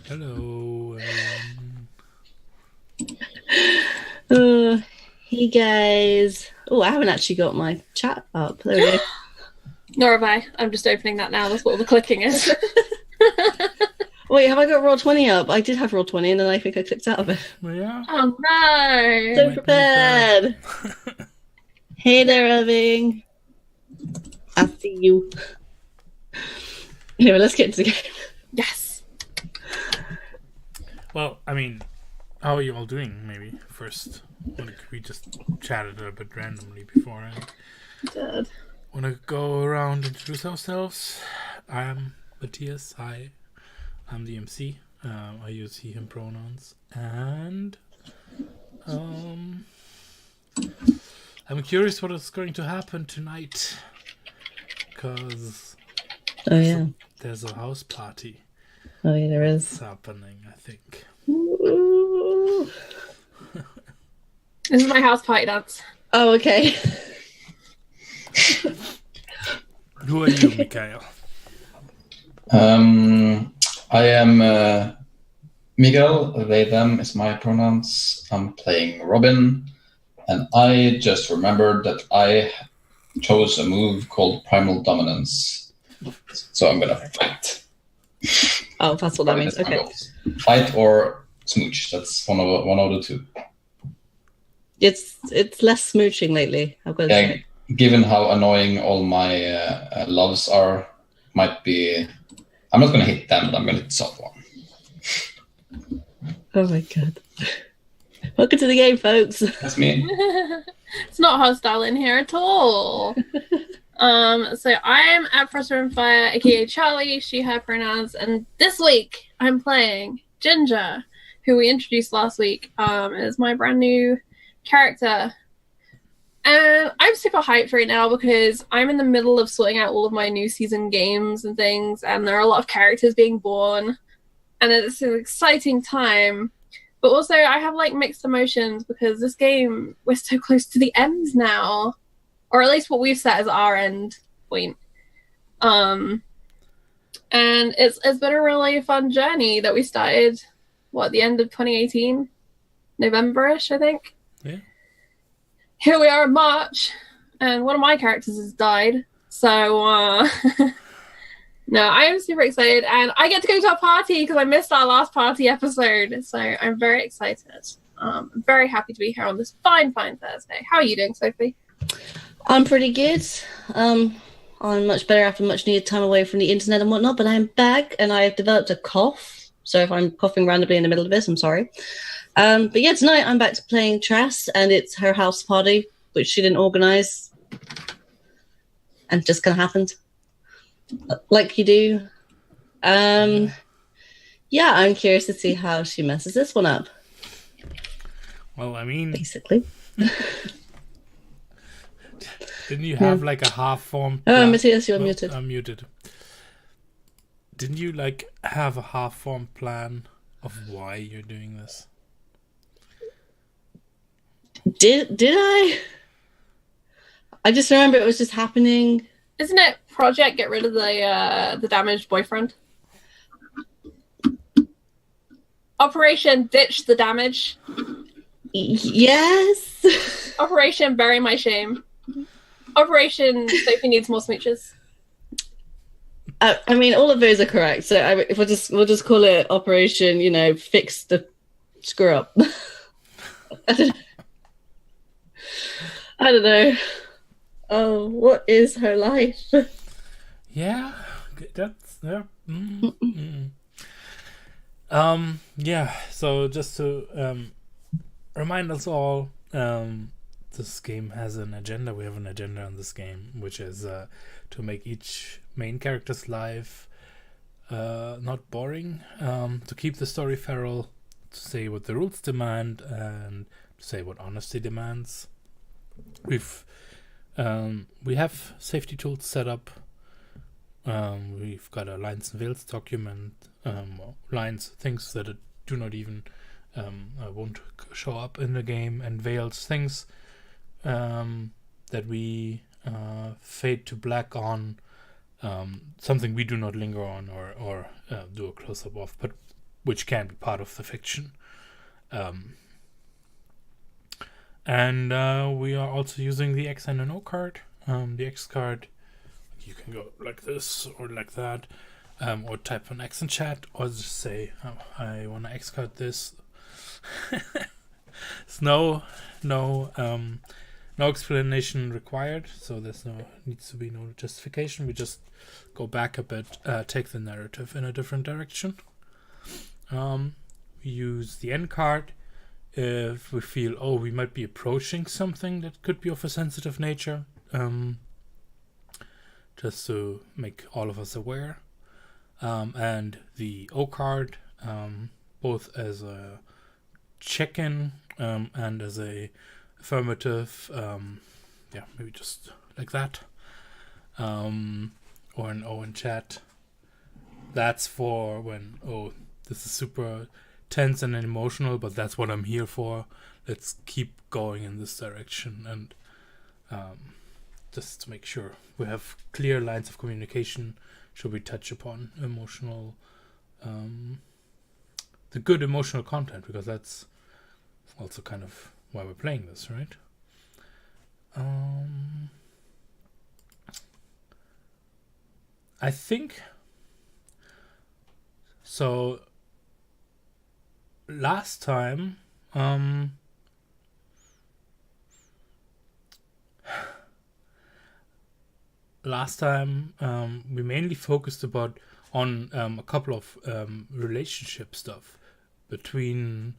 Hello. Hey guys. Oh, I haven't actually got my chat up. There we go. Nor have I. I'm just opening that now. That's what all the clicking is. Wait, have I got Roll20 up? I did have Roll20 and then I think I clicked out of it. Yeah. Oh no! So prepared. Hey there, Irving. I see you. Anyway, let's get into the game. Yes. Well, I mean, how are you all doing? Maybe first, we just chatted a bit randomly before. Dad. Want to go around and introduce ourselves? I'm Matthias. Hi, I'm the MC. I use he/him pronouns, and I'm curious what is going to happen tonight, because there's a house party. Oh yeah, there is. It's happening, I think. Ooh. This is my house party dance. Oh, okay. Who are you, Mikhail? I am Miguel. They, them is my pronouns. I'm playing Robin, and I just remembered that I chose a move called Primal Dominance. So I'm gonna fight. Oh, that's what that means. Okay. Fight or smooch. That's one of the two. It's less smooching lately, I've got to say. Given how annoying all my loves are, might be. I'm not gonna hit them, but I'm gonna hit someone. Oh my god. Welcome to the game, folks. That's me. It's not hostile in here at all. So I'm at Professor and Fire, aka Charlie, she, her pronouns, and this week I'm playing Ginger, who we introduced last week, is my brand new character. And I'm super hyped right now because I'm in the middle of sorting out all of my new season games and things, and there are a lot of characters being born, and it's an exciting time. But also I have like mixed emotions because this game, we're so close to the end now. Or at least what we've set as our end point. And it's been a really fun journey that we started, at the end of 2018? November-ish, I think. Yeah. Here we are in March, and one of my characters has died. So, no, I am super excited, and I get to go to a party because I missed our last party episode. So I'm very excited. I'm very happy to be here on this fine Thursday. How are you doing, Sophie? I'm pretty good. I'm much better after much needed time away from the internet and whatnot, but I'm back and I've developed a cough. So if I'm coughing randomly in the middle of this, I'm sorry. But yeah, tonight I'm back to playing Trass, and it's her house party, which she didn't organise. And just kind of happened. Like you do. Yeah, I'm curious to see how she messes this one up. Well, I mean... Basically. Didn't you have like a half-formed... Oh, Matthias, you're muted. I'm muted. Didn't you like have a half-formed plan of why you're doing this? Did I? I just remember it was just happening. Isn't it Project Get Rid of the damaged boyfriend? Operation Ditch the Damage. Yes. Operation Bury My Shame. Operation Sophie Needs More Smooches. I mean, all of those are correct. So if we'll just call it Operation, fix the screw up. I don't know. Oh, what is her life? Yeah, that's yeah. Yeah. So just to remind us all, this game has an agenda. We have an agenda in this game, which is to make each main character's life not boring, to keep the story feral, to say what the rules demand, and to say what honesty demands. We have safety tools set up. We've got a lines and veils document, things that do not even won't show up in the game, and veils, things that we fade to black on, something we do not linger on or do a close-up of, but which can be part of the fiction. And we are also using the X and an O card. The X card, you can go like this or like that, or type an X in chat, or just say, I want to X card this. There's no explanation required, so needs to be no justification. We just go back a bit, take the narrative in a different direction. We use the N card if we feel, we might be approaching something that could be of a sensitive nature, just to make all of us aware. And the O card, both as a check-in and as a affirmative, maybe just like that, or an O in chat. That's for when, this is super tense and emotional, but that's what I'm here for. Let's keep going in this direction, and just to make sure we have clear lines of communication should we touch upon emotional, the good emotional content, because that's also kind of why we're playing this, right? I think so. Last time, we mainly focused on a couple of relationship stuff between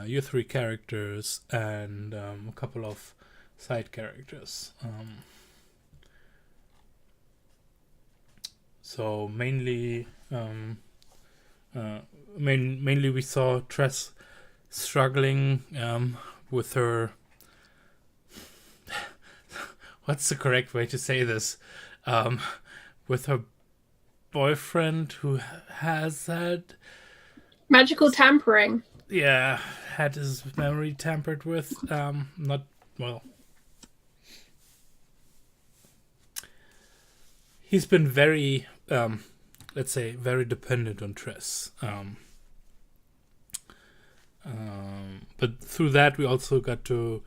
your three characters and a couple of side characters. So mainly we saw Tress struggling with her. What's the correct way to say this? With her boyfriend who has had magical tampering. Yeah, had his memory tampered with. Not well. He's been very, let's say, very dependent on Tress. But through that, we also got to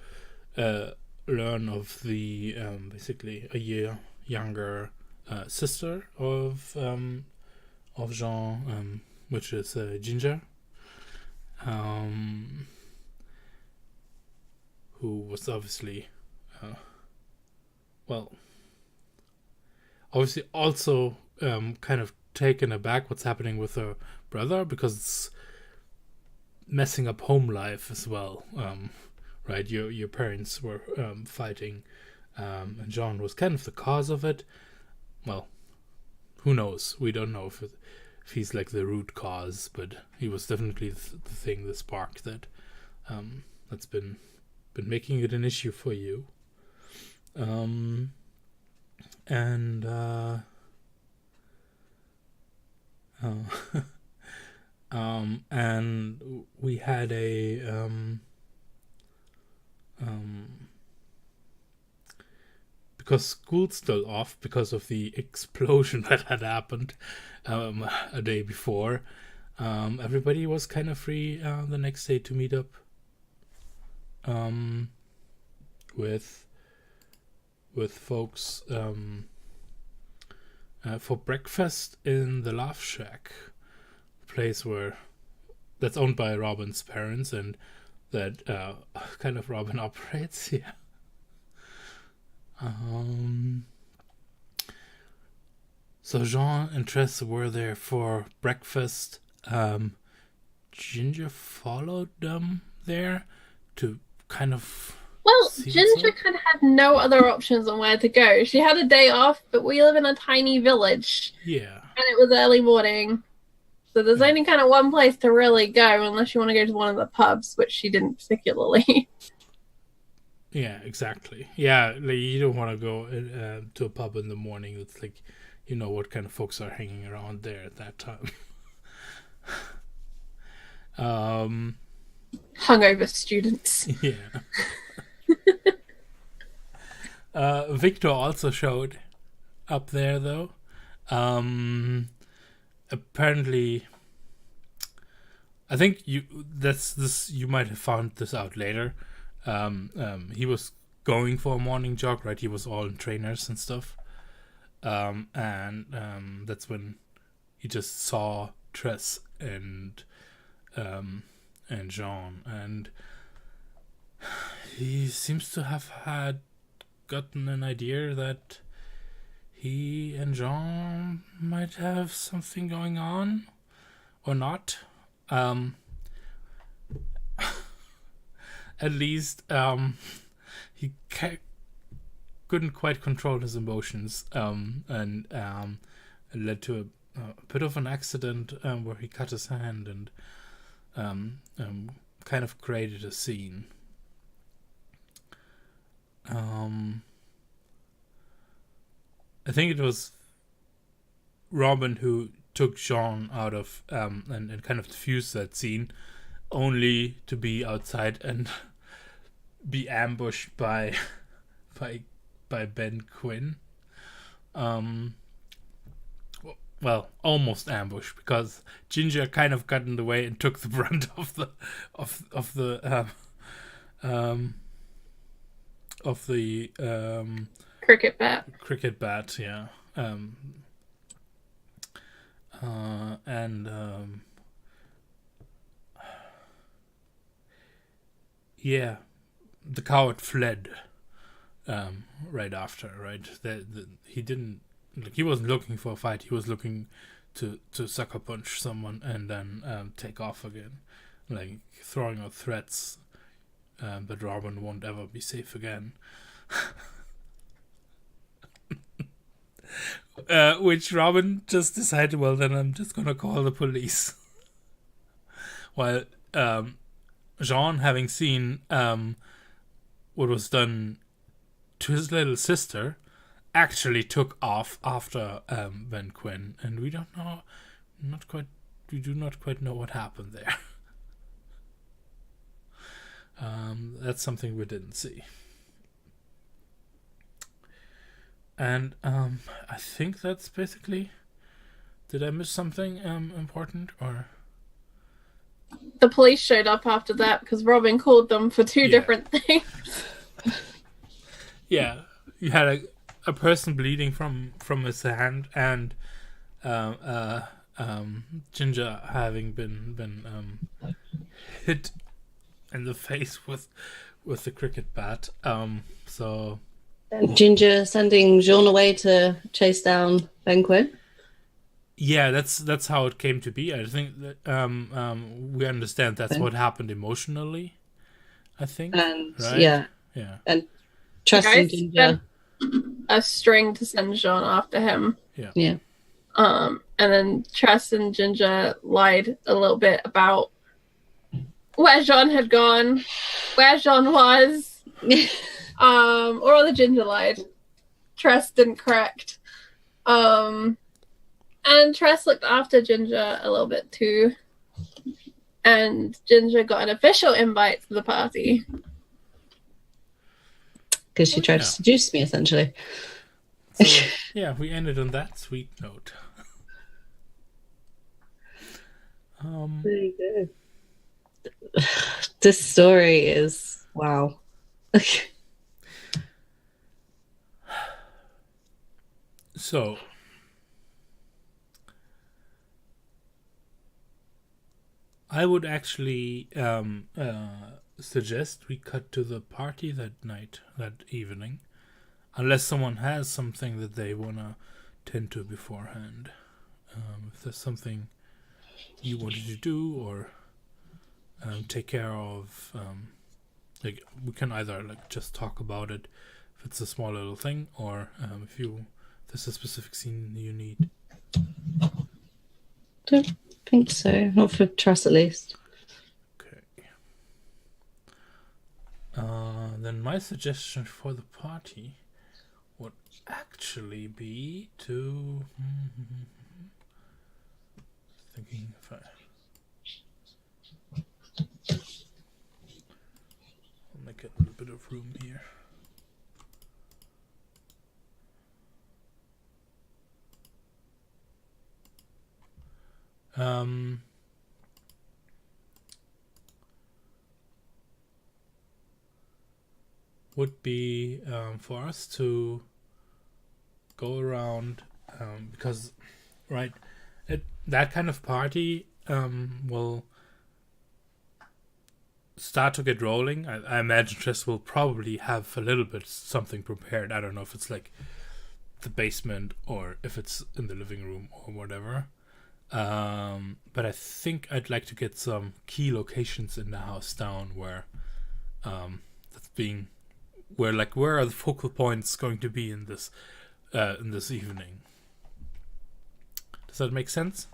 learn of the basically a year younger sister of Jean, which is Ginger, who was obviously also kind of taken aback what's happening with her brother, because it's messing up home life as well, right? Your parents were fighting, and John was kind of the cause of it. Well, who knows? We don't know if he's like the root cause, but he was definitely the thing, the spark that's been making it an issue for you. And we had a because school's still off because of the explosion that had happened a day before. Everybody was kind of free the next day to meet up with folks for breakfast in the Laugh Shack, place that's owned by Robin's parents and that kind of Robin operates. Yeah. So Jean and Tress were there for breakfast. Ginger followed them there to kind of. Well, See what's Ginger up? kind of had no other options on where to go. She had a day off, but we live in a tiny village, Yeah. and it was early morning. So there's Yeah. only kind of one place to really go, unless you want to go to one of the pubs, which she didn't particularly. Yeah, exactly. Yeah, like you don't want to go to a pub in the morning. It's like, you know what kind of folks are hanging around there at that time. Hungover students. Yeah. Victor also showed up there, though. Apparently, I think you might have found this out later. He was going for a morning jog, right? He was all in trainers and stuff. And that's when he just saw Tress and Jean, and he seems to have gotten an idea that he and Jean might have something going on, or not. At least he couldn't quite control his emotions, and it led to a bit of an accident where he cut his hand and kind of created a scene. I think it was Robin who took Jean out of and kind of diffused that scene, only to be outside and be ambushed by Ben Quinn. Well, almost ambushed, because Ginger kind of got in the way and took the brunt of the Cricket bat. cricket bat, yeah. Yeah, the coward fled right after, right? He didn't, like, he wasn't looking for a fight. He was looking to sucker punch someone and then take off again, like throwing out threats that Robin won't ever be safe again. Which Robin just decided, well, then I'm just gonna call the police. While Jean, having seen what was done to his little sister, actually took off after Ben Quinn, and we do not quite know what happened there. That's something we didn't see. And I think that's basically. Did I miss something important, or? The police showed up after that because Robin called them for two different things. Yeah, you had a person bleeding from his hand, and Ginger having been hit in the face with the cricket bat. So. And Ginger sending Jean away to chase down Ben Quinn. Yeah, that's how it came to be. I think that we understand that's what happened emotionally. I think, and right? yeah, and Tress and Ginger a string to send Jean after him. Yeah. And then Tress and Ginger lied a little bit about where Jean had gone, where Jean was. Or the Ginger lied. Tress didn't correct. And Tress looked after Ginger a little bit too. And Ginger got an official invite to the party. Because she tried to seduce me, essentially. So, yeah, we ended on that sweet note. There you go. This story is wow. So, I would actually suggest we cut to the party that evening, unless someone has something that they want to tend to beforehand. If there's something you wanted to do or take care of like we can either like just talk about it if it's a small little thing, or if there's a specific scene you need. Don't think so. Not for Truss, at least. Okay. Then my suggestion for the party would actually be to thinking if I'll make a little bit of room here. Would be for us to go around because that kind of party will start to get rolling. I imagine Triss will probably have a little bit something prepared. I don't know if it's like the basement or if it's in the living room or whatever. But I think I'd like to get some key locations in the house down where where are the focal points going to be in this evening. Does that make sense?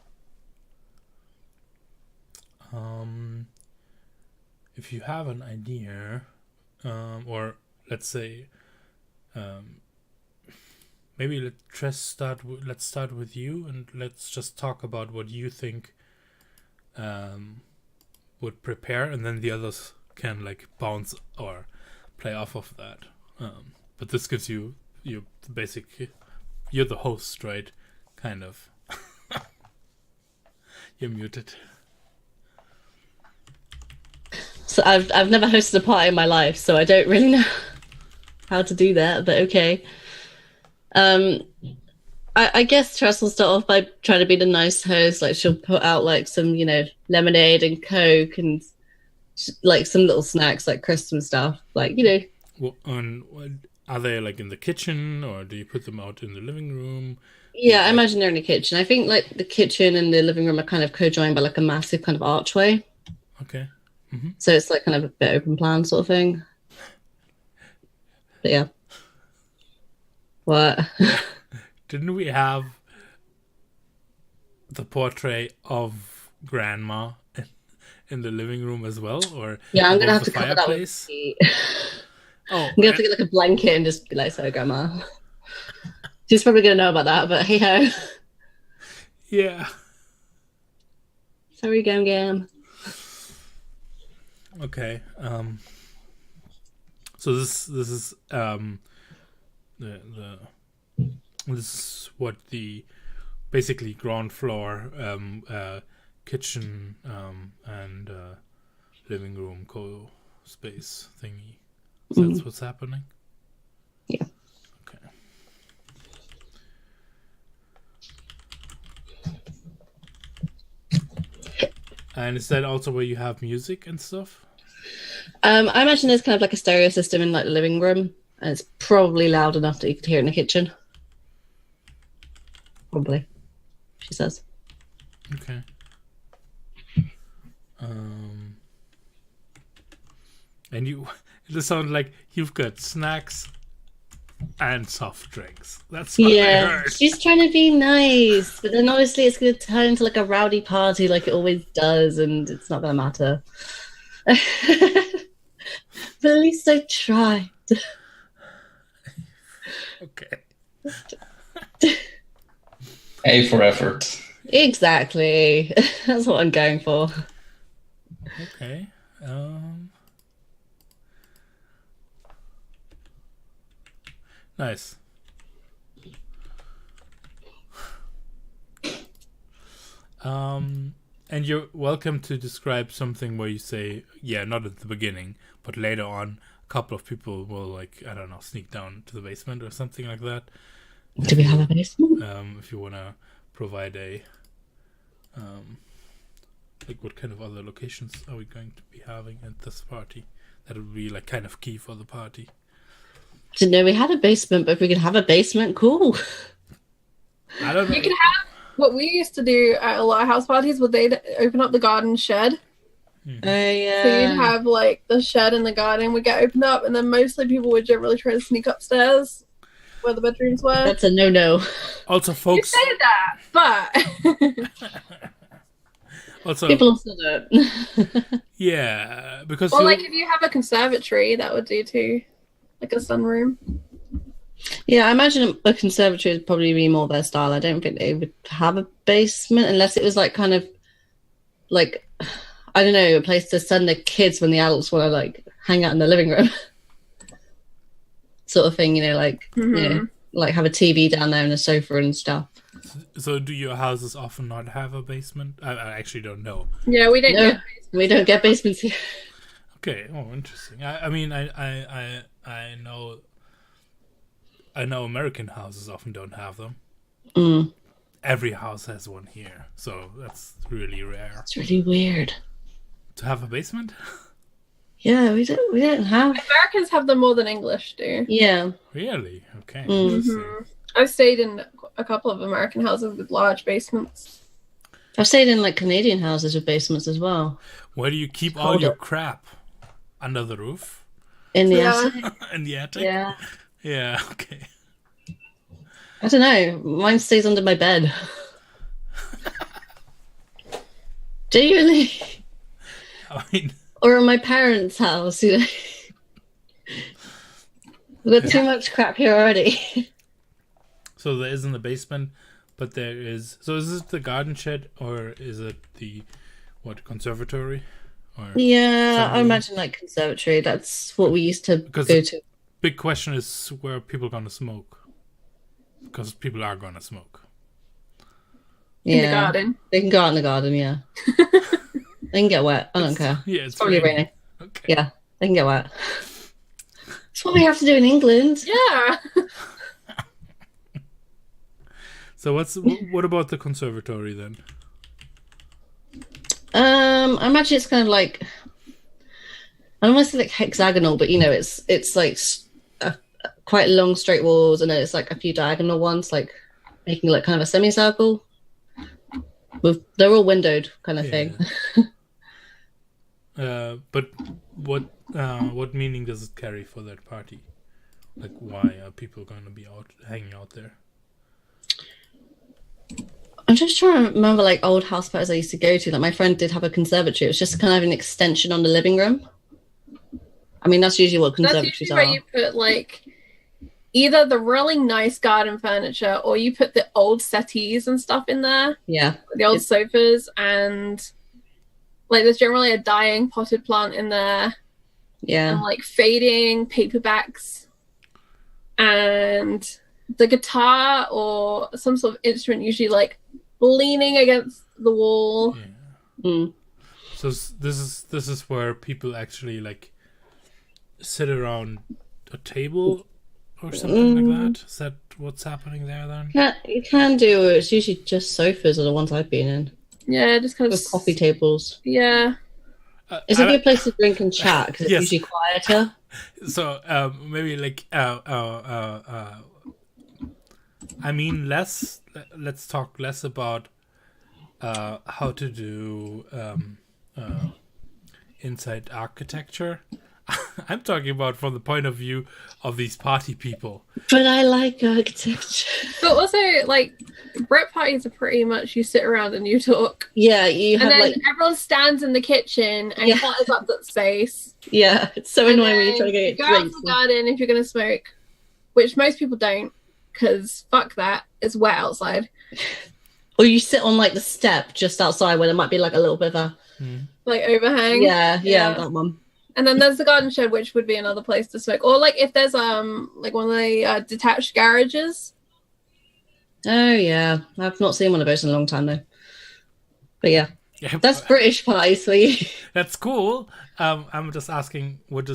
If you have an idea, or let's say, maybe let's start with you, and let's just talk about what you think would prepare, and then the others can like bounce or play off of that. But this gives you the basic. You're the host, right? Kind of. You're muted. So I've never hosted a party in my life, so I don't really know how to do that. But okay. I guess Tress will start off by trying to be the nice host. Like she'll put out like some, lemonade and Coke and like some little snacks like Christmas stuff. Like, Well, are they like in the kitchen, or do you put them out in the living room? Yeah, I imagine they're in the kitchen. I think like the kitchen and the living room are kind of co-joined by like a massive kind of archway. Okay. Mm-hmm. So it's like kind of a bit open plan sort of thing. But yeah. What? Didn't we have the portrait of Grandma in the living room as well? Or yeah, I'm gonna have the to cover that with I'm gonna have to get like a blanket and just be like, "Sorry, Grandma." She's probably gonna know about that, but hey ho. Yeah. Sorry, Gam. Okay. So this is this is what the basically ground floor kitchen and living room space thingy. So that's what's happening? Yeah. Okay. And is that also where you have music and stuff? I imagine there's kind of like a stereo system in like the living room, and it's probably loud enough that you could hear it in the kitchen. Probably, she says. Okay. And it just sounds like you've got snacks and soft drinks. That's what I heard. She's trying to be nice, but then obviously it's going to turn into like a rowdy party like it always does, and it's not going to matter. But at least I tried. Okay. A for effort. Exactly. That's what I'm going for. Okay. Nice. And you're welcome to describe something where you say, yeah, not at the beginning, but later on, a couple of people will, like, I don't know, sneak down to the basement or something like that. Do we have a basement? If you want to provide a, like, what kind of other locations are we going to be having at this party? That would be, like, kind of key for the party. Didn't know we had a basement, but if we could have a basement, cool. I don't know. You can have what we used to do at a lot of house parties, would they open up the garden shed Mhm. yeah. So you'd have like the shed and the garden would get opened up, and then mostly people would generally try to sneak upstairs where the bedrooms were. That's a no-no. Also, You folks. say that, but Also, People also don't. yeah, because well, you- like if you have a conservatory, that would do too, like a sunroom. Yeah, I imagine a conservatory would probably be more their style. I don't think they would have a basement unless it was like kind of like, I don't know, a place to send their kids when the adults want to like hang out in the living room. Sort of thing, you know, like you know, like have a TV down there and a sofa and stuff. so do your houses often not have a basement? I actually don't know. Yeah, we don't. No, Get we don't get basements here. Okay. Oh, interesting. I mean, I know American houses often don't have them. Mm, Every house has one here, so that's really rare it's really weird. to have a basement. Yeah, we don't have. Americans have them more than English do. Yeah. Really? Okay. Mm. Interesting. I've stayed in a couple of American houses with large basements. I've stayed in like Canadian houses with basements as well. Where do you keep all Hold your up. crap? Under the roof? In the Yeah. attic. In the attic? Yeah. Yeah. Okay. I don't know. Mine stays under my bed. Genuinely. I mean, Or in my parents' house, you know. We've got too much crap here already. so there isn't a basement, but there is. So is it the garden shed or is it the conservatory? Or Yeah, I Sunroom. imagine like conservatory. That's what we used to Because go to. big question is where are people gonna smoke? Because people are gonna smoke. In the Yeah, garden. they can go out in the garden. Yeah, they can get wet. I don't care. Yeah, It's probably raining. Okay. Yeah, they can get wet. That's what we have to do in England. Yeah. So what about the conservatory then? I imagine it's kind of like, I don't want to say like hexagonal, but you know, it's like quite long straight walls, and then it's like a few diagonal ones, like making like kind of a semicircle. They're all windowed, kind of thing. But what meaning does it carry for that party? Like, why are people going to be hanging out there? I'm just trying to remember like old house parties I used to go to. Like my friend did have a conservatory. It was just kind of an extension on the living room. I mean, that's usually what That's conservatories usually where are. you put like either the really nice garden furniture or you put the old settees and stuff in there, Yeah, the old sofas, and like there's generally a dying potted plant in there yeah. and like fading paperbacks and the guitar or some sort of instrument usually like leaning against the wall. Yeah. Mm. So this is where people actually like sit around a table or something like that. Is that what's happening there then? Yeah, you can do. It's usually just sofas are the ones I've been in Yeah, just kind of with coffee tables. Yeah. It's a good place to drink and chat because it's Yes. usually quieter. So maybe like I mean less. Let's talk less about how to do inside architecture. I'm talking about from the point of view of these party people. But I like architecture. But also, like, Brit parties are pretty much you sit around and you talk. Yeah, you And have then like everyone stands in the kitchen and Yeah. clutters up that space. yeah. It's so And annoying when then you try to you get go out to drinks. the garden if you're going to smoke, which most people don't, because fuck that, it's wet outside. Or you sit on like the step just outside where there might be like a little bit of a Like, overhang. yeah, that one. And then there's the garden shed, which would be another place to smoke. Or, like, if there's, like, one of the detached garages. Oh yeah, I've not seen one of those in a long time though. But yeah, Yeah, that's British parties for you. that's cool. I'm just asking, what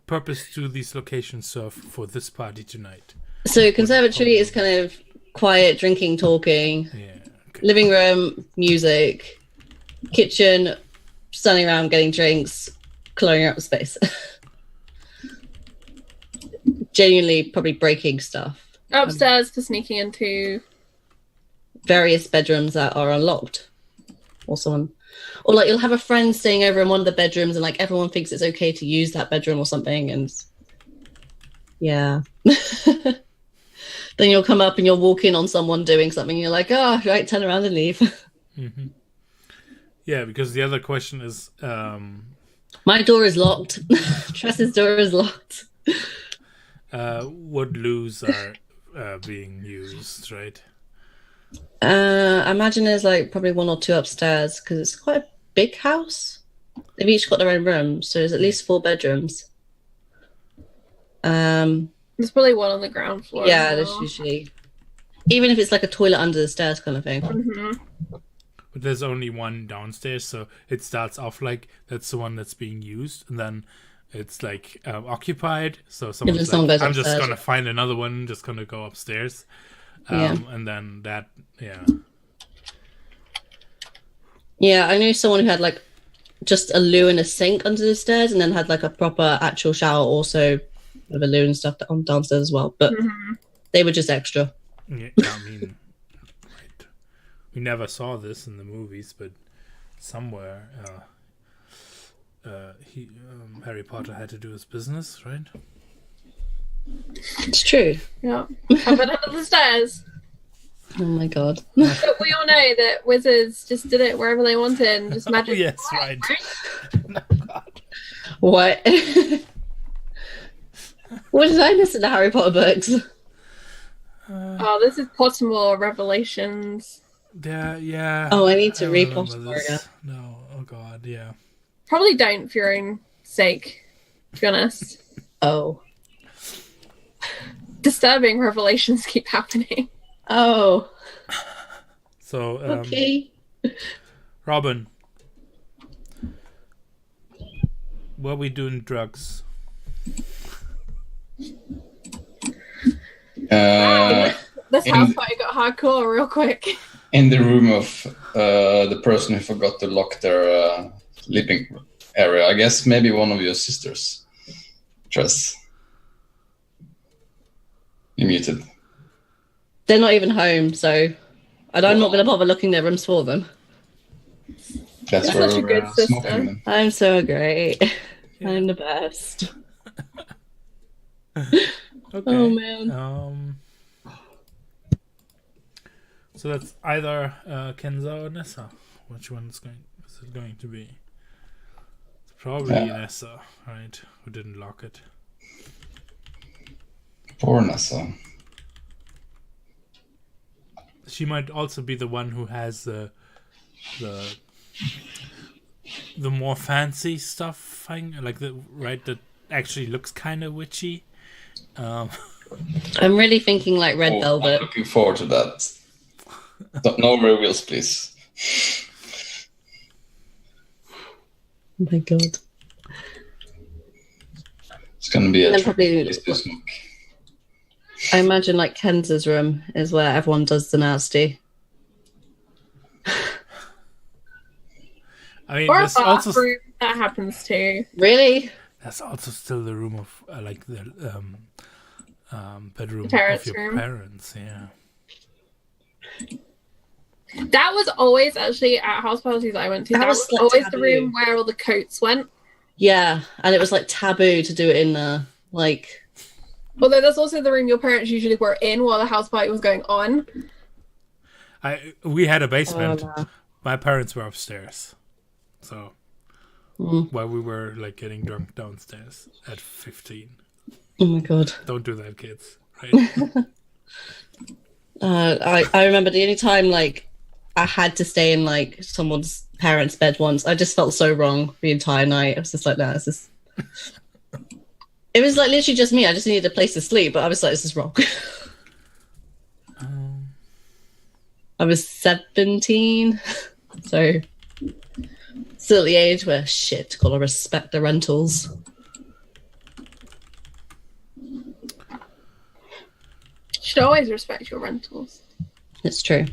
purpose do these locations serve for this party tonight? So conservatory is kind of quiet, drinking, talking. Yeah. Okay. Living room, music. Kitchen, standing around getting drinks, clearing up the space. Genuinely, probably breaking stuff. Upstairs for sneaking into. Various bedrooms that are unlocked, or someone Or like you'll have a friend staying over in one of the bedrooms, and like everyone thinks it's okay to use that bedroom or something, and yeah. Then you'll come up and you'll walk in on someone doing something, and you're like, oh, right, turn around and leave. Mm-hmm. Yeah, because the other question is, my door is locked. Tress's door is locked. what loos are being used, right? I imagine there's like probably one or two upstairs because it's quite a big house. They've each got their own room, so there's at least 4 bedrooms. There's probably one on the ground floor. Yeah, there's usually, even if it's like a toilet under the stairs kind of thing. Mm-hmm. But there's only one downstairs, so it starts off like that's the one that's being used, and then it's like occupied. So someone's someone like, goes I'm just upstairs. gonna find another one, just gonna go upstairs. Yeah. And then that, yeah. Yeah, I knew someone who had like just a loo and a sink under the stairs, and then had like a proper actual shower also with a loo and stuff on downstairs as well. But they were just extra. Yeah, I mean, right. We never saw this in the movies, but somewhere Harry Potter had to do his business, right? It's true. Yeah. Have it under the stairs. Oh my god. But we all know that wizards just did it wherever they wanted and just magic. Oh, yes, right. What? What did I miss in the Harry Potter books? Oh, this is Pottermore Revelations. Yeah. Oh, I need to read remember Pottermore this. again. No, oh god, yeah. Probably don't for your own sake, to be honest. Oh. Disturbing revelations keep happening. Oh. So, Okay. Robin, were we doing drugs? This house party got hardcore real quick. In the room of the person who forgot to lock their living area. I guess maybe one of your sisters. Tress. You muted. They're not even home, so I'm not going to bother looking their rooms for them. That's You're where such a we're good sister. smoking them. I'm so great. Yeah. I'm the best. Okay. Oh, man. So that's either Kenza or Nessa. Which one is it going to be? It's probably Nessa, right? Who didn't lock it. Poor Nessa. She might also be the one who has the more fancy stuff, like that actually looks kind of witchy. I'm really thinking like red velvet. I'm looking forward to that. No reveals, please. Oh my god. It's gonna be a And probably- place to smoke. I imagine like Kenza's room is where everyone does the nasty. I mean, Or a there's also bathroom, that happens too. Really? that's also still the room of like the bedroom Parents' of your room. parents. Yeah. That was always actually at house parties I went to. That That was, was like, always taboo. the room where all the coats went. Yeah, and it was like taboo to do it in there. Like, Although that's also the room your parents usually were in while the house party was going on. We had a basement. no. My parents were upstairs, so Mm. while we were like getting drunk downstairs at 15. Oh my god. Don't do that, kids. Right? I remember the only time like I had to stay in like someone's parents' bed once. I just felt so wrong the entire night. I was just like, nah, this is. It was like literally just me. I just needed a place to sleep, but I was like, this is wrong. I was 17, so still at the age where shit, gotta respect the rentals. You should always respect your rentals. It's true.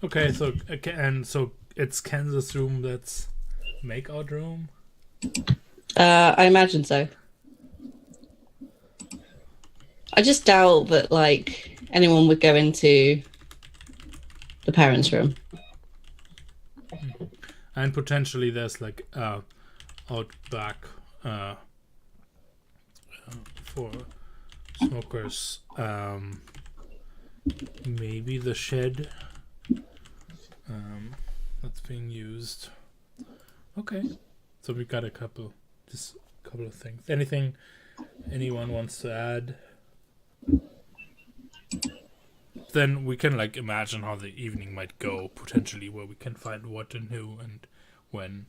Okay, so it's Kansas room. That's makeout room. I imagine so. I just doubt that like anyone would go into the parents' room. And potentially there's like out back for smokers. Maybe the shed that's being used. Okay, so we got a couple of things. Anything anyone wants to add? Then we can like imagine how the evening might go, potentially, where we can find what and who and when.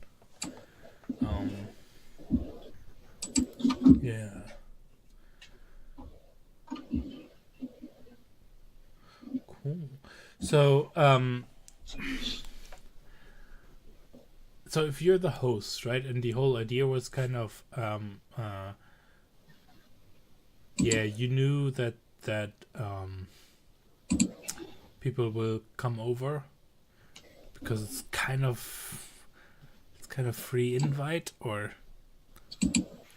Yeah. Cool. So, so if you're the host, right, and the whole idea was kind of, yeah, you knew that people will come over because it's kind of free invite, or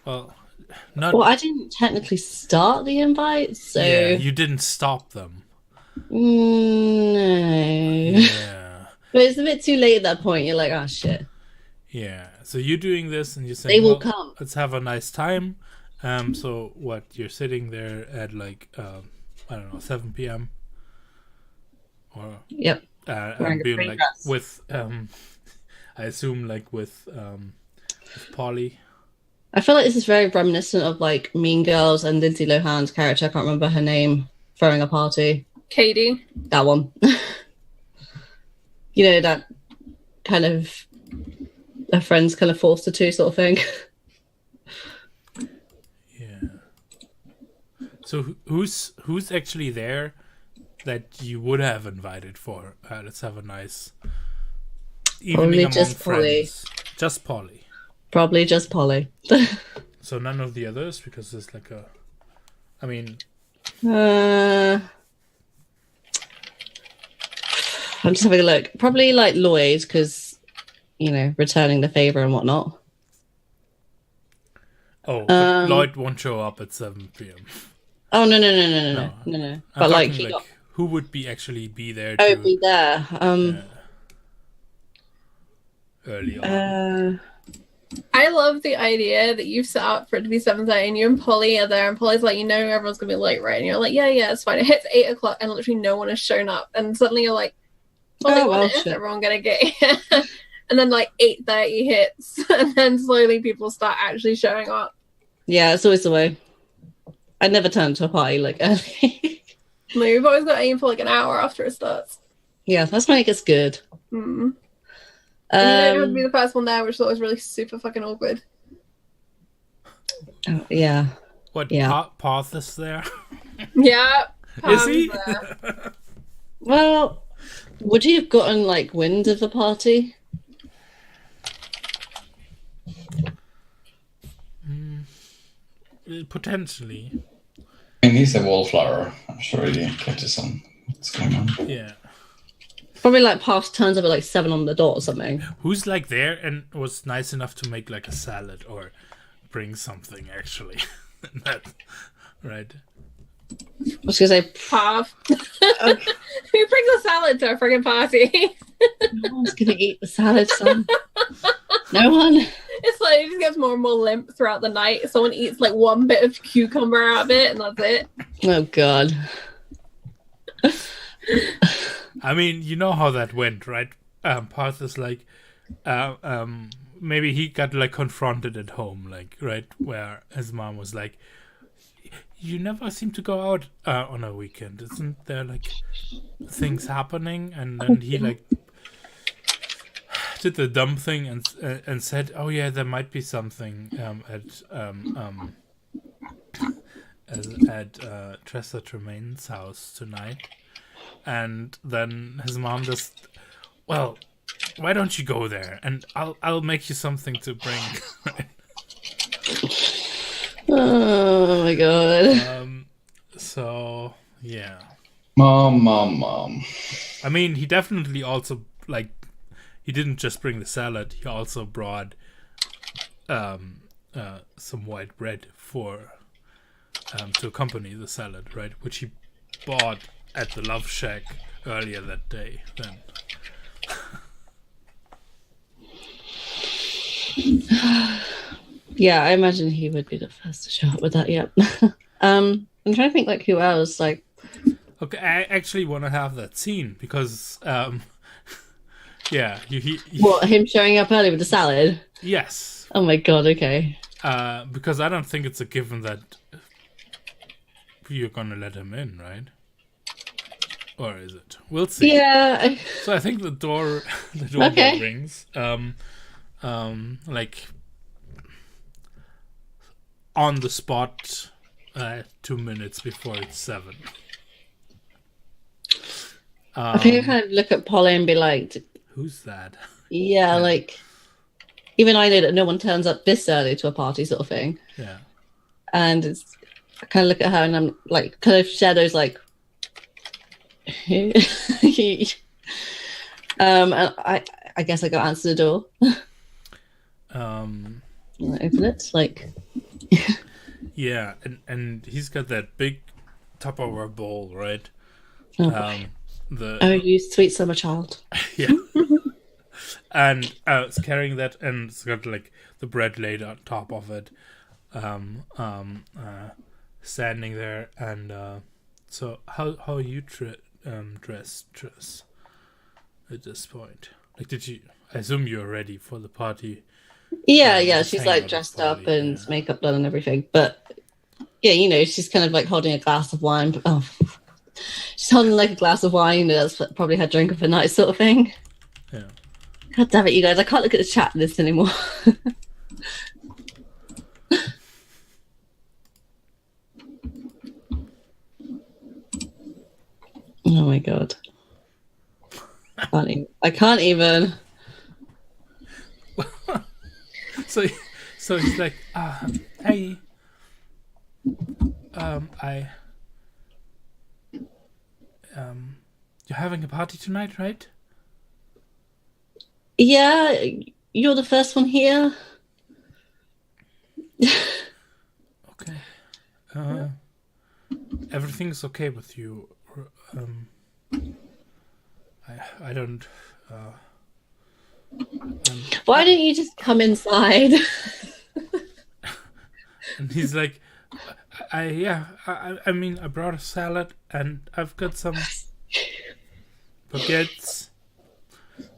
well, not. Well, I didn't technically start the invite, so Yeah, you didn't stop them. No. Yeah. But it's a bit too late at that point. You're like, oh shit. Yeah. So you're doing this, and you're saying, They will well, come. let's have a nice time. So what? You're sitting there at like I don't know, 7 p.m. or Yep. and being like dress. with I assume like with Polly. I feel like this is very reminiscent of like Mean Girls and Lindsay Lohan's character. I can't remember her name. Throwing a party. Katie. That one. You know, that kind of a friend's kind of forced to two sort of thing. Yeah. So who's actually there that you would have invited for? Let's have a nice evening Probably among just friends. Just Polly. Probably just Polly. So none of the others, because there's like a. I mean. I'm just having a look. Probably like Lloyd, because you know, returning the favor and whatnot. Oh, but Lloyd won't show up at 7 p.m. Oh no. But like, talking, who would actually be there? Oh, be there. Early on. I love the idea that you've set up for it to be 7:30 and you and Polly are there, and Polly's like, you know, everyone's gonna be late, right? And you're like, yeah, it's fine. It hits 8 o'clock and literally no one has shown up, and suddenly you're like, Polly, when is everyone gonna get here? And then like 8:30 hits, and then slowly people start actually showing up. Yeah, it's always the way. I never turn to a party like early. No, you've always got to aim for like an hour after it starts. Yeah, that's when it gets good. And you don't have to be the first one there, which is always really super fucking awkward. Yeah. What? Yeah. Path is there? Yeah. Is he? Well, would you have gotten like wind of the party? Potentially. I mean, he's a wallflower. I'm sure he catches on what's going on. Yeah. Probably like Path turns up at like 7 on the dot or something. Who's like there and was nice enough to make like a salad or bring something actually? Right. I was gonna say Path. Who brings a salad to a friggin' party? No one's gonna eat the salad, son. No one. It's like it just gets more and more limp throughout the night. Someone eats like one bit of cucumber out of it, and that's it. Oh god. I mean, you know how that went, right? Path is like, maybe he got like confronted at home, like right where his mom was like, "You never seem to go out on a weekend. Isn't there like things happening?" And then he like did the dumb thing and said, "Oh yeah, there might be something at Tressa Tremaine's house tonight." And then his mom just, well, why don't you go there and I'll make you something to bring. Oh my god. So yeah. Mom. I mean, he definitely also like he didn't just bring the salad. He also brought some white bread for to accompany the salad, right? Which he bought at the Love Shack earlier that day. Then. Yeah, I imagine he would be the first to show up with that. Yep. I'm trying to think like who else. Like, okay, I actually want to have that scene because, yeah, what, him showing up early with the salad? Yes. Oh my god. Okay. Because I don't think it's a given that you're gonna let him in, right? Or is it? We'll see. Yeah. So I think the doorbell Okay. rings. Like on the spot, 2 minutes before it's 7. I think I kind of look at Polly and be like, Who's that? yeah, like, even I know that no one turns up this early to a party sort of thing. Yeah. And I kind of look at her and I'm like, kind of shadows like, and I guess I go answer the door. Um. And I open it, like. Yeah, and he's got that big Tupperware bowl, right? Oh, you sweet summer child. Yeah. And it's carrying that, and it's got like the bread laid on top of it, standing there. And so, how are you dressed, Triss? At this point, like, did you? I assume you're ready for the party. Yeah. She's hang like out dressed with up Polly, and yeah. makeup done and everything. But yeah, she's kind of like holding a glass of wine. Oh, she's holding like a glass of wine. That's probably her drink of the night, sort of thing. Yeah. God damn it, you guys! I can't look at the chat list anymore. Oh my god! I can't even. So he's like, hey, you're having a party tonight, right? Yeah, you're the first one here. Okay. Everything's okay with you. I don't. Why don't you just come inside? And he's like, I mean, I brought a salad and I've got some baguettes.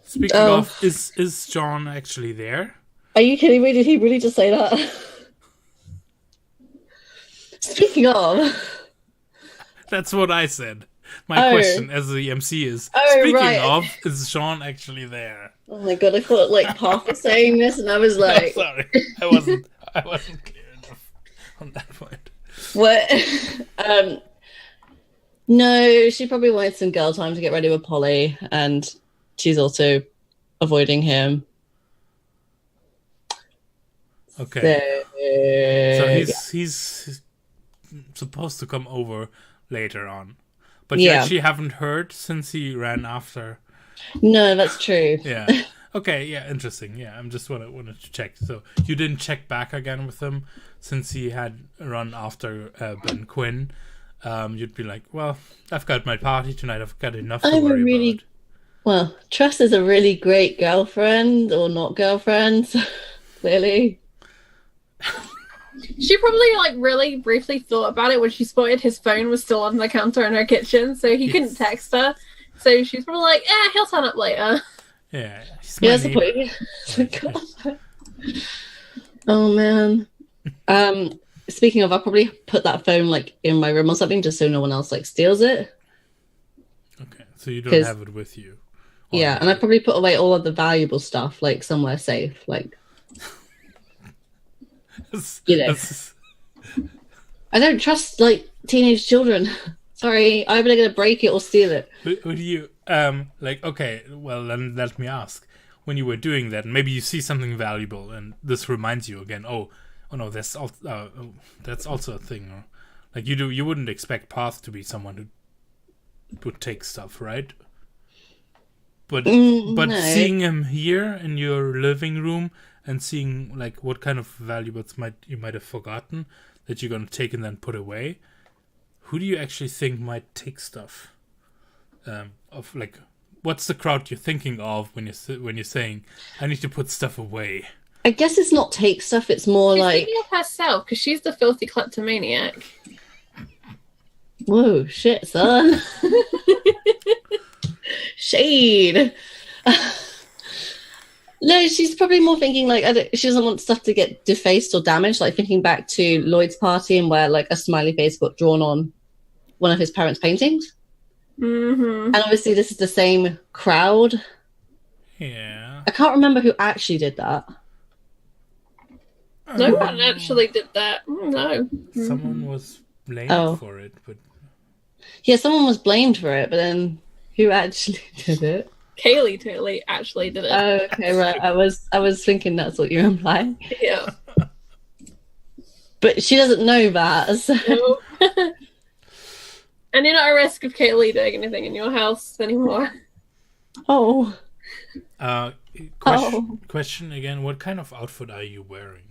Speaking of, is John actually there? Are you kidding me? Did he really just say that? Speaking of, That's what I said. My question as the MC is, speaking of, is Sean actually there? Oh my god, I thought like Parth was saying this and I was like, Oh, sorry, I wasn't clear enough on that point. what? No, she probably wanted some girl time to get ready with Polly, and she's also avoiding him. Okay. So yeah. he's supposed to come over later on. But you actually haven't heard since he ran after. No, that's true. Yeah. Okay, yeah, interesting. Yeah, I'm just wanted to check. So you didn't check back again with him since he had run after Ben Quinn. You'd be like, well, I've got my party tonight. I've got enough to worry about. Well, Tress is a really great girlfriend, or not girlfriend, clearly. She probably like really briefly thought about it when she spotted his phone was still on the counter in her kitchen, so he couldn't text her. So she's probably like, "Yeah, he'll turn up later." Yeah, that's the point. Oh man. Speaking of, I'll probably put that phone like in my room or something, just so no one else like steals it. Okay, so you don't have it with you. Yeah, and I probably put away all of the valuable stuff like somewhere safe, like. I don't trust like teenage children. Sorry, I'm either gonna break it or steal it. Who do you like? Okay, well then let me ask. When you were doing that, maybe you see something valuable, and this reminds you again. Oh no, that's also a thing. Or, like you wouldn't expect Path to be someone who would take stuff, right? But no. Seeing him here in your living room and seeing like what kind of valuables you might have forgotten, that you're gonna take and then put away, who do you actually think might take stuff? Of like, what's the crowd you're thinking of when you're saying I need to put stuff away? I guess it's not take stuff. It's more She's like, thinking of herself because she's the filthy kleptomaniac. whoa, shit, son. Shade. No, she's probably more thinking like she doesn't want stuff to get defaced or damaged. Like thinking back to Lloyd's party and where like a smiley face got drawn on one of his parents' paintings. Mm-hmm. And obviously, this is the same crowd. Yeah. I can't remember who actually did that. No one actually did that. No. Someone was blamed for it, but Yeah, someone was blamed for it, but then who actually did it? Kaylee totally actually did it. Oh, okay, right. I was thinking that's what you're implying. Yeah. But she doesn't know that. So. Nope. And you're not at risk of Kaylee doing anything in your house anymore. Oh. Question again, what kind of outfit are you wearing?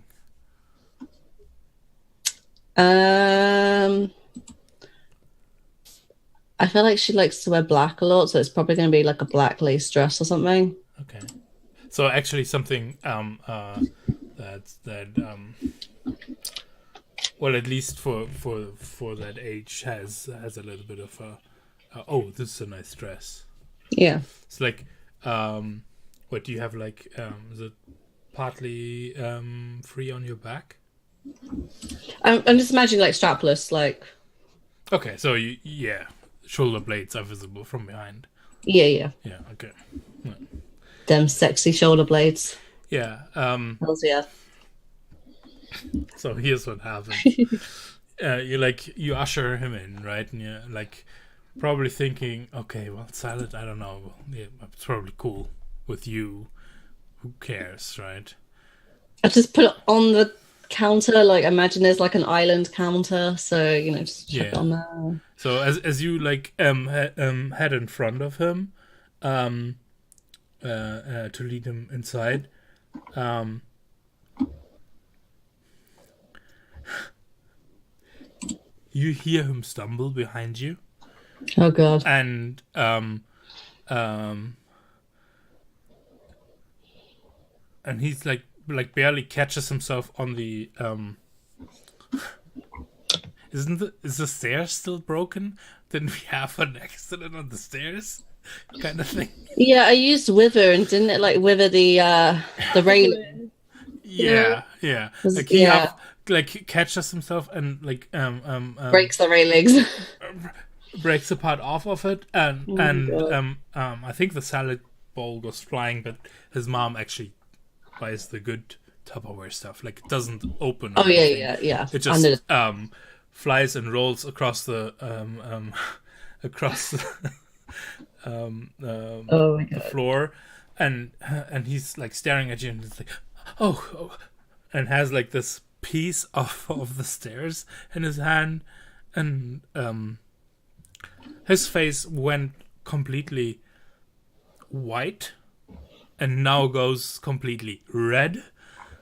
I feel like she likes to wear black a lot, so it's probably going to be like a black lace dress or something. Okay. So actually something well, at least for that age has a little bit of a this is a nice dress. Yeah. It's like what do you have, like is it partly free on your back? I'm just imagining like strapless, like. Okay, so shoulder blades are visible from behind. Yeah. Yeah. Okay. Yeah. Them sexy shoulder blades. Yeah. Hells yeah. So here's what happens. You usher him in, right? And you're like probably thinking, okay, well, Silent, I don't know. Yeah, it's probably cool with you. Who cares, right? I just put it on the counter. Like, imagine there's like an island counter, so just chuck it on there. So as you like head in front of him, to lead him inside, you hear him stumble behind you. Oh god. And and he's like barely catches himself on the is the stairs still broken? Didn't we have an accident on the stairs? Kind of thing. Yeah, I used wither and didn't it like wither the railing? Yeah. Like he catches himself and like breaks the railings. Breaks a part off of it and I think the salad bowl goes flying, but his mom actually buys the good Tupperware stuff. Like, it doesn't open. Oh yeah. It just flies and rolls across the the floor, and he's like staring at you and it's like oh, and has like this piece of the stairs in his hand, and his face went completely white and now goes completely red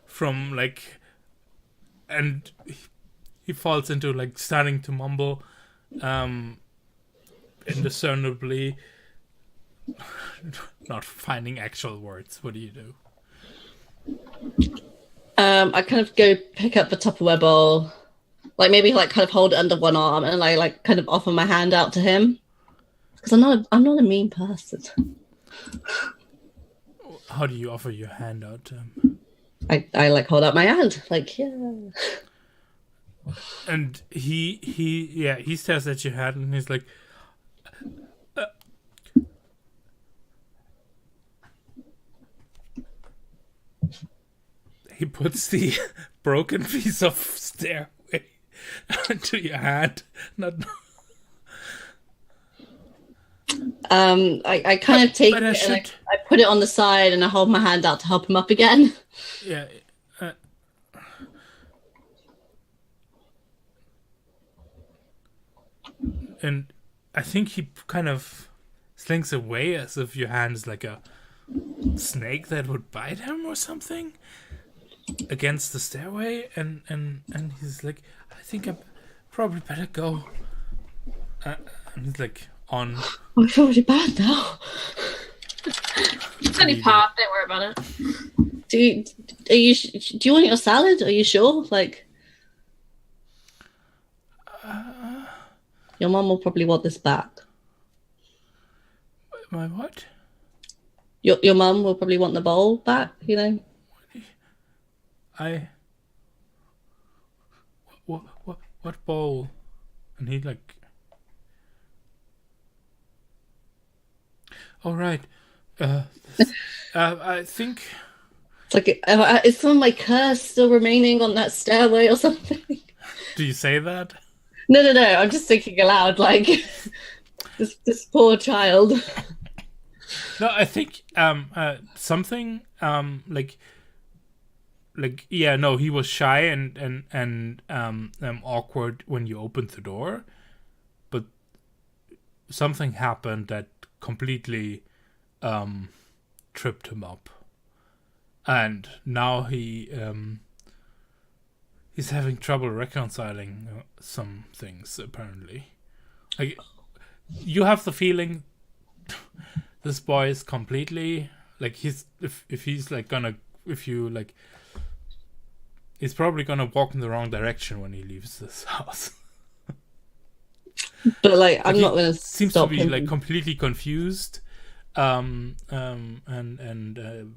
from like, and he falls into like starting to mumble indiscernibly, not finding actual words. What do you do? I kind of go pick up the Tupperware bowl, like maybe like kind of hold it under one arm and I like kind of offer my hand out to him because I'm not a mean person. How do you offer your hand out to him? I like hold out my hand, like yeah. And he stares at your hand and he's like, he puts the broken piece of stairway onto your hand. I kind of take it and I put it on the side and I hold my hand out to help him up again. Yeah. And I think he kind of slinks away as if your hand is like a snake that would bite him or something. against the stairway, and he's like, I think I probably better go. And he's like on. Oh, I feel really bad now. It's only part. Don't worry about it. Do you want your salad? Are you sure? Like, your mom will probably want this back. My what? Your mum will probably want the bowl back. You know. What bowl? And he like. All right. I think It's like, is some of my curse still remaining on that stairway or something? Do you say that? No. I'm just thinking aloud, like this poor child. No, I think something like yeah, no, he was shy and awkward when you opened the door, but something happened that completely tripped him up, and now he's having trouble reconciling some things. Apparently, like you have the feeling this boy is completely like he's he's probably gonna walk in the wrong direction when he leaves this house. But like, I'm not gonna seems stop to be him. like completely confused, and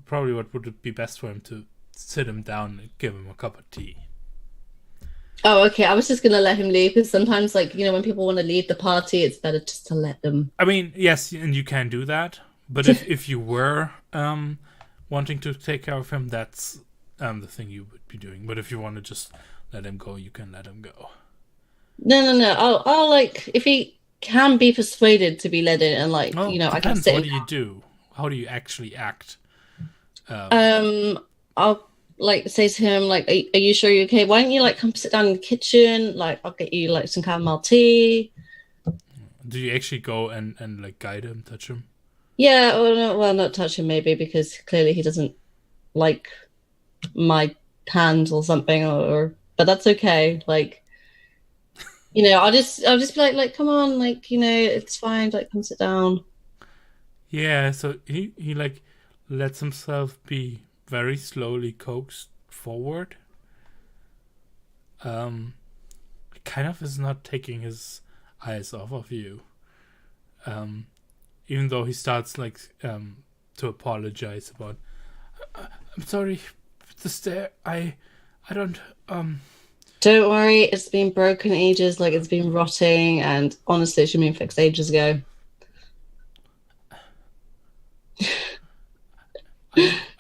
probably what would be best for him to sit him down and give him a cup of tea. Oh, okay. I was just gonna let him leave because sometimes, like, you know, when people want to leave the party, it's better just to let them. I mean, yes, and you can do that, but if you were wanting to take care of him, that's the thing you would be doing. But if you want to just let him go, you can let him go. No. I'll like, if he can be persuaded to be let in, and like, Well, you know, I can depends. sit. What do you do? How do you actually act? I'll like say to him, like, are you sure you're okay? Why don't you like come sit down in the kitchen? Like, I'll get you like some chamomile tea. Do you actually go and like guide him, touch him? Yeah, or no, well, not touch him maybe because clearly he doesn't like my hand or something, or but that's okay. Like, you know, I'll just be like, come on, like, you know, it's fine. Like, come sit down. Yeah, so he like lets himself be very slowly coaxed forward. Kind of is not taking his eyes off of you. Even though he starts like to apologize about, I'm sorry, the stair. I don't. Don't worry, it's been broken ages. Like, it's been rotting, and honestly, it should have been fixed ages ago.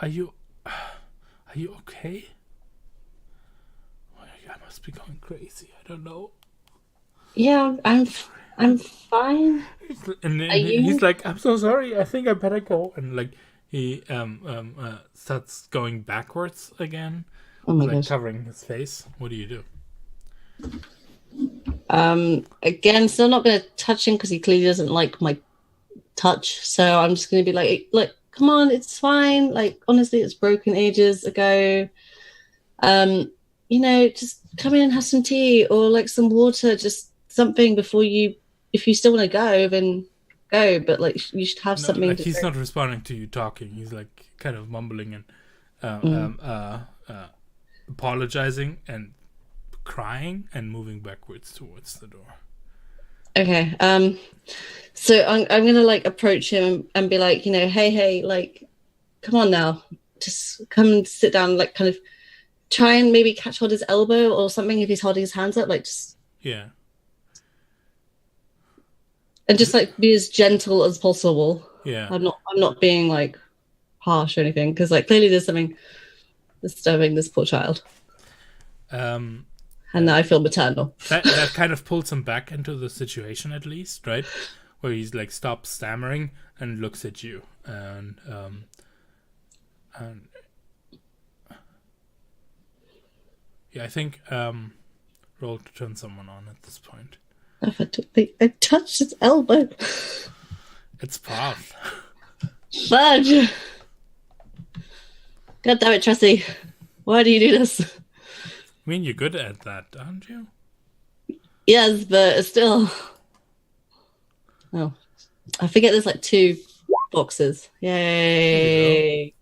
Are you okay? I must be going crazy. I don't know. Yeah, I'm fine. And then Are you? he's like, I'm so sorry. I think I better go. And like he starts going backwards again, Oh my like gosh. covering his face. What do you do? Again, still not going to touch him because he clearly doesn't like my touch. So I'm just going to be like, look, come on, it's fine. Like, honestly, it's broken ages ago. You know, just come in and have some tea or like some water, just something before you. If you still want to go, then go. But like, you should have something. Like to he's drink. not responding to you talking. He's like kind of mumbling and apologizing and crying and moving backwards towards the door. Okay. So I'm gonna like approach him and be like, you know, hey, like, come on now, just come and sit down. Like, kind of try and maybe hold his elbow or something if he's holding his hands up. Like, just Yeah. and just like be as gentle as possible. Yeah. I'm not being like harsh or anything because like clearly there's something disturbing this poor child. And I feel maternal. That kind of pulls him back into the situation at least, right? Where he's like stops stammering and looks at you, and yeah, I think roll to turn someone on at this point. I touched his elbow. It's path. Fudge. God damn it, Tressie. Why do you do this? I mean, you're good at that, aren't you? Yes, but still. Oh, I forget there's like 2 boxes. Yay!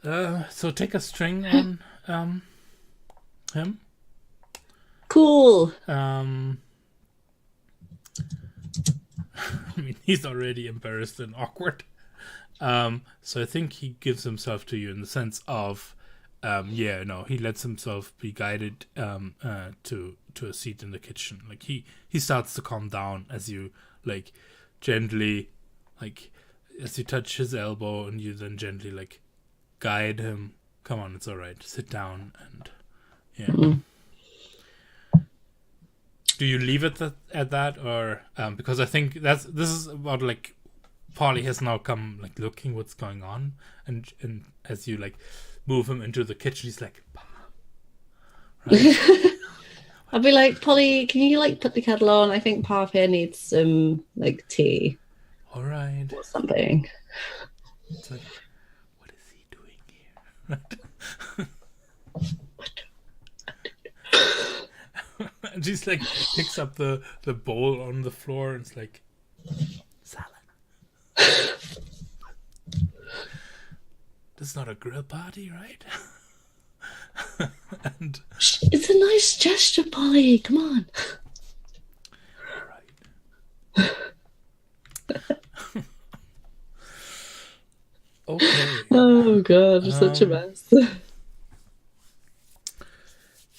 So take a string on him. Cool. I mean, he's already embarrassed and awkward. So I think he gives himself to you in the sense of, he lets himself be guided to a seat in the kitchen. Like he starts to calm down as you like gently, like as you touch his elbow, and you then gently like guide him. Come on, it's all right. Sit down and Do you leave it at that, or because I think this is about like Polly has now come like looking what's going on, and as you like move him into the kitchen, he's like, right? I'll be like, Polly, can you like put the kettle on? I think Parv here needs some like tea. All right. Or something. It's like, what is he doing here? And she's like picks up the bowl on the floor and it's like, salad. This is not a grill party, right? And it's a nice gesture, Polly. Come on. Right. Okay. Oh god, I'm such a mess.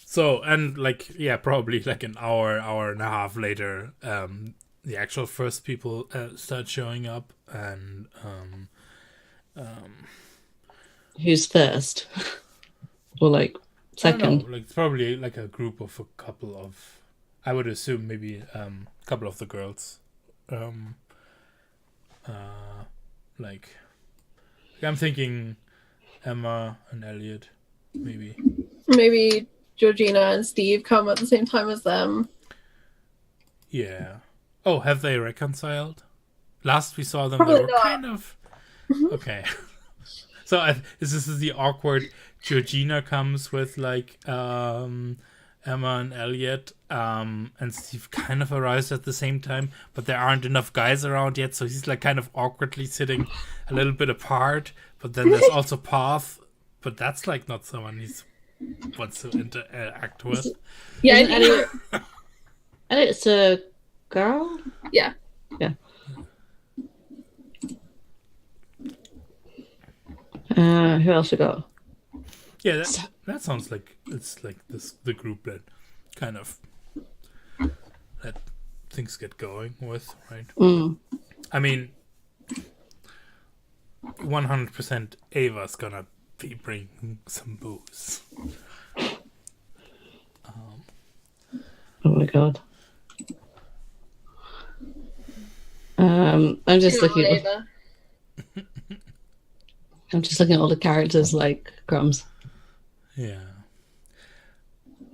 So, and like, probably like an hour and a half later, the actual first people start showing up, and who's first? Or like second? I don't know, like it's probably like a group of a couple of, I would assume maybe a couple of the girls, like I'm thinking Emma and Elliot, maybe. Maybe Georgina and Steve come at the same time as them. Yeah. Oh, have they reconciled? Last we saw them, Probably they were not. kind of okay. So this is the awkward. Georgina comes with like Emma and Elliot, and Steve kind of arrives at the same time, but there aren't enough guys around yet, so he's like kind of awkwardly sitting a little bit apart. But then there's also Path, but that's like not someone he wants to interact with. Yeah, Isn't Elliot? Elliot's a girl. Yeah. Yeah. Who else we got? Yeah, that sounds like it's like the group that kind of let things get going with, right? I mean, 100% Ava's gonna be bringing some booze. Oh my god. I'm just looking at all the characters like crumbs. Yeah.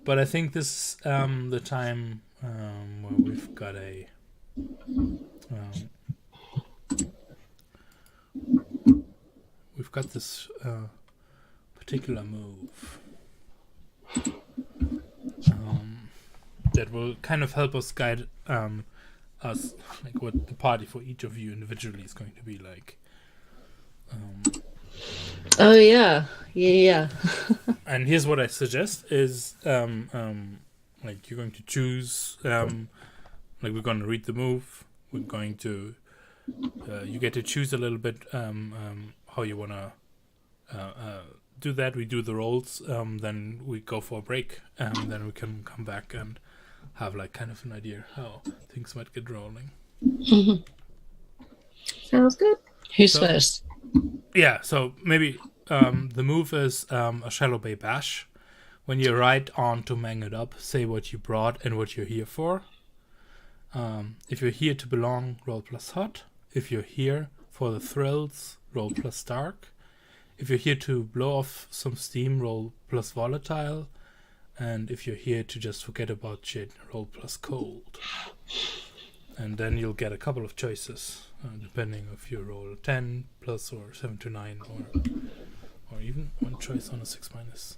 But I think this the time where we've got this particular move that will kind of help us guide us, like what the party for each of you individually is going to be like. Oh yeah. And here's what I suggest is like you're going to choose like we're going to read the move, we're going to you get to choose a little bit how you want to do that. We do the rolls, then we go for a break, and then we can come back and have like kind of an idea how things might get rolling. Sounds good. Who's first? Yeah, so maybe the move is a Shallowbay bash. When you ride on to mang it up, say what you brought and what you're here for. If you're here to belong, roll plus hot. If you're here for the thrills, roll plus dark. If you're here to blow off some steam, roll plus volatile. And if you're here to just forget about shit, roll plus cold. And then you'll get a couple of choices, depending if you roll 10 plus or 7 to 9 or even one choice on a 6-.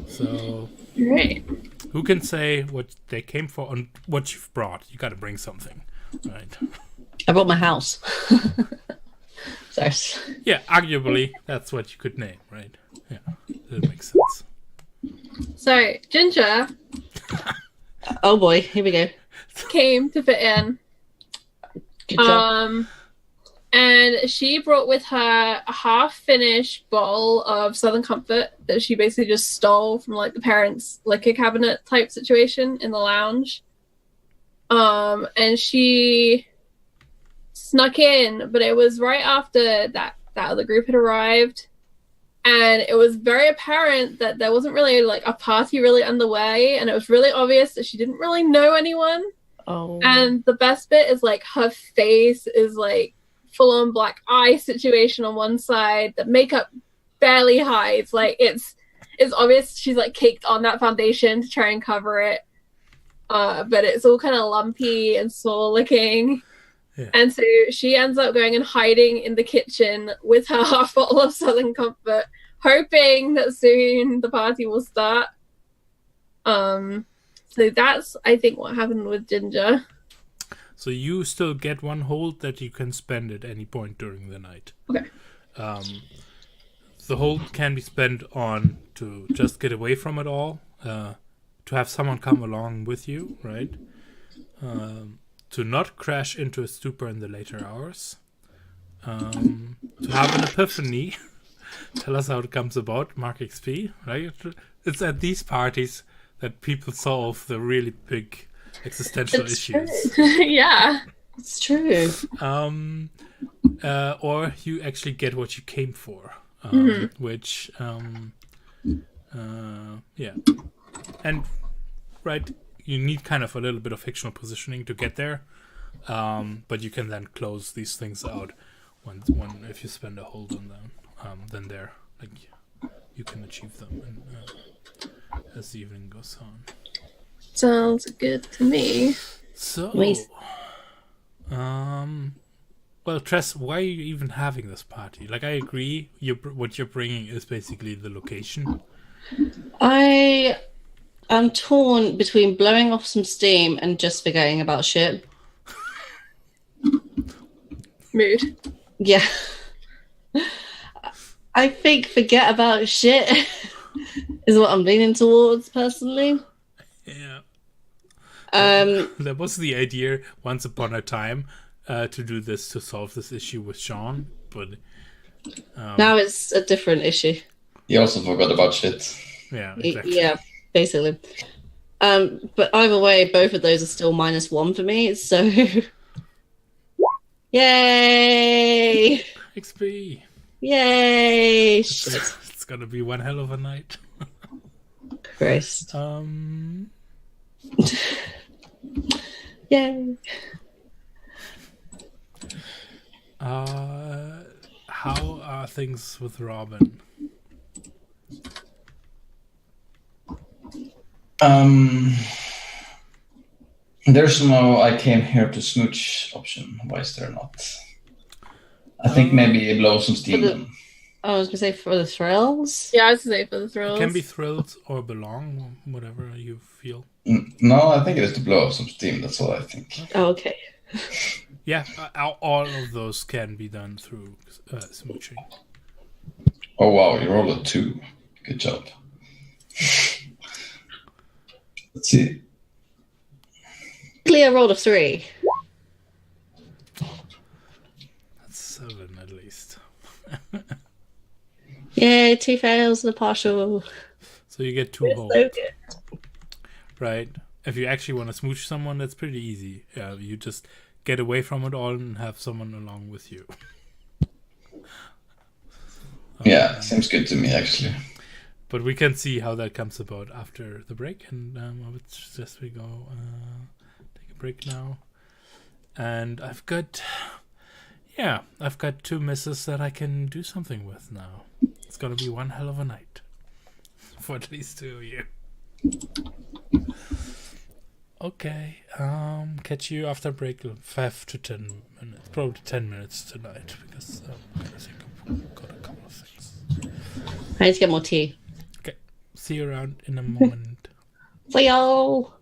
So, Right. who can say what they came for and what you've brought? You got to bring something, right? I brought my house. So, Yeah, arguably that's what you could name, right? Yeah, that makes sense. So Ginger oh boy, here we go. came to fit in. Good job. And she brought with her a half-finished bottle of Southern Comfort that she basically just stole from like the parents' liquor cabinet type situation in the lounge. And she snuck in, but it was right after that other group had arrived. And it was very apparent that there wasn't really like a party really underway, and it was really obvious that she didn't really know anyone. Oh. And the best bit is like her face is like full-on black eye situation on one side. The makeup barely hides. Like it's obvious she's like caked on that foundation to try and cover it. But it's all kind of lumpy and sore looking. Yeah. And so she ends up going and hiding in the kitchen with her half bottle of Southern Comfort, hoping that soon the party will start. So that's, I think, what happened with Ginger. So you still get one hold that you can spend at any point during the night. Okay. The hold can be spent on to just get away from it all, to have someone come along with you, right? To not crash into a stupor in the later hours. To have an epiphany. Tell us how it comes about, Mark XP, right? It's at these parties that people solve the really big existential issues. Yeah. It's true. Or you actually get what you came for, which, yeah. And, right, you need kind of a little bit of fictional positioning to get there, but you can then close these things out when if you spend a hold on them, then they're, like, you can achieve them as the evening goes on. Sounds good to me. So, Nice. well, Tress, why are you even having this party? Like, I agree, what you're bringing is basically the location. I am torn between blowing off some steam and just forgetting about shit. Mood. Yeah. I think forget about shit is what I'm leaning towards personally. Yeah. Um, That was the idea once upon a time, to do this, to solve this issue with Sean, but now it's a different issue. He also forgot about shit. yeah, exactly. Yeah, basically. But either way, both of those are still -1 for me, so yay! XP. Yay! Shit. It's gonna be one hell of a night. Christ. Yay. How are things with Robin? There's no I came here to smooch option. Why is there not? I think maybe blow some steam then. I was going to say for the thrills. Yeah, I was gonna say for the thrills. It can be thrilled or belong, whatever you feel. No, I think it is to blow off some steam. That's all I think. Oh, okay. Yeah, all of those can be done through smooching. Oh wow, you rolled a 2. Good job. Let's see. Clear roll of 3. That's 7 at least. Yay, 2 fails and a partial. So you get 2 It's holds, so good. right? If you actually want to smooch someone, that's pretty easy. You just get away from it all and have someone along with you. Yeah, seems good to me actually. But we can see how that comes about after the break, and I would suggest we go take a break now. And I've got 2 misses that I can do something with now. It's gonna be one hell of a night for at least 2 of you. Okay, catch you after break, 5 to 10 minutes, probably 10 minutes tonight, because I think I've got a couple I need to get more tea. Okay. See you around in a moment. See y'all.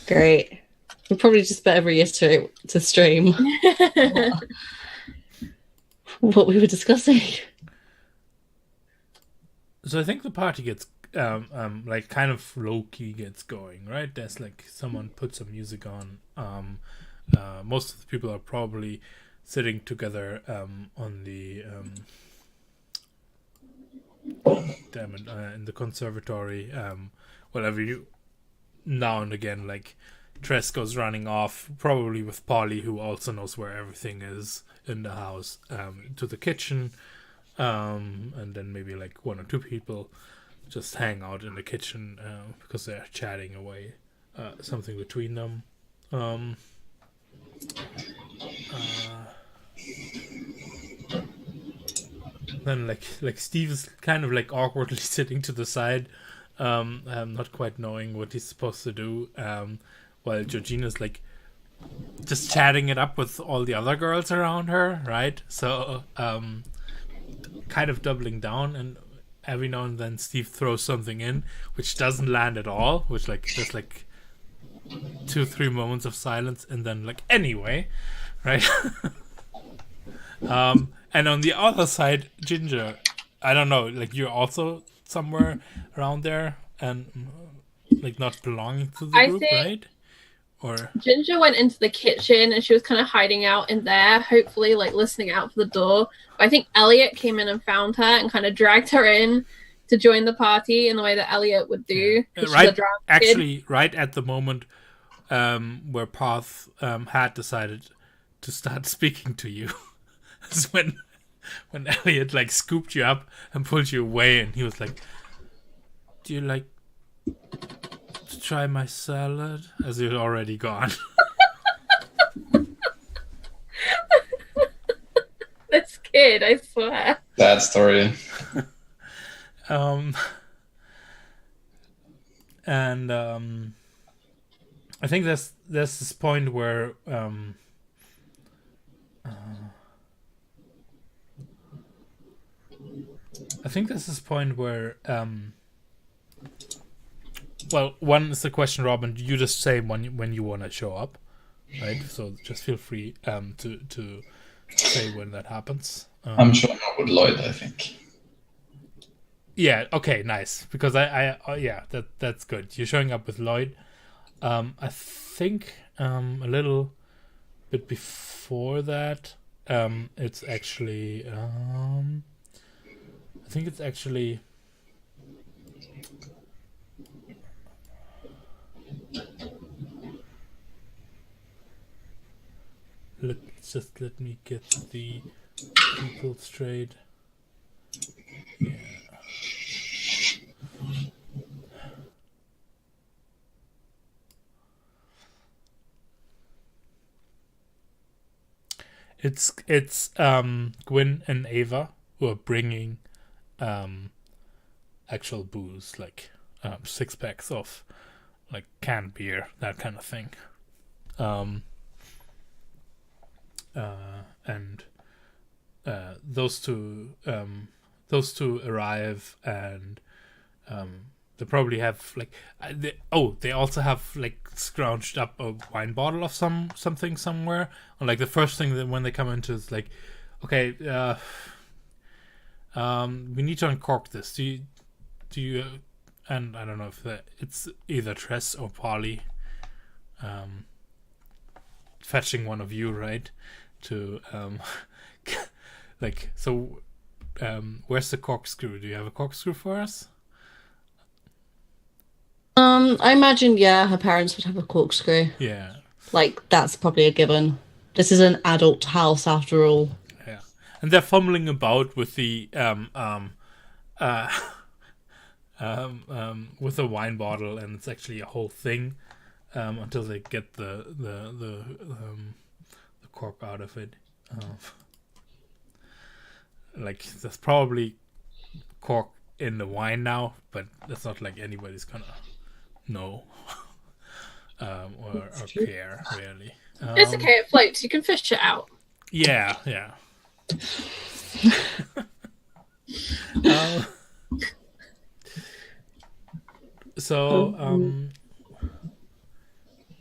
Great. We probably just better reiterate to stream what we were discussing. So I think the party gets like kind of low key gets going, right? There's like someone put some music on. Most of the people are probably sitting together on the in the conservatory. Whatever you now and again, like Tress goes running off, probably with Polly, who also knows where everything is in the house, to the kitchen. And then maybe like one or two people just hang out in the kitchen because they're chatting away something between them. Then like Steve is kind of like awkwardly sitting to the side, not quite knowing what he's supposed to do, while Georgina's like just chatting it up with all the other girls around her, right? So kind of doubling down, and every now and then Steve throws something in which doesn't land at all, which like just like 2-3 moments of silence, and then like anyway, right? And on the other side, Ginger, I don't know, like you're also somewhere around there and like not belonging to the group, right? Or Ginger went into the kitchen and she was kind of hiding out in there, hopefully like listening out for the door. But I think Elliot came in and found her and kind of dragged her in to join the party in the way that Elliot would do. Right, actually, right at the moment where Path had decided to start speaking to you, is when Elliot like scooped you up and pulled you away, and he was like, "Do you like to try my salad?" As you're already gone. This kid, I swear. Bad story. And I think there's this point where well, one is the question, Robin. You just say when you want to show up, right? So just feel free to say when that happens. I'm showing up with Lloyd, I think. Yeah. Okay. Nice. Because I yeah, that's good. You're showing up with Lloyd. I think a little bit before that, it's actually I think it's actually let me get the people straight. Yeah. It's Gwyn and Ava who are bringing actual booze, like 6-packs of like canned beer, that kind of thing. And those two arrive, and they probably have like they also have like scrounged up a wine bottle of something somewhere. And like the first thing that when they come into is like, okay, we need to uncork this. Do you and I don't know if it's either Tress or Polly fetching one of you, right? To like, so where's the corkscrew? Do you have a corkscrew for us? I imagine, yeah, her parents would have a corkscrew. Yeah. Like, that's probably a given. This is an adult house after all. Yeah. And they're fumbling about with the with a wine bottle, and it's actually a whole thing until they get the cork out of it. Like, there's probably cork in the wine now, but it's not like anybody's gonna know or care, really. It's okay, it floats. You can fish it out. Yeah, yeah. So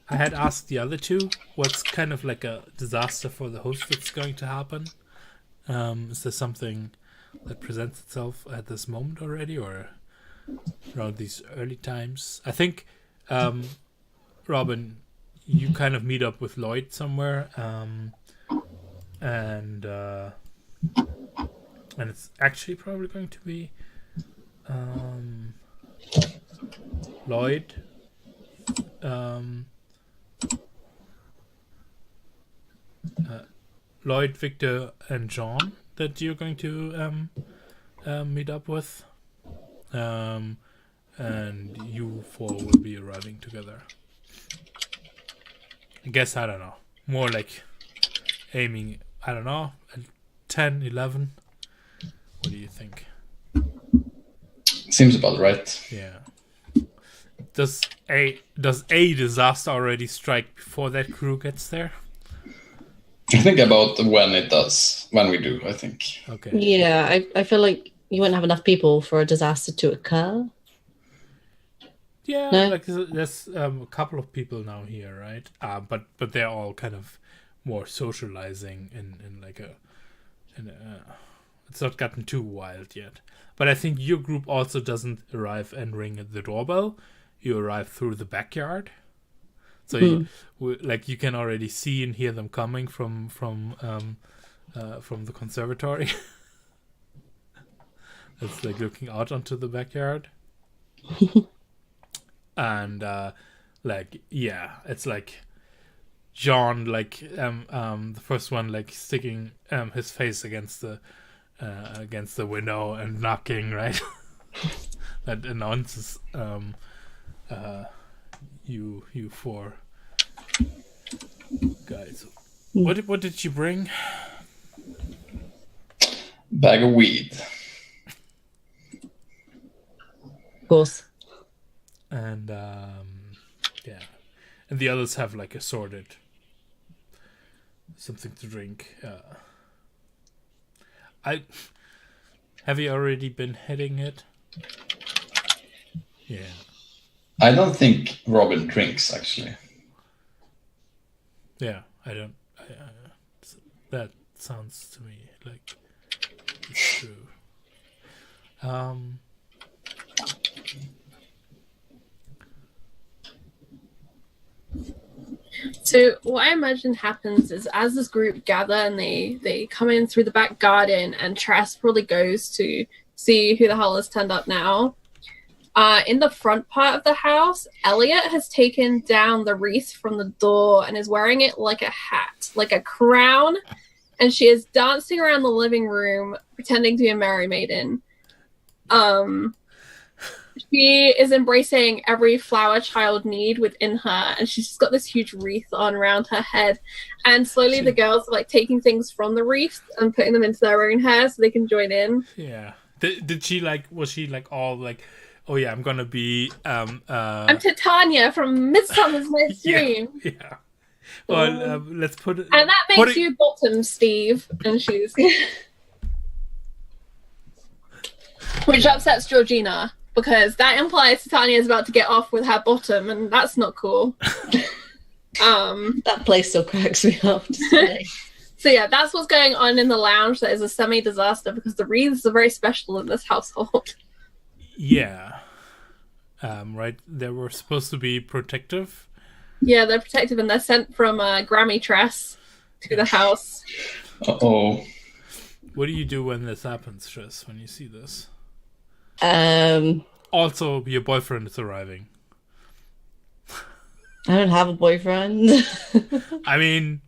I had asked the other two what's kind of like a disaster for the host that's going to happen. Is there something that presents itself at this moment already, or around these early times? I think, Robin, you kind of meet up with Lloyd somewhere, and it's actually probably going to be Lloyd, Lloyd, Victor, and John that you're going to meet up with, and you four will be arriving together. I guess, I don't know, more like aiming, I don't know, 10, 11. What do you think? Seems about right. Yeah. Does a disaster already strike before that crew gets there? I think about when it does, when we do, I think. Okay. Yeah, I feel like you wouldn't have enough people for a disaster to occur. Yeah, No? like there's a couple of people now here, right? But they're all kind of more socializing in like a it's not gotten too wild yet. But I think your group also doesn't arrive and ring at the doorbell. You arrive through the backyard. So you can already see and hear them coming from the conservatory. It's like looking out onto the backyard. And it's like John, like the first one, like sticking his face against the window and knocking, right? That announces you four guys. What did you bring? Bag of weed. Of course. And and the others have like assorted something to drink. Have you already been hitting it? Yeah. I don't think Robin drinks, actually. Yeah, I don't. That sounds to me like it's true. So what I imagine happens is as this group gather and they come in through the back garden, and Tress probably goes to see who the hell has turned up now. In the front part of the house, Elliot has taken down the wreath from the door and is wearing it like a hat, like a crown, and she is dancing around the living room pretending to be a merry maiden. She is embracing every flower child need within her, and she's just got this huge wreath on around her head. And slowly the girls are like taking things from the wreath and putting them into their own hair so they can join in. Yeah. Did she like? Was she like all like? Oh yeah, I'm gonna be. I'm Titania from Midsummer's Night's Dream. Yeah. Well, let's put it. And that makes you bottom, Steve. And she's. Which upsets Georgina, because that implies Titania is about to get off with her bottom, and that's not cool. That place still cracks me up to say. So yeah, that's what's going on in the lounge. That is a semi-disaster because the wreaths are very special in this household. Yeah. Right. They were supposed to be protective. Yeah, they're protective, and they're sent from Grammy Tress to the house. Uh-oh. What do you do when this happens, Tress, when you see this? Also, your boyfriend is arriving. I don't have a boyfriend. I mean,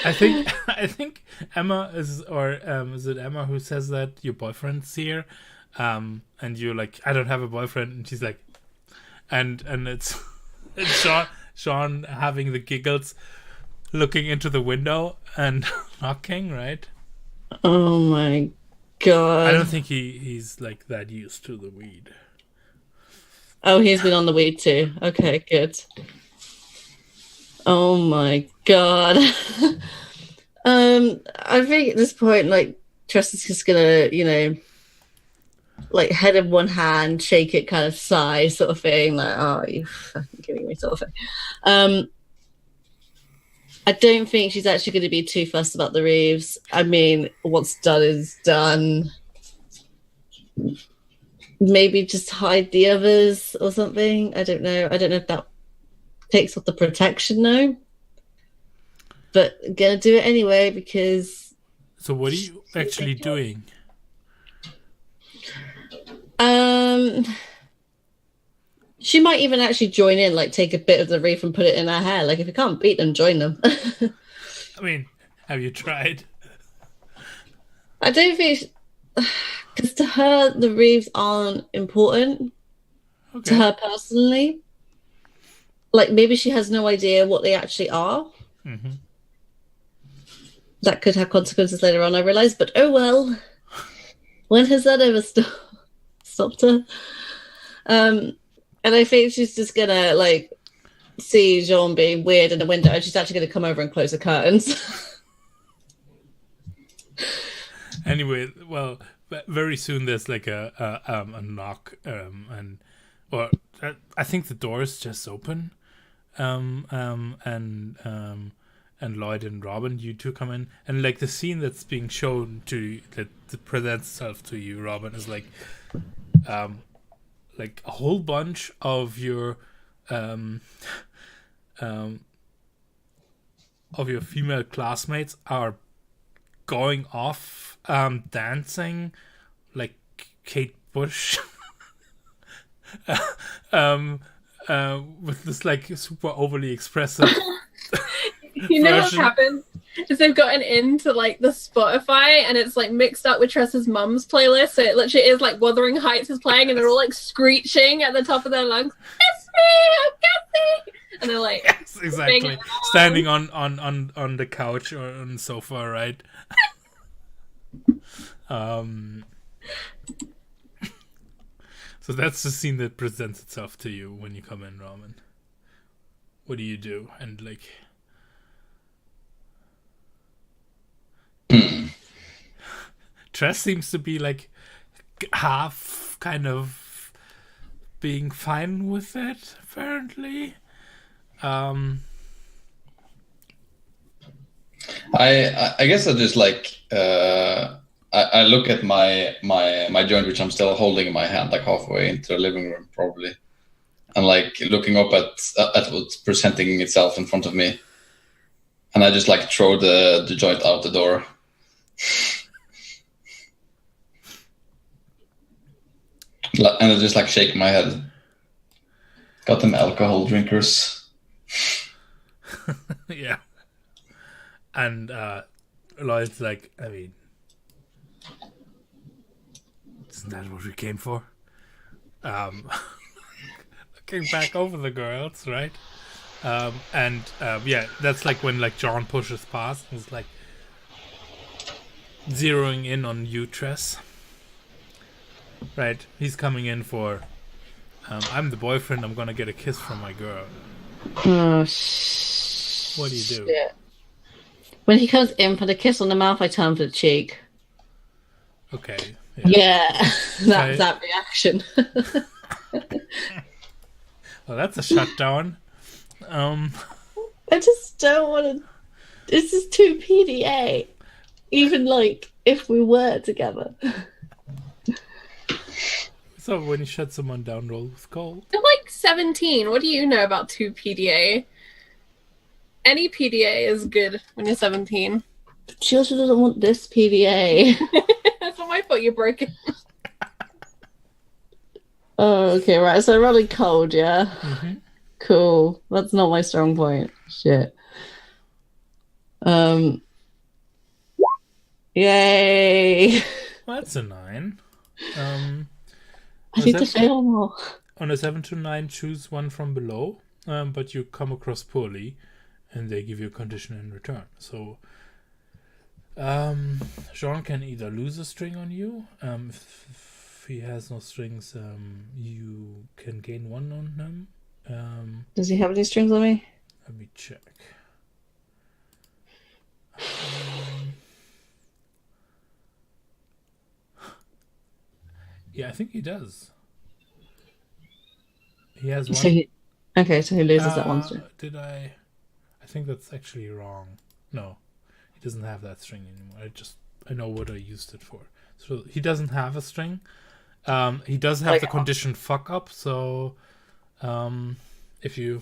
I think Emma is, or is it Emma who says that your boyfriend's here? And you're like, I don't have a boyfriend, and she's like, and it's Sean having the giggles, looking into the window and knocking, right? Oh my god! I don't think he's like that used to the weed. Oh, he's been on the weed too. Okay, good. Oh my god! I think at this point, like, Tress is just gonna, like head in one hand, shake it, kind of sigh, sort of thing. Like, oh, you fucking kidding me, sort of thing. I don't think she's actually going to be too fussed about the Reeves. I mean, what's done is done. Maybe just hide the others or something. I don't know. I don't know if that takes off the protection now. But I'm going to do it anyway because... So what are you actually doing? She might even actually join in, like take a bit of the reef and put it in her hair. Like if you can't beat them, join them. I mean, have you tried? I don't think, because to her the reefs aren't important. Okay. To her personally. Like maybe she has no idea what they actually are. Mm-hmm. That could have consequences later on, I realise. But oh well. When has that ever stopped her? And I think she's just gonna like see Jean being weird in the window, and she's actually gonna come over and close the curtains. Anyway, well, very soon there's like a knock, and I think the doors just open, and Lloyd and Robin, you two come in, and like the scene that's being shown to that presents itself to you, Robin, is like a whole bunch of your female classmates are going off dancing like Kate Bush with this like super overly expressive You know what's version. happened is they've gotten into like the Spotify and it's like mixed up with Tressa's mum's playlist, so it literally is like Wuthering Heights is playing and they're all like screeching at the top of their lungs, "It's me, Cassie!" And they're like, Yes, exactly, standing on the couch or on the sofa, right? So that's the scene that presents itself to you when you come in, Ramen. What do you do? And like, Tress seems to be like half kind of being fine with it, apparently. I guess I just like I look at my joint, which I'm still holding in my hand, like halfway into the living room, probably, and like looking up at what's presenting itself in front of me, and I just like throw the joint out the door. And I just like shake my head. Got them alcohol drinkers. Yeah. And Lloyd's like, I mean, isn't that what we came for? Looking back over the girls, right? Yeah, that's like when like John pushes past and is like zeroing in on you, Tress. Right, he's coming in for I'm the boyfriend, I'm gonna get a kiss from my girl. Oh, What do you do? shit. When he comes in for the kiss on the mouth, I turn for the cheek. Okay. Yeah, Okay. that reaction. Well, that's a shutdown. I just don't want to. This is too PDA. Even like if we were together. So when you shut someone down, roll with gold. You're like 17. What do you know about 2 PDA? Any PDA is good when you're 17. She also doesn't want this PDA. That's not my fault you broke it. Oh, okay, right. So rolling cold, yeah. Mm-hmm. Cool. That's not my strong point. Shit. Yay. Well, that's a 9. I need to fail more. On a 7 to 9, choose one from below, but you come across poorly, and they give you a condition in return. So, Jean can either lose a string on you. If he has no strings, you can gain 1 on him. Does he have any strings on me? Let me check. Yeah, I think he does. He has one. So he loses that one string. Did I? I think that's actually wrong. No, he doesn't have that string anymore. I know what I used it for. So he doesn't have a string. He does have the condition fuck up. So, if you,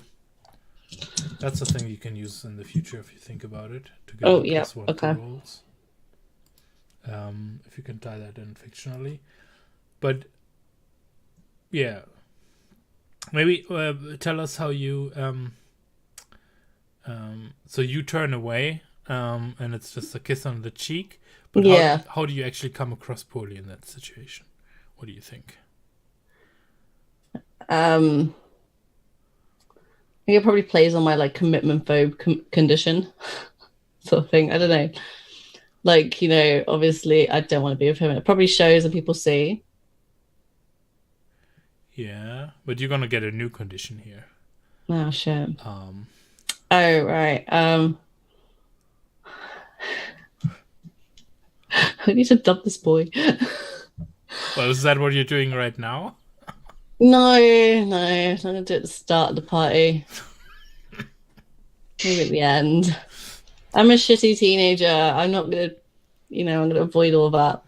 that's a thing you can use in the future if you think about it to get +1 to rolls. If you can tie that in fictionally, but yeah. Maybe tell us how you so you turn away and it's just a kiss on the cheek, but how do you actually come across poorly in that situation? What do you think? I think it probably plays on my like commitment phobe condition sort of thing. I don't know, like, you know, obviously I don't want to be with him. It probably shows and people see. Yeah, but you're gonna get a new condition here. Oh shit. Oh right. I need to dump this boy. Well, is that what you're doing right now? No, I'm gonna do it at the start of the party. Maybe at the end. I'm a shitty teenager. I'm not gonna, I'm gonna avoid all that.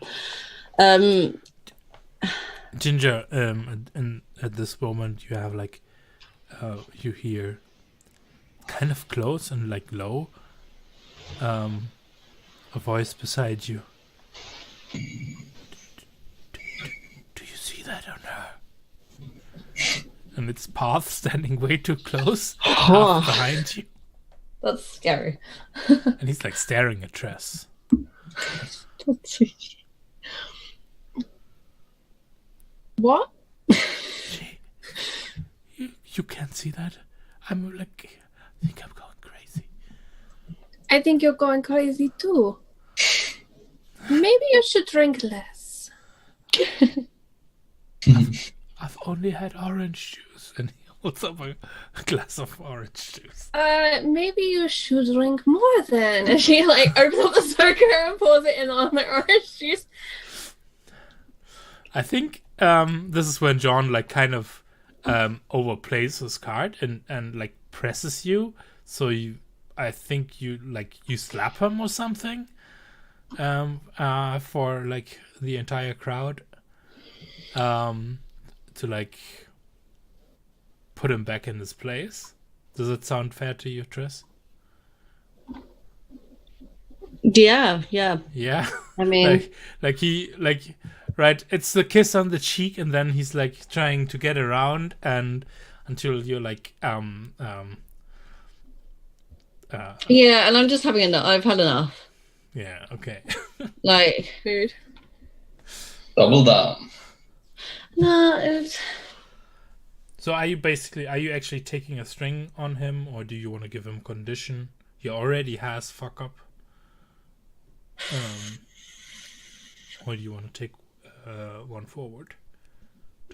Ginger, and at this moment you have like, you hear kind of close and like low, a voice beside you. Do you see that or no? And it's Path standing way too close behind you. That's scary. And he's like staring at Tress. What? You can't see that? I'm like, I think I'm going crazy. I think you're going crazy too. Maybe you should drink less. I've only had orange juice. And he holds up a glass of orange juice. Maybe you should drink more then. And she like opens up the circle and pours it in on the orange juice. I think this is when John like kind of overplays his card and like presses you. So I think you slap him or something for like the entire crowd to like put him back in his place. Does it sound fair to you, Triss? Yeah. Yeah. I mean, right, it's the kiss on the cheek, and then he's like trying to get around, and until you're like yeah, and I'm just having enough. I've had enough. Yeah, okay. Like Food. Double down. No, it's... So are you actually taking a string on him, or do you want to give him condition? He already has fuck up. Or do you want to take one forward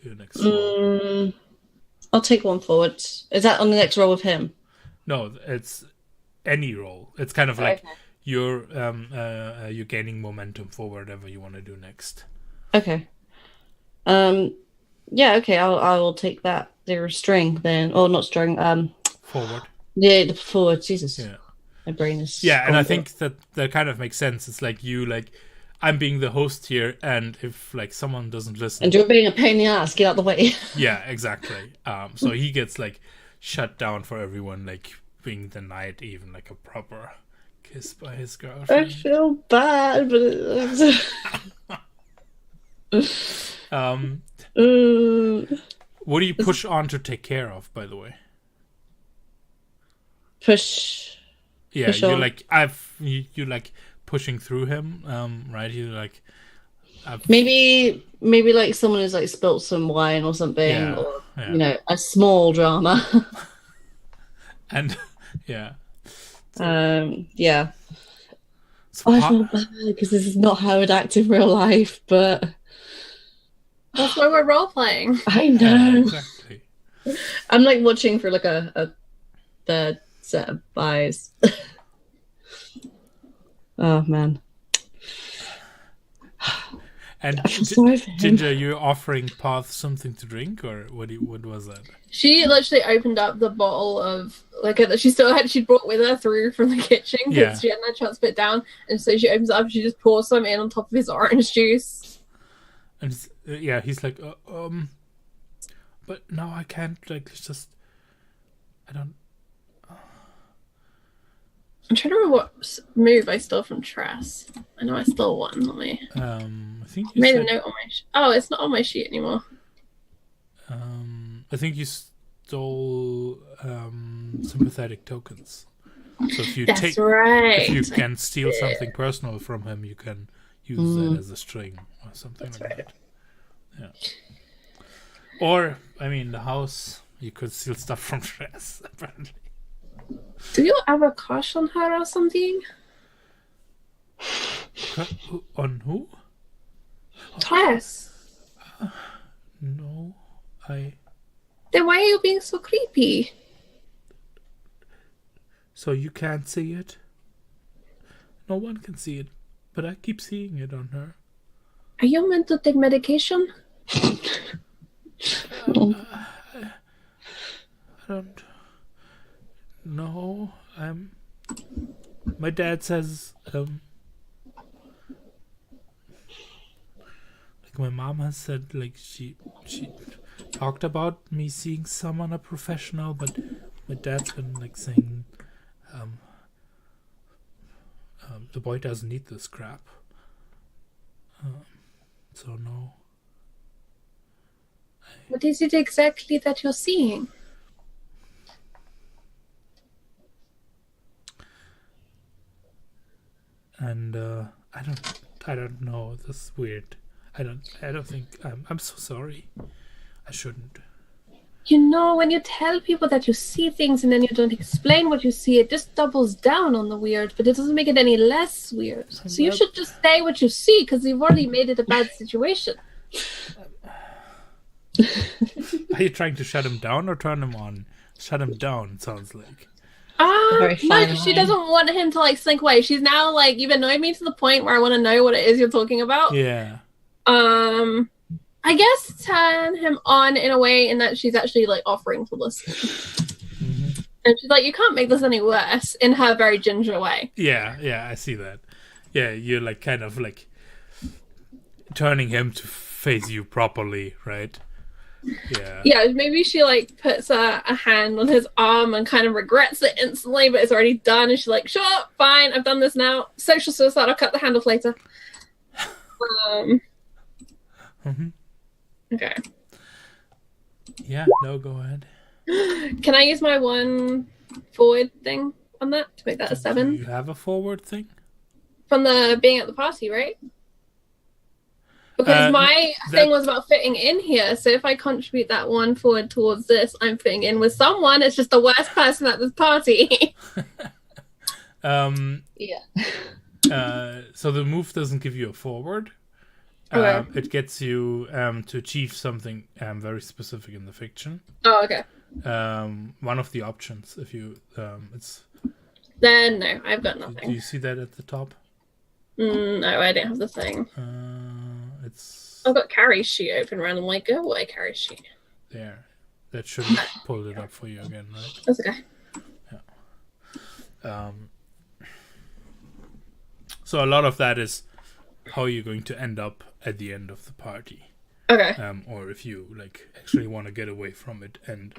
to the next roll? I'll take one forward. Is that on the next roll with him? No, it's any roll. It's kind of like you're gaining momentum for whatever you want to do next. Okay. Yeah, okay, I will take that. The string then, or not string. Forward. Yeah, the forward. Jesus. Yeah. My brain is. Yeah, and I think that kind of makes sense. It's like I'm being the host here, and if like someone doesn't listen, and you're being a pain in the ass, get out the way. Yeah, exactly. So he gets like shut down for everyone, like being denied even like a proper kiss by his girlfriend. I feel bad, but what do you push on to take care of, by the way? Push. Yeah, push you're on. like you like pushing through him, right? You like maybe like someone has like spilt some wine or something, or a small drama. And yeah. Yeah. So I feel bad because this is not how I'd act in real life, but that's why we're role playing. I know. Exactly. I'm like watching for like a third set of eyes. Oh man. And I feel sorry for him. Ginger, you're offering Path something to drink, or what was that? She literally opened up the bottle of she brought with her through from the kitchen because Yeah. she hadn't had a chance to put it down, and so she opens it up and she just pours some in on top of his orange juice. And he's like, but no, I can't. Like, it's just, I don't. I'm trying to remember what move I stole from Tress. I know I stole one. Let me. I think I you made said, a note on my. Oh, it's not on my sheet anymore. I think you stole sympathetic tokens. So if you That's right. if you can steal something personal from him, you can use that as a string or something That's like right. that. Yeah. Or I mean, the house, you could steal stuff from Tress. Apparently. Do you have a crush on her or something? On who? Tress. No, Then why are you being so creepy? So you can't see it? No one can see it, but I keep seeing it on her. Are you meant to take medication? I don't know. My dad says, like my mom has said, like she talked about me seeing someone, a professional, but my dad's been like saying, the boy doesn't need this crap. So no. What is it exactly that you're seeing? And I don't know. This is weird. I don't think I'm so sorry. I shouldn't. You know, when you tell people that you see things and then you don't explain what you see, it just doubles down on the weird, but it doesn't make it any less weird. So you should just say what you see, because you've already made it a bad situation. Are you trying to shut him down or turn him on? Shut him down, it sounds like. Very No, fine she line. doesn't want him to like slink away. She's now like, you've annoyed me to the point where I want to know what it is you're talking about. Yeah. I guess turn him on in a way in that she's actually like offering to listen. Mm-hmm. And she's like, you can't make this any worse, in her very ginger way. Yeah, I see that. Yeah, you're like kind of like turning him to face you properly, right? Yeah. Yeah, maybe she like puts a hand on his arm and kind of regrets it instantly, but it's already done, and she's like, sure, fine, I've done this now. Social suicide, I'll cut the hand off later. Mm-hmm. Okay. Yeah, no, go ahead. Can I use my one forward thing on that to make that a 7? Do you have a forward thing? From the being at the party, right? Because my thing was about fitting in here, so if I contribute that one forward towards this, I'm fitting in with someone. It's just the worst person at this party. Yeah. So the move doesn't give you a forward. Okay. It gets you to achieve something very specific in the fiction. Oh, okay. One of the options, if you, it's. Then no, I've got Do nothing. you see that at the top? No, I don't have the thing. It's I've got Carrie's sheet open randomly. Go away, Carrie's sheet. there. That should have pulled it up for you again, right? That's okay. So a lot of that is how you're going to end up at the end of the party. Okay. Or if you like actually want to get away from it and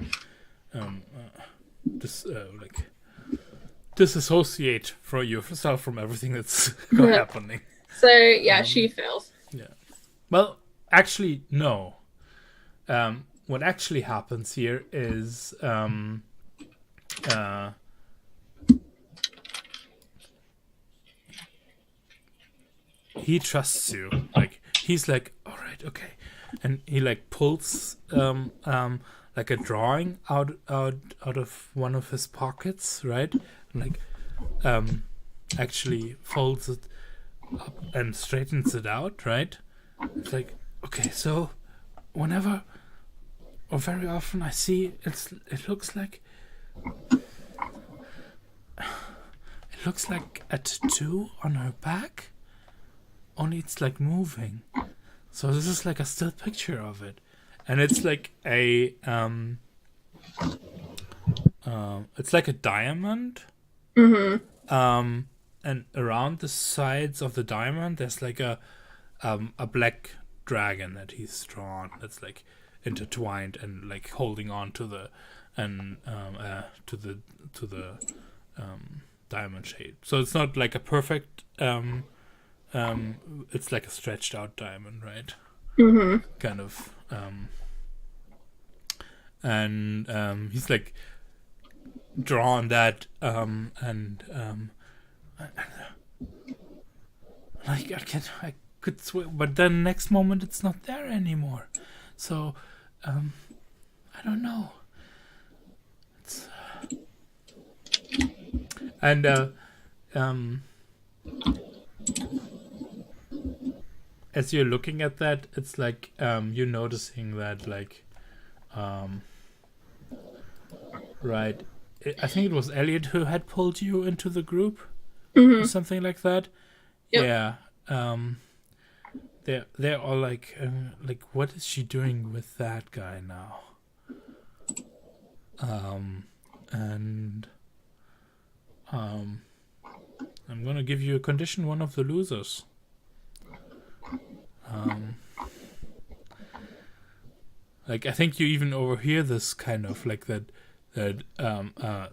disassociate for yourself from everything that's happening. So yeah, she fails. Yeah. Well, actually, no. What actually happens here is he trusts you. Like he's like, all right, okay, and he like pulls like a drawing out of one of his pockets, right? And, like actually folds it up and straightens it out, right? It's like, okay, so whenever or very often I see it looks like a tattoo on her back, only it's like moving. So this is like a still picture of it, and it's like a it's like a diamond. And around the sides of the diamond, there's like a black dragon that he's drawn. That's like intertwined and like holding on to the to the diamond shape. So it's not like a perfect. It's like a stretched out diamond, right? Kind of. And he's like drawn that I could swear, but then next moment it's not there anymore. So I don't know. It's and as you're looking at that, it's like you're noticing that like right. I think it was Elliot who had pulled you into the group, or something like that. Yep. Yeah. They're all like, what is she doing with that guy now? And I'm gonna give you a condition, one of the losers. Like I think you even overhear this kind of like that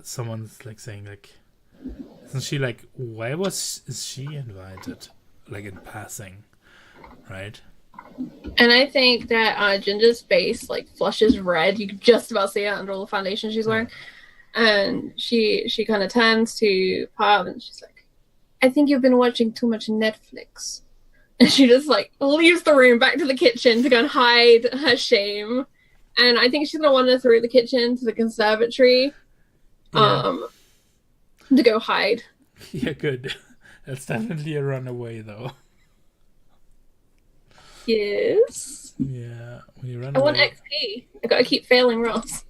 someone's like saying like, isn't she like, why is she invited, like in passing, right? And I think that Ginger's face like flushes red. You can just about see it under all the foundation she's wearing. And she kind of turns to Pav and she's like, I think you've been watching too much Netflix. And she just like leaves the room back to the kitchen to go and hide her shame. And I think she's gonna wander through the kitchen to the conservatory, to go hide. Yeah, good. That's definitely a runaway, though. Yes. Yeah, when you run I away, want XP. I gotta keep failing rolls.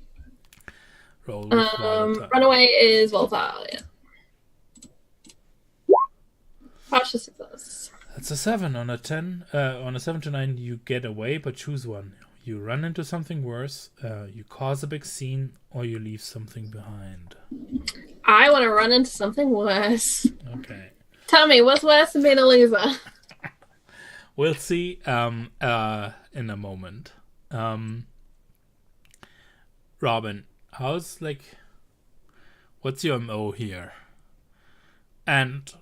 roll with volatile. Runaway is volatile. Yeah. Partial success. That's a 7 on a 10. On a 7 to 9, you get away, but choose one. You run into something worse, you cause a big scene, or you leave something behind. I want to run into something worse. Okay. Tell me, what's worse than being a loser? We'll see in a moment. Robin, what's your MO here? And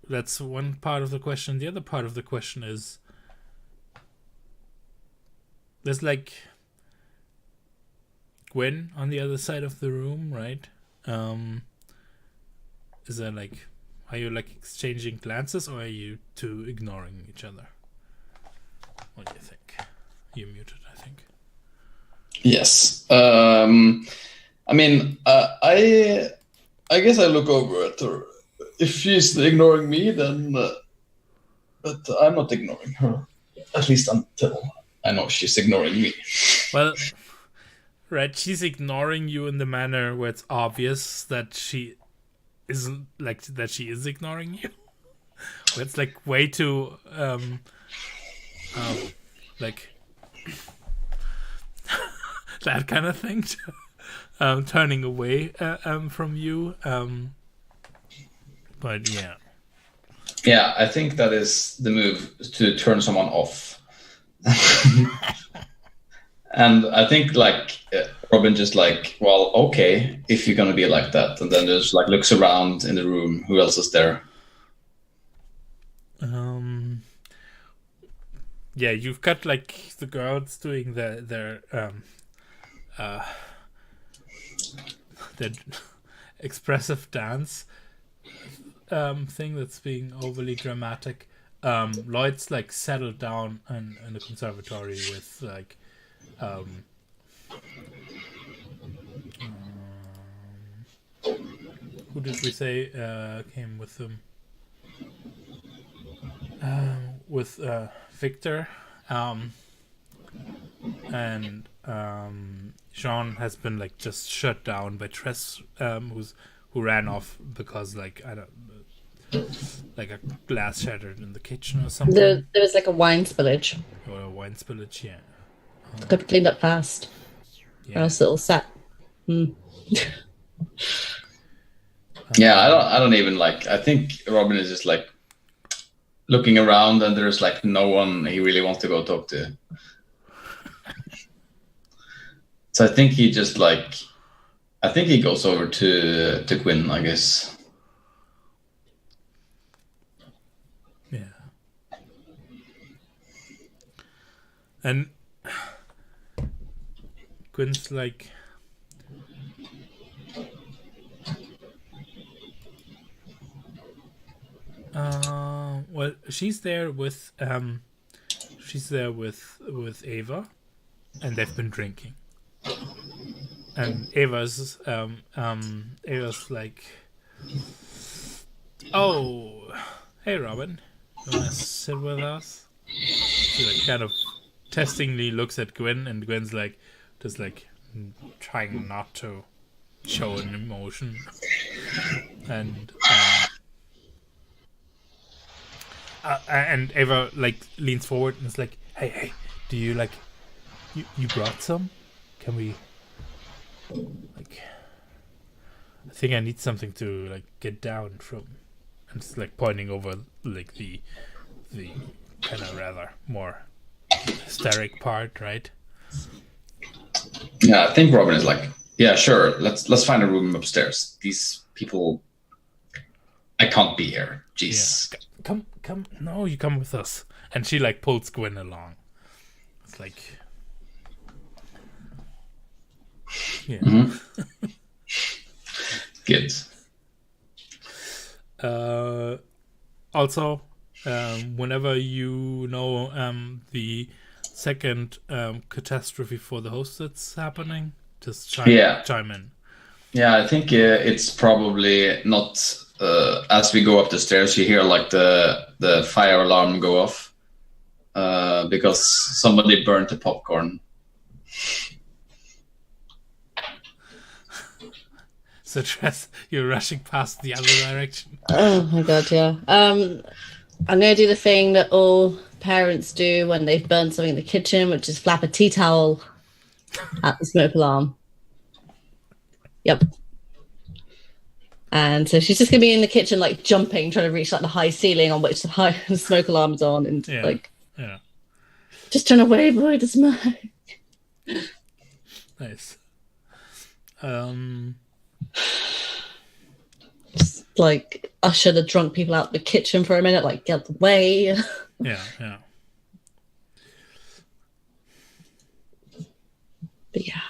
that's one part of the question. The other part of the question is, there's like Gwen on the other side of the room, right? Is there like, are you like exchanging glances, or are you two ignoring each other? What do you think? You're muted, I think. Yes. I mean, I guess I look over at her. If she's ignoring me, then, but I'm not ignoring her. At least until I know she's ignoring me. Well, right, she's ignoring you in the manner where it's obvious that she isn't, like, that she is ignoring you. Where it's like way too like that kind of thing, turning away from you. But yeah. Yeah, I think that is the move, to turn someone off. And I think like Robin just like, well, okay, if you're gonna be like that, and then just like looks around in the room, who else is there? Yeah, you've got like the girls doing their expressive dance thing that's being overly dramatic. Lloyd's like settled down in the conservatory with like who did we say came with them? With Victor, and Jean has been like just shut down by Tress, who ran off because like like a glass shattered in the kitchen or something, There was like a wine spillage. or a wine spillage. Yeah, Could be cleaned up fast, or yeah. else it'll set. Yeah, I don't even like. I think Robin is just like looking around, and there's like no one he really wants to go talk to. So I think he just like, I think he goes over to Gwyn, I guess. Yeah. And Gwyn's like, well, she's there with Ava, and they've been drinking. And Ava's like, oh, hey Robin, you wanna sit with us? She like kind of testingly looks at Gwen, and Gwen's like just like trying not to show an emotion. And Ava like leans forward and is like, hey, do you like you brought some? Can we like, I think I need something to like get down from. And it's like pointing over like the kind of rather more hysteric part, right? Yeah, I think Robin is like, yeah, sure. Let's find a room upstairs. These people, I can't be here. Jeez. Yeah. Come. No, you come with us. And she like pulls Gwen along. It's like, yeah. Mm-hmm. Good. Also, whenever you know the second catastrophe for the host that's happening, just chime in. Yeah, I think it's probably not as we go up the stairs. You hear like the fire alarm go off because somebody burnt the popcorn. So Tress, you're rushing past the other direction. Oh my god, yeah. I'm gonna do the thing that all parents do when they've burned something in the kitchen, which is flap a tea towel at the smoke alarm. Yep. And so she's just gonna be in the kitchen, like jumping, trying to reach like the high ceiling on which the smoke alarm's on, and just trying to wave away the smoke. Nice. Just like usher the drunk people out the kitchen for a minute, like get the way. Yeah. But yeah.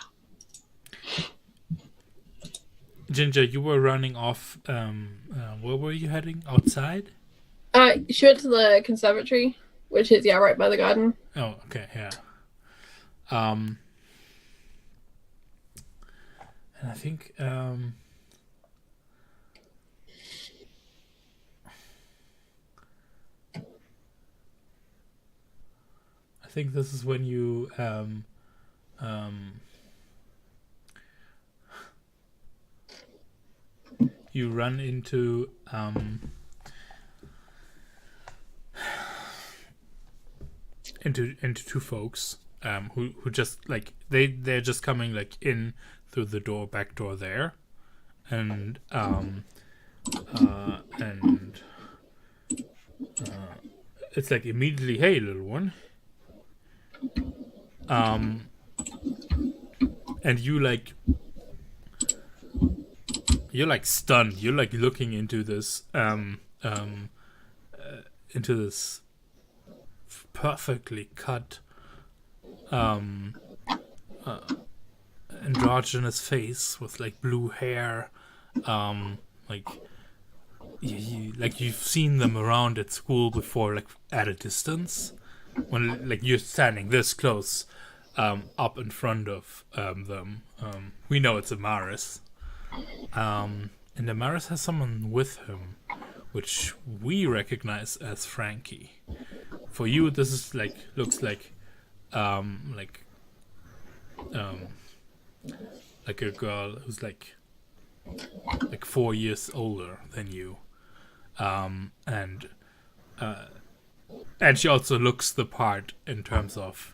Ginger, you were running off. Where were you heading? Outside? She went to the conservatory, which is right by the garden. Oh, okay, yeah. And I think this is when you you run into two folks who just like they're just coming like in through the back door there, and it's like immediately, hey little one, and you're like stunned. You're like looking into this perfectly cut androgynous face with like blue hair, like you've seen them around at school before, like at a distance, when like you're standing this close up in front of them. We know it's Amaris. And Amaris has someone with him, which we recognize as Frankie. For you, this is like looks like a girl who's like 4 years older than you, and she also looks the part in terms of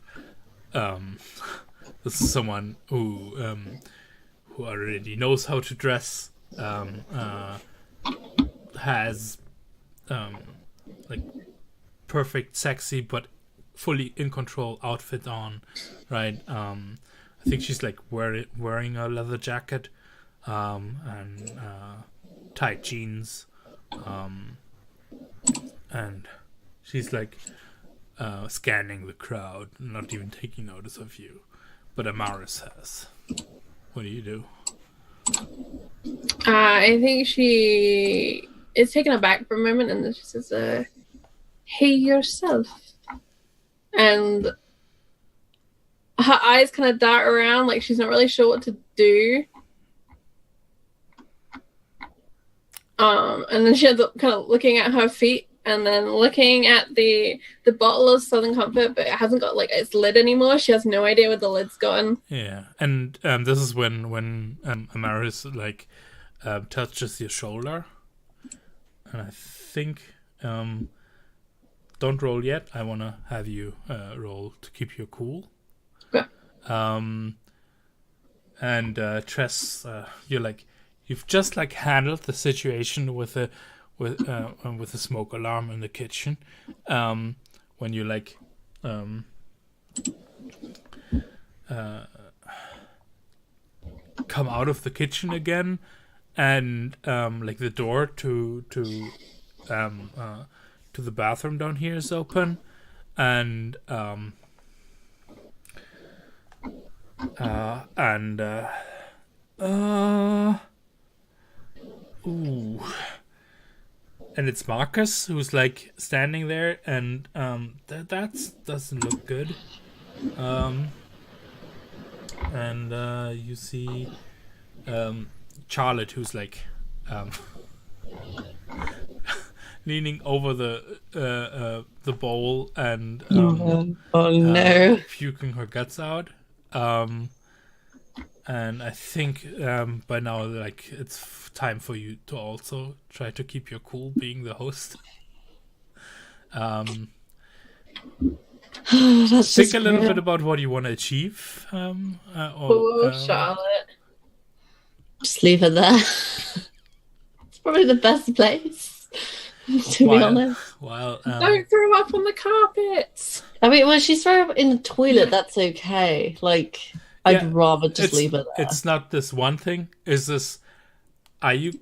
this is someone who already knows how to dress, has like perfect sexy but fully in control outfit on, right? I think she's like wearing a leather jacket, and tight jeans, and she's like scanning the crowd, not even taking notice of you. But Amaris has. What do you do? I think she is taken aback for a moment, and then she says, "Hey, yourself," and her eyes kind of dart around, like she's not really sure what to do. And then she ends up kind of looking at her feet, and then looking at the bottle of Southern Comfort, but it hasn't got like its lid anymore. She has no idea where the lid's gone. Yeah, and this is when Amaris like touches your shoulder, and I think don't roll yet. I want to have you roll to keep your cool. Okay. And Tress, you've just like handled the situation with a smoke alarm in the kitchen, when you like come out of the kitchen again, and like the door to the bathroom down here is open, and ooh. And it's Marcus who's like standing there, and that doesn't look good. And you see Charlotte, who's like leaning over the bowl and puking her guts out. And I think by now, like, it's time for you to also try to keep your cool, being the host. Think a little bit about what you want to achieve. Charlotte. Just leave her there. It's probably the best place, to be honest. Well, don't throw up on the carpets. I mean, when she's throwing up in the toilet, that's okay. Like, I'd rather just leave her there. It's not this one thing. Is this? Are you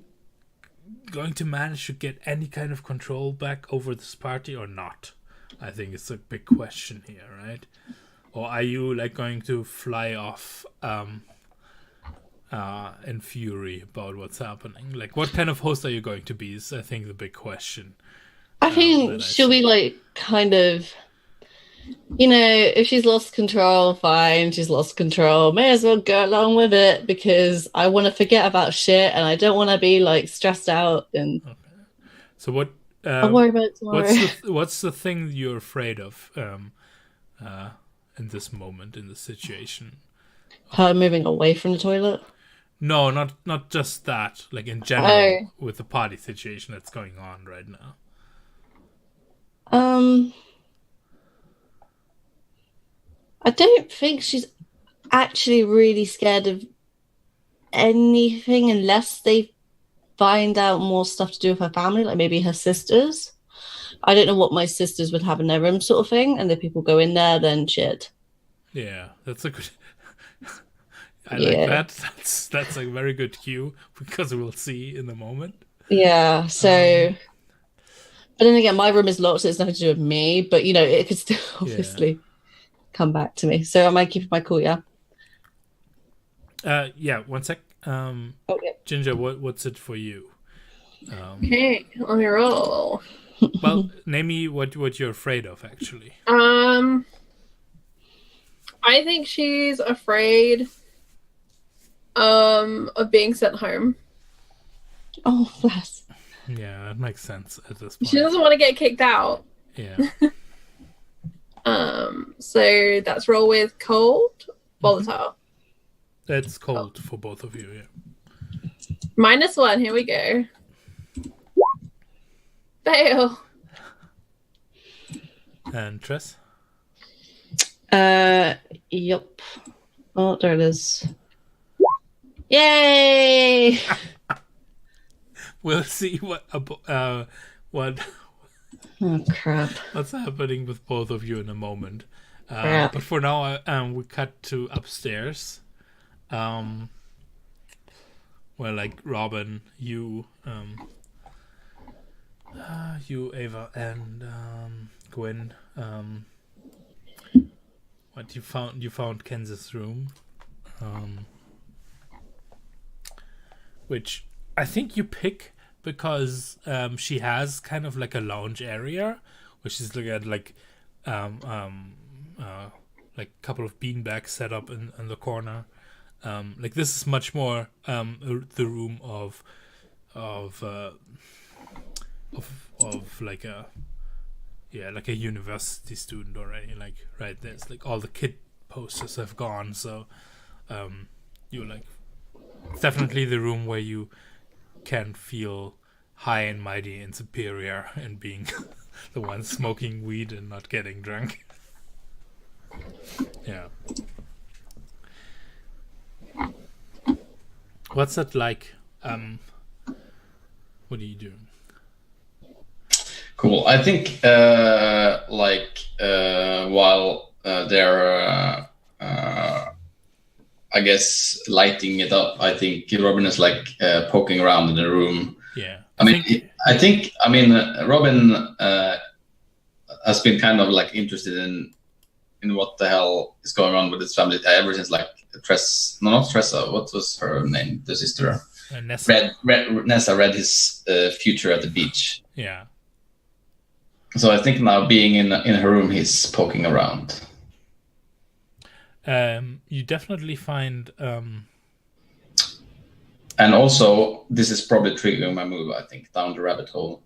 going to manage to get any kind of control back over this party or not? I think it's a big question here, right? Or are you like going to fly off in fury about what's happening? Like, what kind of host are you going to be? Is I think the big question. I think she'll be like kind of. You know, if she's lost control, fine, she's lost control. May as well go along with it, because I want to forget about shit and I don't want to be like stressed out. And okay. So what? I'll worry about it tomorrow. What's the thing you're afraid of in this moment, in this situation? Her moving away from the toilet? No, not just that. Like in general, with the party situation that's going on right now. I don't think she's actually really scared of anything unless they find out more stuff to do with her family, like maybe her sisters. I don't know what my sisters would have in their room, sort of thing, and if people go in there, then shit. Yeah, that's a good. I like that. That's a very good cue, because we'll see in a moment. Yeah. So, but then again, my room is locked, so it's nothing to do with me. But you know, it could still obviously come back to me. So am I keeping my cool? Yeah. Yeah. 1 sec. Ginger, what's it for you? Okay, let me roll. Well, name me what you're afraid of, actually. I think she's afraid of being sent home. Oh, bless. Yeah, that makes sense at this point. She doesn't want to get kicked out. Yeah. So that's roll with cold, volatile. It's cold for both of you, yeah. -1, here we go. Fail. And Tress? Yup. Oh, there it is. Yay! We'll see what Oh, crap. what's happening with both of you in a moment. Crap. But for now, we cut to upstairs. Where like Robin, you, Ava, and Gwen. What you found? You found Kansas' room, which I think you pick because she has kind of like a lounge area, where she's looking at like a couple of beanbags set up in the corner. Like this is much more the room of like a like a university student already. Like right there's like all the kid posters have gone, so you like it's definitely the room where you can feel high and mighty and superior and being the one smoking weed and not getting drunk. Yeah. What's that like? What are you doing? Cool. I think while they're I guess lighting it up, I think Robin is like poking around in the room. Yeah. I think Robin has been kind of like interested in what the hell is going on with his family ever since like not Tressa, what was her name? The sister. Nessa. Nessa read his future at the beach. Yeah. So I think now being in her room, he's poking around. You definitely find. And also, this is probably triggering my move, I think, down the rabbit hole.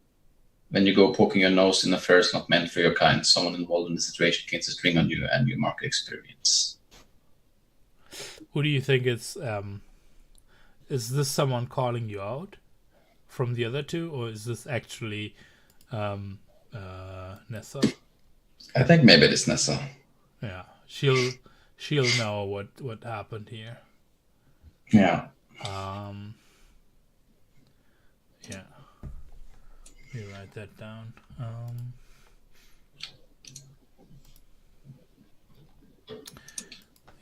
When you go poking your nose in affairs not meant for your kind, someone involved in the situation gets a string on you and you mark experience. Who do you think is this someone calling you out from the other two, or is this actually Nessa? I think maybe it is Nessa. Yeah, she'll know what happened here. Yeah. Yeah. Let me write that down.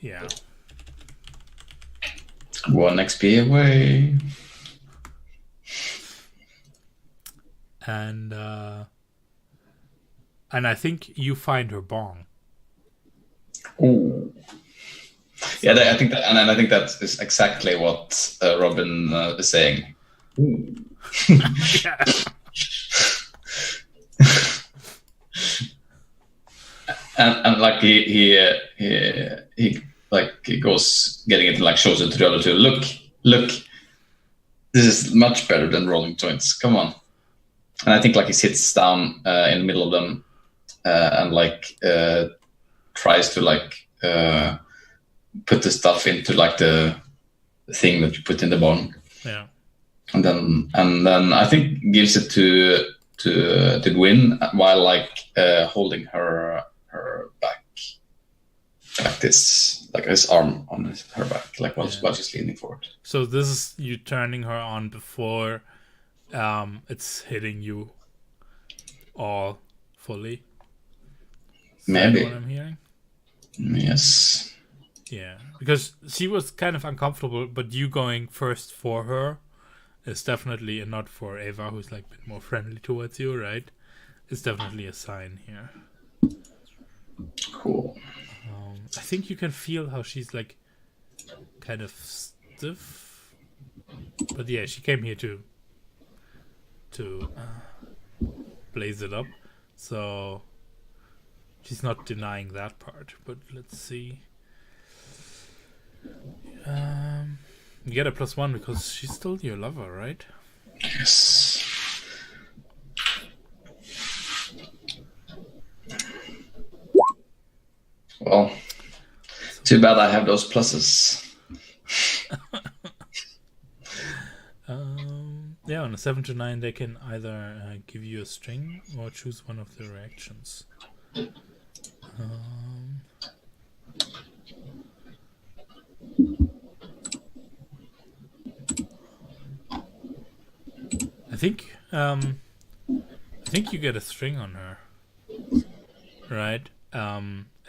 Yeah. 1 XP away. And I think you find her bong. Ooh. Yeah, I think that, and I think that is exactly what Robin is saying. Ooh. Yeah. and like he like he goes getting it and like shows it to the other two. Look, this is much better than rolling joints. Come on. And I think like he sits down in the middle of them and like tries to like put the stuff into like the thing that you put in the bong. Yeah. And then I think gives it to Gwyn while like holding her back like this, like his arm on her back, like while she's leaning forward. So this is you turning her on before it's hitting you all fully. Is Maybe. that what I'm hearing? Yes. Yeah, because she was kind of uncomfortable, but you going first for her is definitely, and not for Ava, who's like a bit more friendly towards you, right? It's definitely a sign here. Cool. I think you can feel how she's like kind of stiff, but yeah, she came here to blaze it up, so she's not denying that part. But let's see. You get a +1 because she's still your lover, right? Yes. Well, too bad I have those pluses. Yeah, on a 7 to 9, they can either give you a string or choose one of the reactions. I think you get a string on her, right?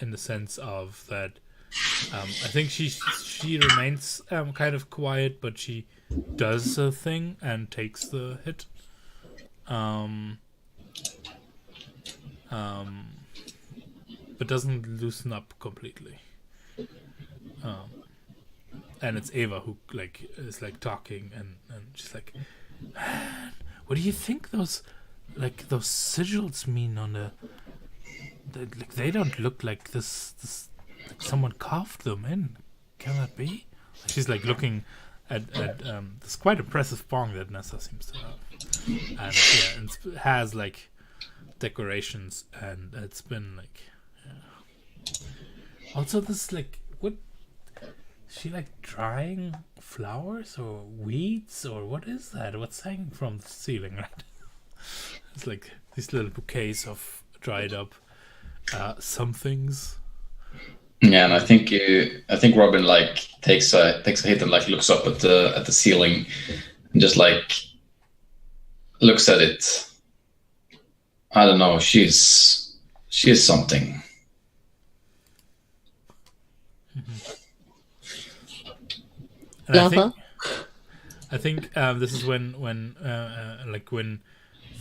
In the sense of that, I think she remains kind of quiet, but she does a thing and takes the hit. But doesn't loosen up completely. And it's Ava who is talking, and she's like, "Man, what do you think those sigils mean on the they don't look like this like someone carved them in. Can that be?" She's looking at this quite impressive bong that Nessa seems to have, and it has decorations, and it's been also this what. She drying flowers or weeds or what is that? What's hanging from the ceiling, right? It's these little bouquets of dried up somethings. Yeah, and I think Robin takes a hit and looks up at the ceiling and just looks at it. I don't know. She's something. Lava. I think this is when Gwyn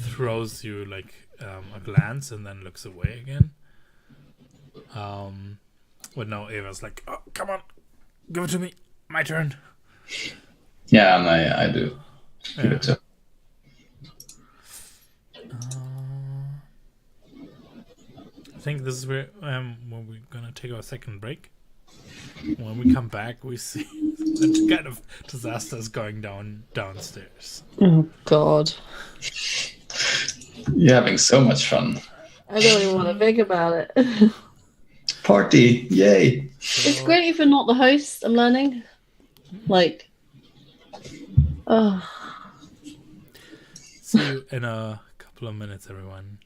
throws you a glance and then looks away again. But no, Ava's "Oh, come on, give it to me, my turn." Yeah, and I do. Give it to. I think this is where when we're gonna take our second break. When we come back, we see what kind of disasters going downstairs. Oh God! You're having so much fun. I don't even want to think about it. Party! Yay! It's great if you're not the host. I'm learning. See you in a couple of minutes, everyone.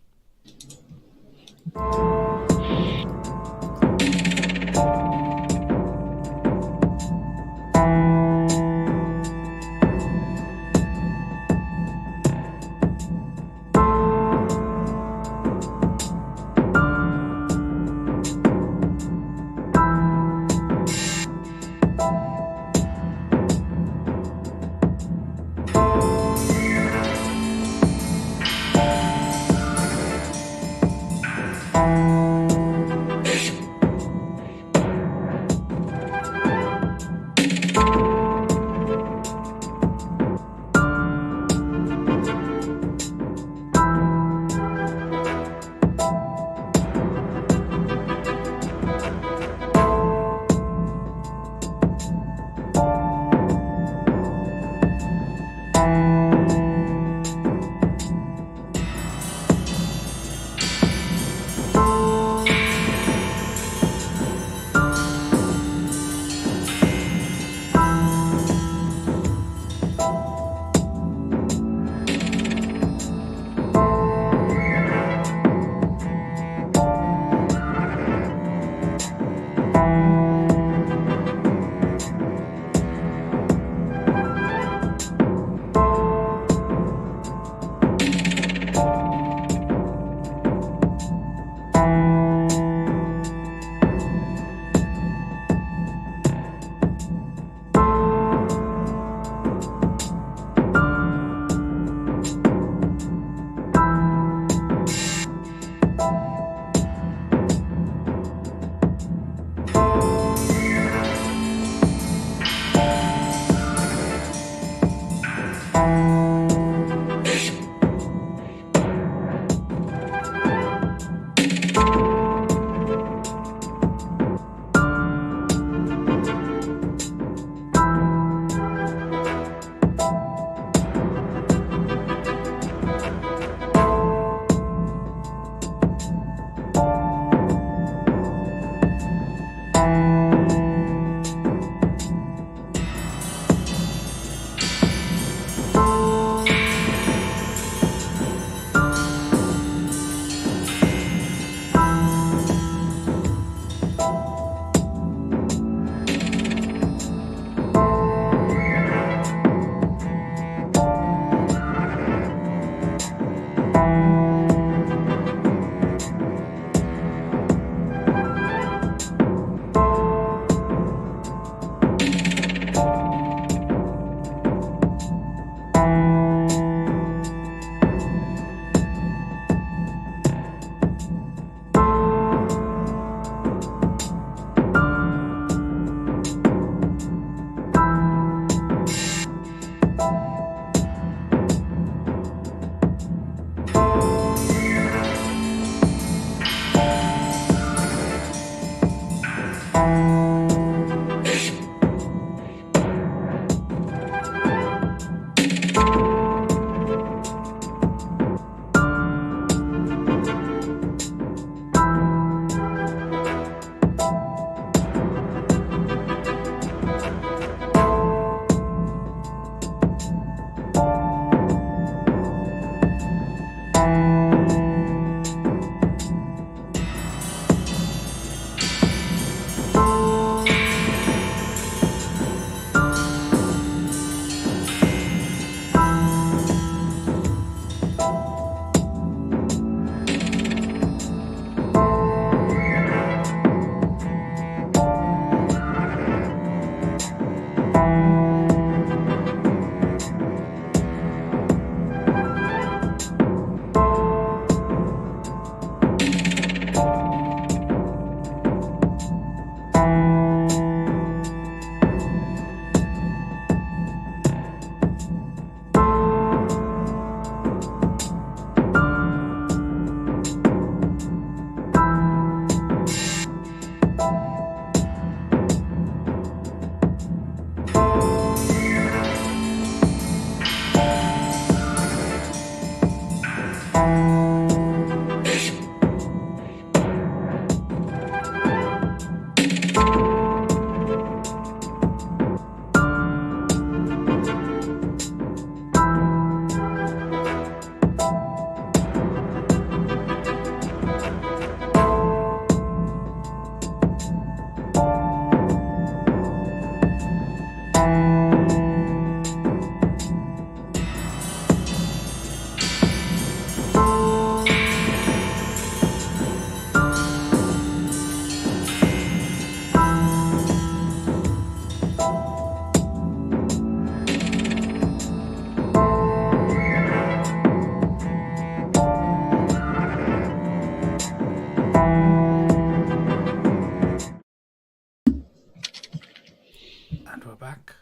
And we're back.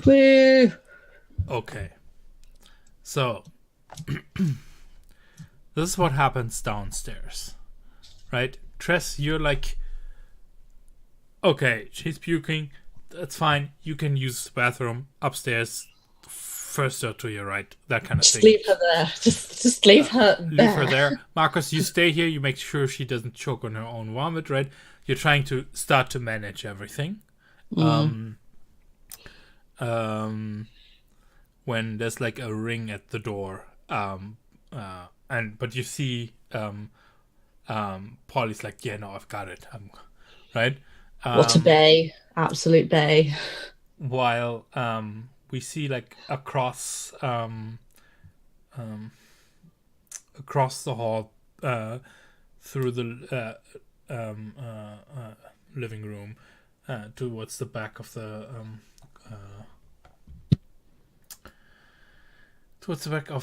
Woo! Okay. So, this is what happens downstairs. Right? Tress, you're like, okay, she's puking. That's fine. You can use the bathroom upstairs, first door to your right. That kind of Just thing. leave her there. Just leave her there. Leave her there. Marcus, you stay here. You make sure she doesn't choke on her own vomit, right? You're trying to start to manage everything. When there's like a ring at the door, but you see Polly's like, yeah, no, I've got it. Right? What a bay. Absolute bay. While we see like across the hall through the living room towards the back of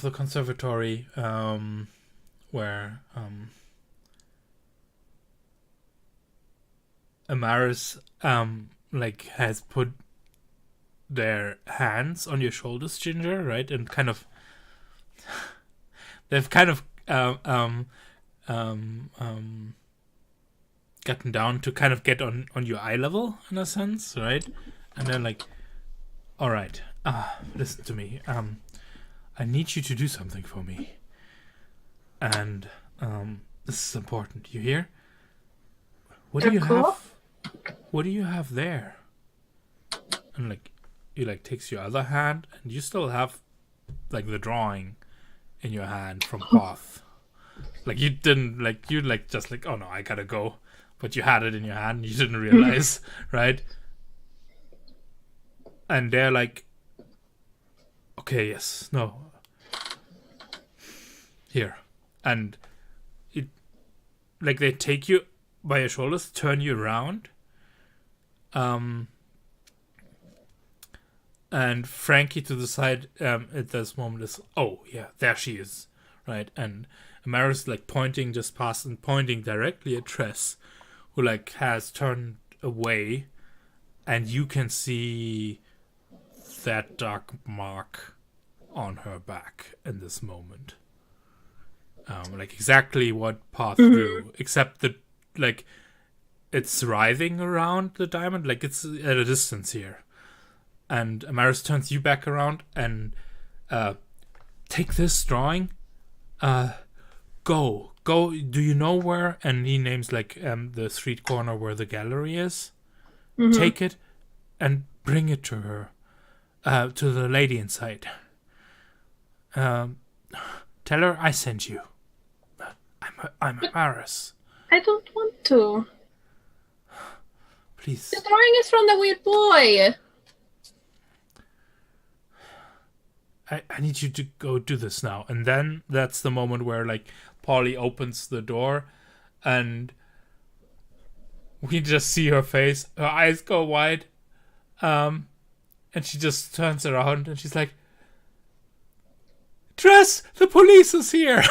the conservatory, where Amaris like has put their hands on your shoulders, Ginger, right? And kind of they've kind of gotten down to kind of get on your eye level in a sense, right? And they're like, all right, listen to me. I need you to do something for me. And this is important. You hear? What do you have? What do you have there? And like, he like takes your other hand, and you still have like the drawing in your hand from Path. Like you didn't like you like just like, oh no, I gotta go, but you had it in your hand and you didn't realize, right? And they're like, okay, yes, no, here, and it like they take you by your shoulders, turn you around, and Frankie to the side at this moment is, oh yeah, there she is, right? And Amaris like pointing just past and pointing directly at Tress, who like has turned away, and you can see that dark mark on her back in this moment. Like exactly what Path drew, except that like it's writhing around the diamond, like it's at a distance here. And Amaris turns you back around and take this drawing. Go. Do you know where? And he names like the street corner where the gallery is. Mm-hmm. Take it and bring it to her, to the lady inside. Tell her I sent you. I'm Amaris. I don't want to. Please. The drawing is from the weird boy. I need you to go do this now. And then that's the moment where like Polly opens the door and we just see her face. Her eyes go wide. And she just turns around and she's like, Tress, the police is here.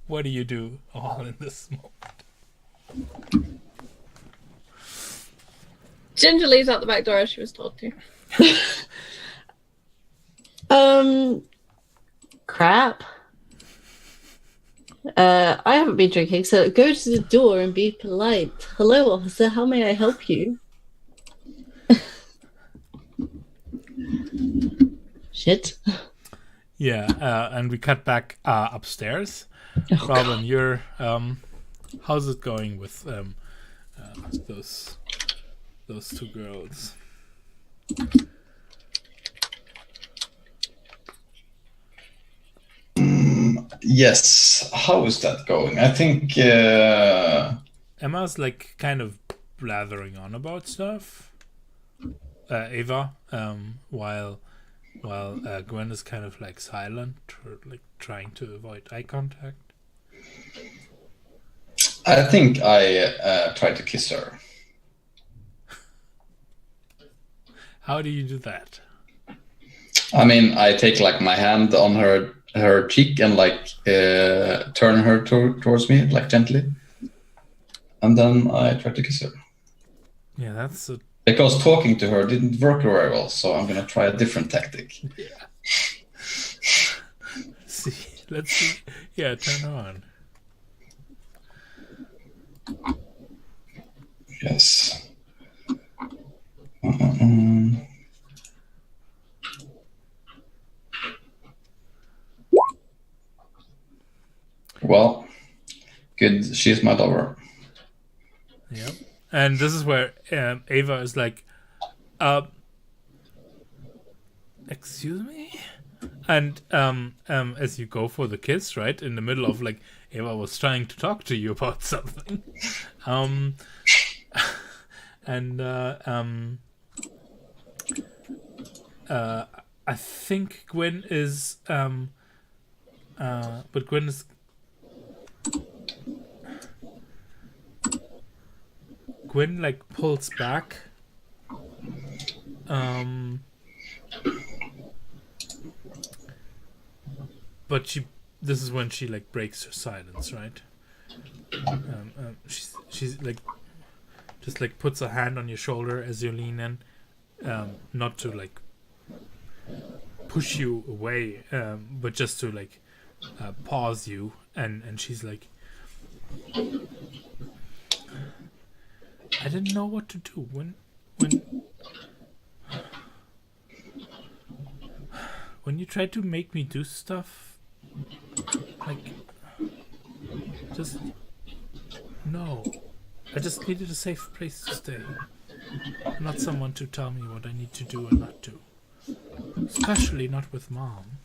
What do you do all in this moment? Ginger leaves out the back door as she was told to. Crap. I haven't been drinking, so go to the door and be polite. Hello, officer, how may I help you? Shit. and we cut back upstairs. Oh, Robin, you're how's it going with those two girls? Yes, how is that going? I think Emma's like kind of blathering on about stuff. Ava, while Gwen is kind of like silent or like trying to avoid eye contact. I think I tried to kiss her. How do you do that? I mean, I take like my hand on her cheek and like turn her towards me like gently, and then I try to kiss her. Yeah, that's Because talking to her didn't work very well, so I'm gonna try a different tactic. yeah. Let's see. Yeah, turn on. Yes. Well, good. She's my lover. Yep. And this is where Ava is like, excuse me? And as you go for the kiss, right, in the middle of like, Ava was trying to talk to you about something. I think Gwen is, but Gwen is, Gwen like pulls back, but this is when she like breaks her silence, right? She's like, just like puts a hand on your shoulder as you lean in, not to like push you away, but just to like pause you, and she's like, I didn't know what to do when you tried to make me do stuff, like, just no. I just needed a safe place to stay, not someone to tell me what I need to do and not do, especially not with Mom.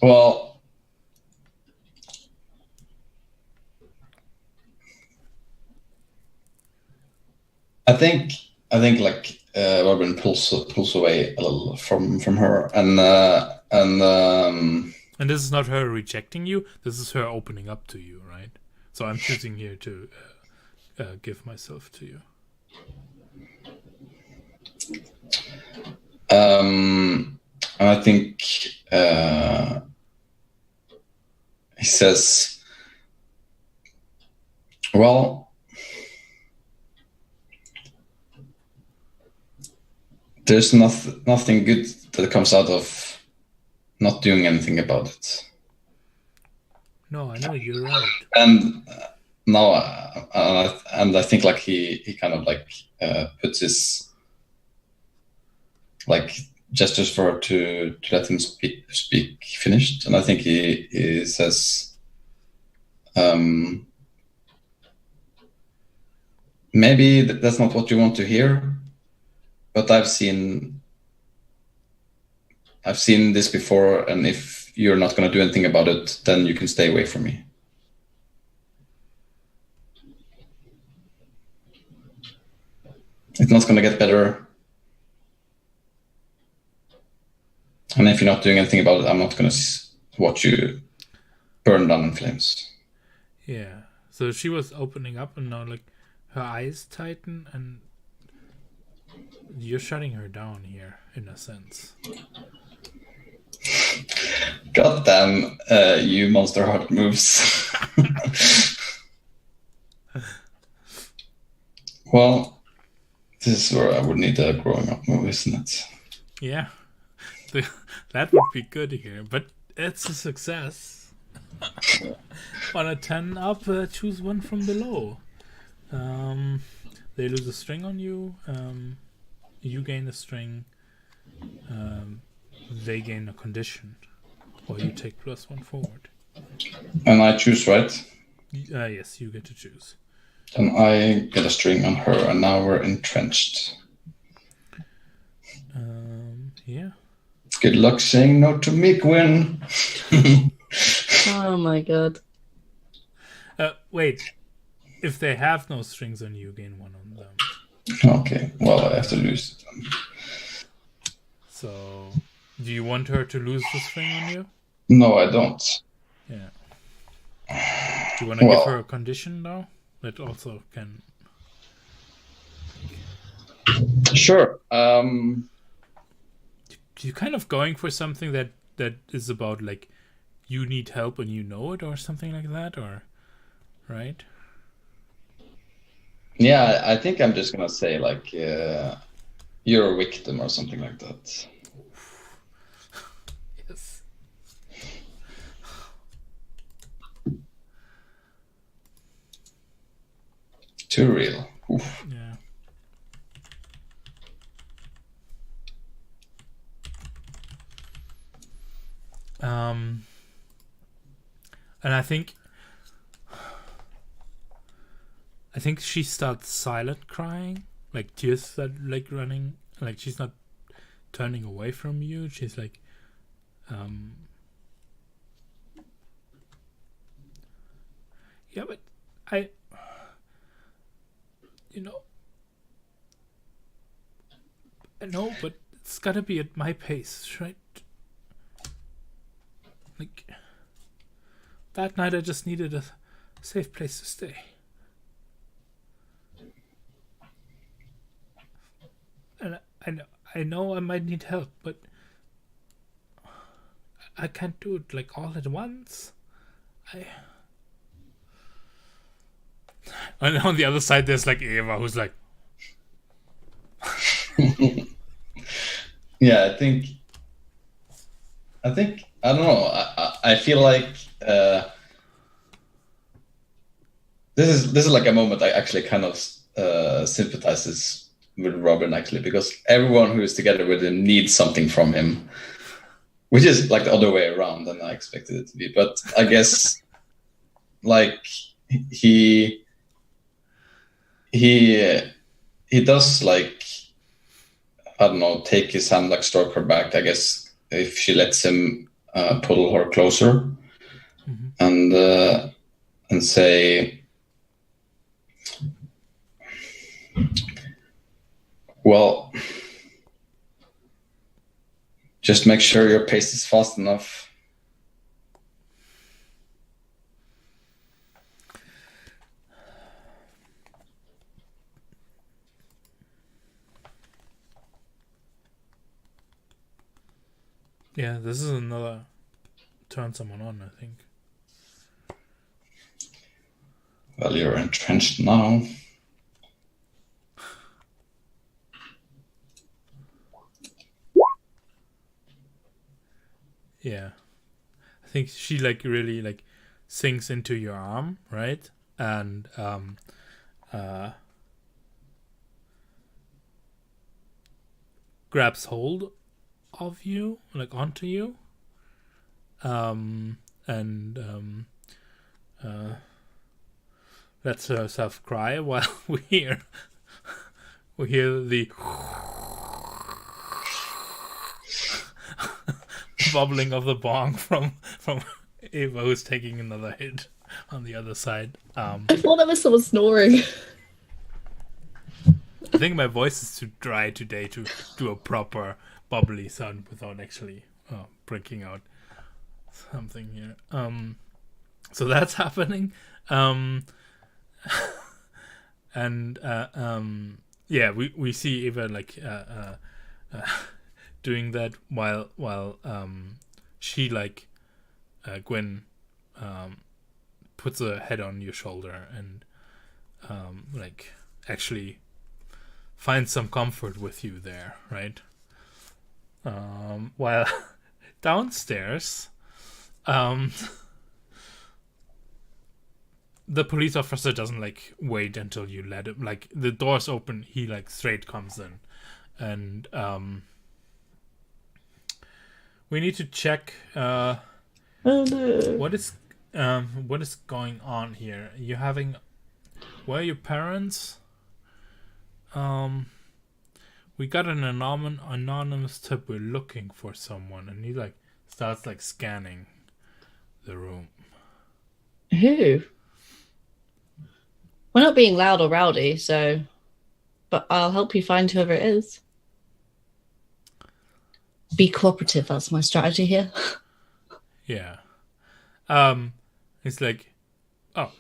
Well, I think like Robin pulls away a little from her, and this is not her rejecting you. This is her opening up to you, right? So I'm choosing here to give myself to you. And I think he says, well, there's nothing good that comes out of not doing anything about it. No, I know, you're right. And now, and I think like he kind of like puts his like gestures for her to let him speak finished, and I think he says, maybe that's not what you want to hear, but I've seen this before, and if you're not going to do anything about it, then you can stay away from me. It's not going to get better. And if you're not doing anything about it, I'm not going to watch you burn down in flames. Yeah. So she was opening up, and now like her eyes tighten, and you're shutting her down here in a sense. God damn, you Monster Heart moves. Well, this is where I would need a growing up move, isn't it? Yeah. That would be good here, but it's a success. On a 10 up, choose one from below. They lose a string on you. You gain a string. They gain a condition. Or you take +1 forward. And I choose, right? Yes, you get to choose. Then I get a string on her, and now we're entrenched. Yeah. Good luck saying no to me, Gwen. Oh my god. Wait. If they have no strings on you, gain 1 on them. Okay, well, I have to lose them. So, do you want her to lose the string on you? No, I don't. Yeah. Do you want to give her a condition, though? That also can... Sure. You're kind of going for something that is about, like, you need help and you know it, or something like that, or... Right? Yeah, I think I'm just gonna say, like, you're a victim or something like that. Yes. Too real. Oof. Yeah. And I think she starts silent crying, like tears start like running, like she's not turning away from you. She's like, yeah, but I know, but it's gotta be at my pace, right? Like, that night I just needed a safe place to stay. And I know I might need help, but I can't do it like all at once. And on the other side there's like Eva, who's like, Yeah, I think I don't know. I feel like this is like a moment I actually kind of sympathizes with Robin, actually, because everyone who is together with him needs something from him, which is like the other way around than I expected it to be. But I guess like he does, like, I don't know, take his hand, like stroke her back, I guess, if she lets him pull her closer. Mm-hmm. And say, well, just make sure your pace is fast enough. Yeah, this is another turn someone on, I think. Well, you're entrenched now. Yeah. I think she like really like sinks into your arm, right? And grabs hold of you, like onto you. And lets herself cry while we hear the bubbling of the bong from Ava, who's taking another hit on the other side. I thought that was someone snoring. I think my voice is too dry today to do a proper bubbly sound without actually breaking out something here. So that's happening. And yeah, we see Eva like doing that while she like Gwen puts her head on your shoulder and like actually finds some comfort with you there, right? While downstairs, the police officer doesn't like wait until you let him. Like the door's open, he like straight comes in, and we need to check. Oh no. What is going on here? You're having. Where are your parents? We got an anonymous tip. We're looking for someone, and he like starts like scanning the room. Who? We're not being loud or rowdy, so. But I'll help you find whoever it is. Be cooperative. That's my strategy here. Yeah. It's like, oh.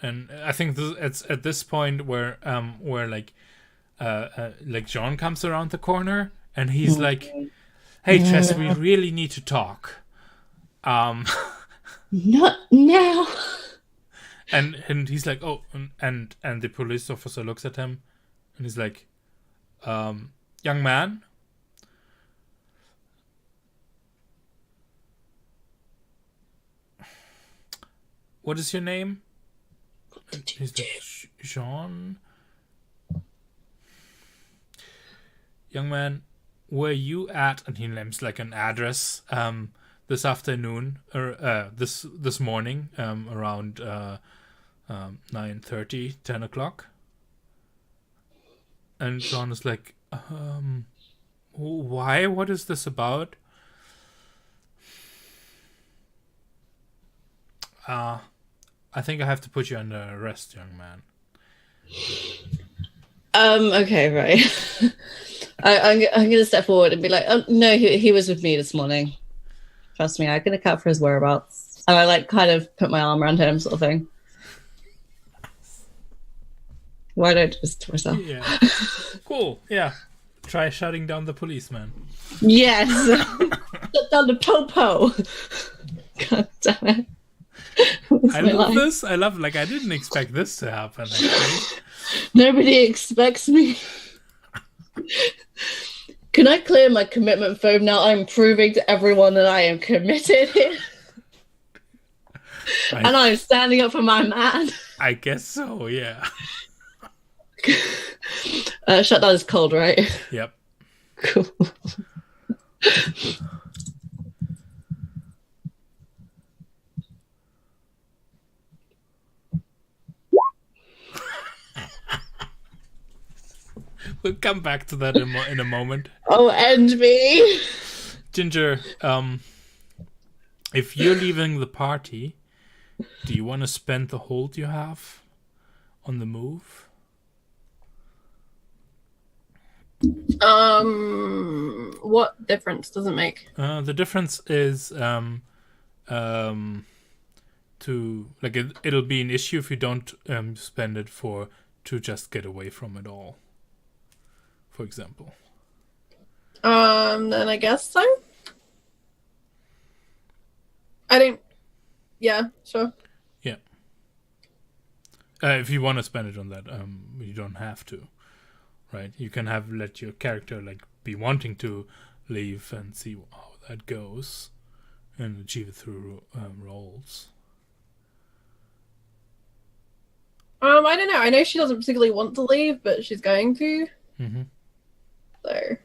And I think it's at this point where like John comes around the corner and he's like, "Hey, Jess, we really need to talk." Not now. And he's like, "Oh," and the police officer looks at him, and he's like, "Young man." What is your name? He's like, Jean. Young man, where you at? And he names like an address. This afternoon or this morning, around 9:30, 10 o'clock. And John is like, why? What is this about? I think I have to put you under arrest, young man. Okay, right. I'm going to step forward and be like, oh, no, he was with me this morning. Trust me, I can account for his whereabouts. And I like kind of put my arm around him, sort of thing. Why don't I just myself? Yeah. Cool. Yeah. Try shutting down the policeman. Yes. Shut down the popo. God damn it. I love this. I love like I didn't expect this to happen. Actually. Nobody expects me. Can I clear my commitment foam now? I'm proving to everyone that I am committed here. And I'm standing up for my man. I guess so, yeah. Shut down is cold, right? Yep. Cool. We'll come back to that in a moment. Oh, and me. Ginger, if you're leaving the party, do you want to spend the hold you have on the move? What difference does it make? The difference is to like it'll be an issue if you don't spend it to just get away from it all. For example. Then I guess so. I don't. Yeah, sure. Yeah. If you want to spend it on that, you don't have to, right? You can let your character like be wanting to leave and see how that goes, and achieve it through rolls. I don't know. I know she doesn't particularly want to leave, but she's going to. Mm-hmm. So,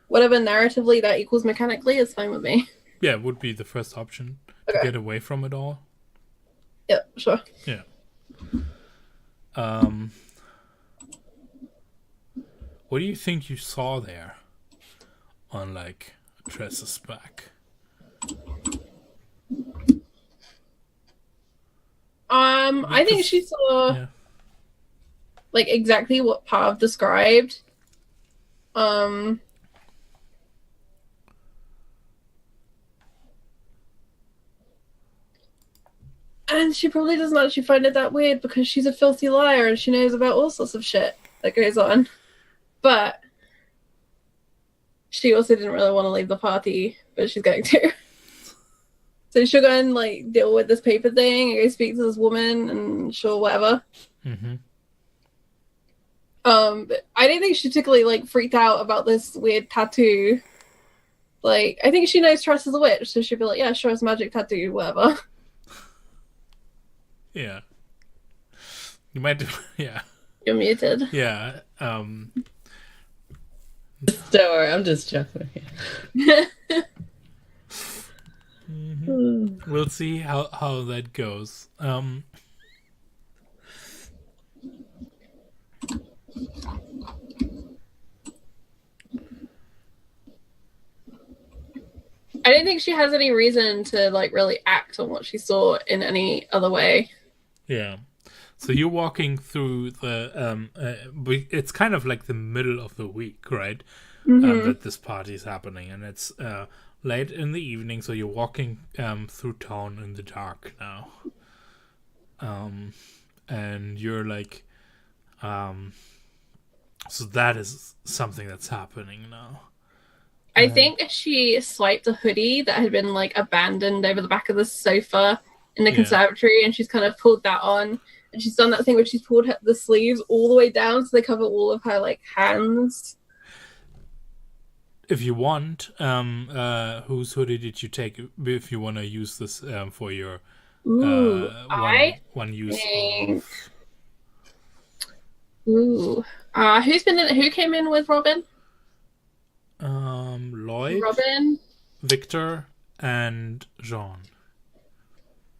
whatever narratively that equals mechanically is fine with me. Yeah, it would be the first option to get away from it all. Yeah, sure. Yeah. What do you think you saw there on like Tressa's back? I think she saw like exactly what Pav described. And she probably doesn't actually find it that weird because she's a filthy liar and she knows about all sorts of shit that goes on. But she also didn't really want to leave the party, but she's going to. So she'll go and like deal with this paper thing and go speak to this woman and sure, whatever. Mm-hmm. But I don't think she particularly like freaked out about this weird tattoo. Like, I think she knows Tress is a witch, so she'd be like, yeah, sure, it's a magic tattoo, whatever. Yeah. You might do. Yeah. You're muted. Yeah. Don't worry, I'm just joking. We'll see how that goes. I don't think she has any reason to like really act on what she saw in any other way. Yeah. So you're walking through the it's kind of like the middle of the week, right? That this party is happening, and it's late in the evening, so you're walking through town in the dark now. And you're like so that is something that's happening now. I think she swiped a hoodie that had been like abandoned over the back of the sofa in the conservatory, and she's kind of pulled that on, and she's done that thing where she's pulled the sleeves all the way down so they cover all of her like hands. If you want, whose hoodie did you take? If you want to use this for your one use. Who came in with Robin? Lloyd, Robin, Victor, and Jean.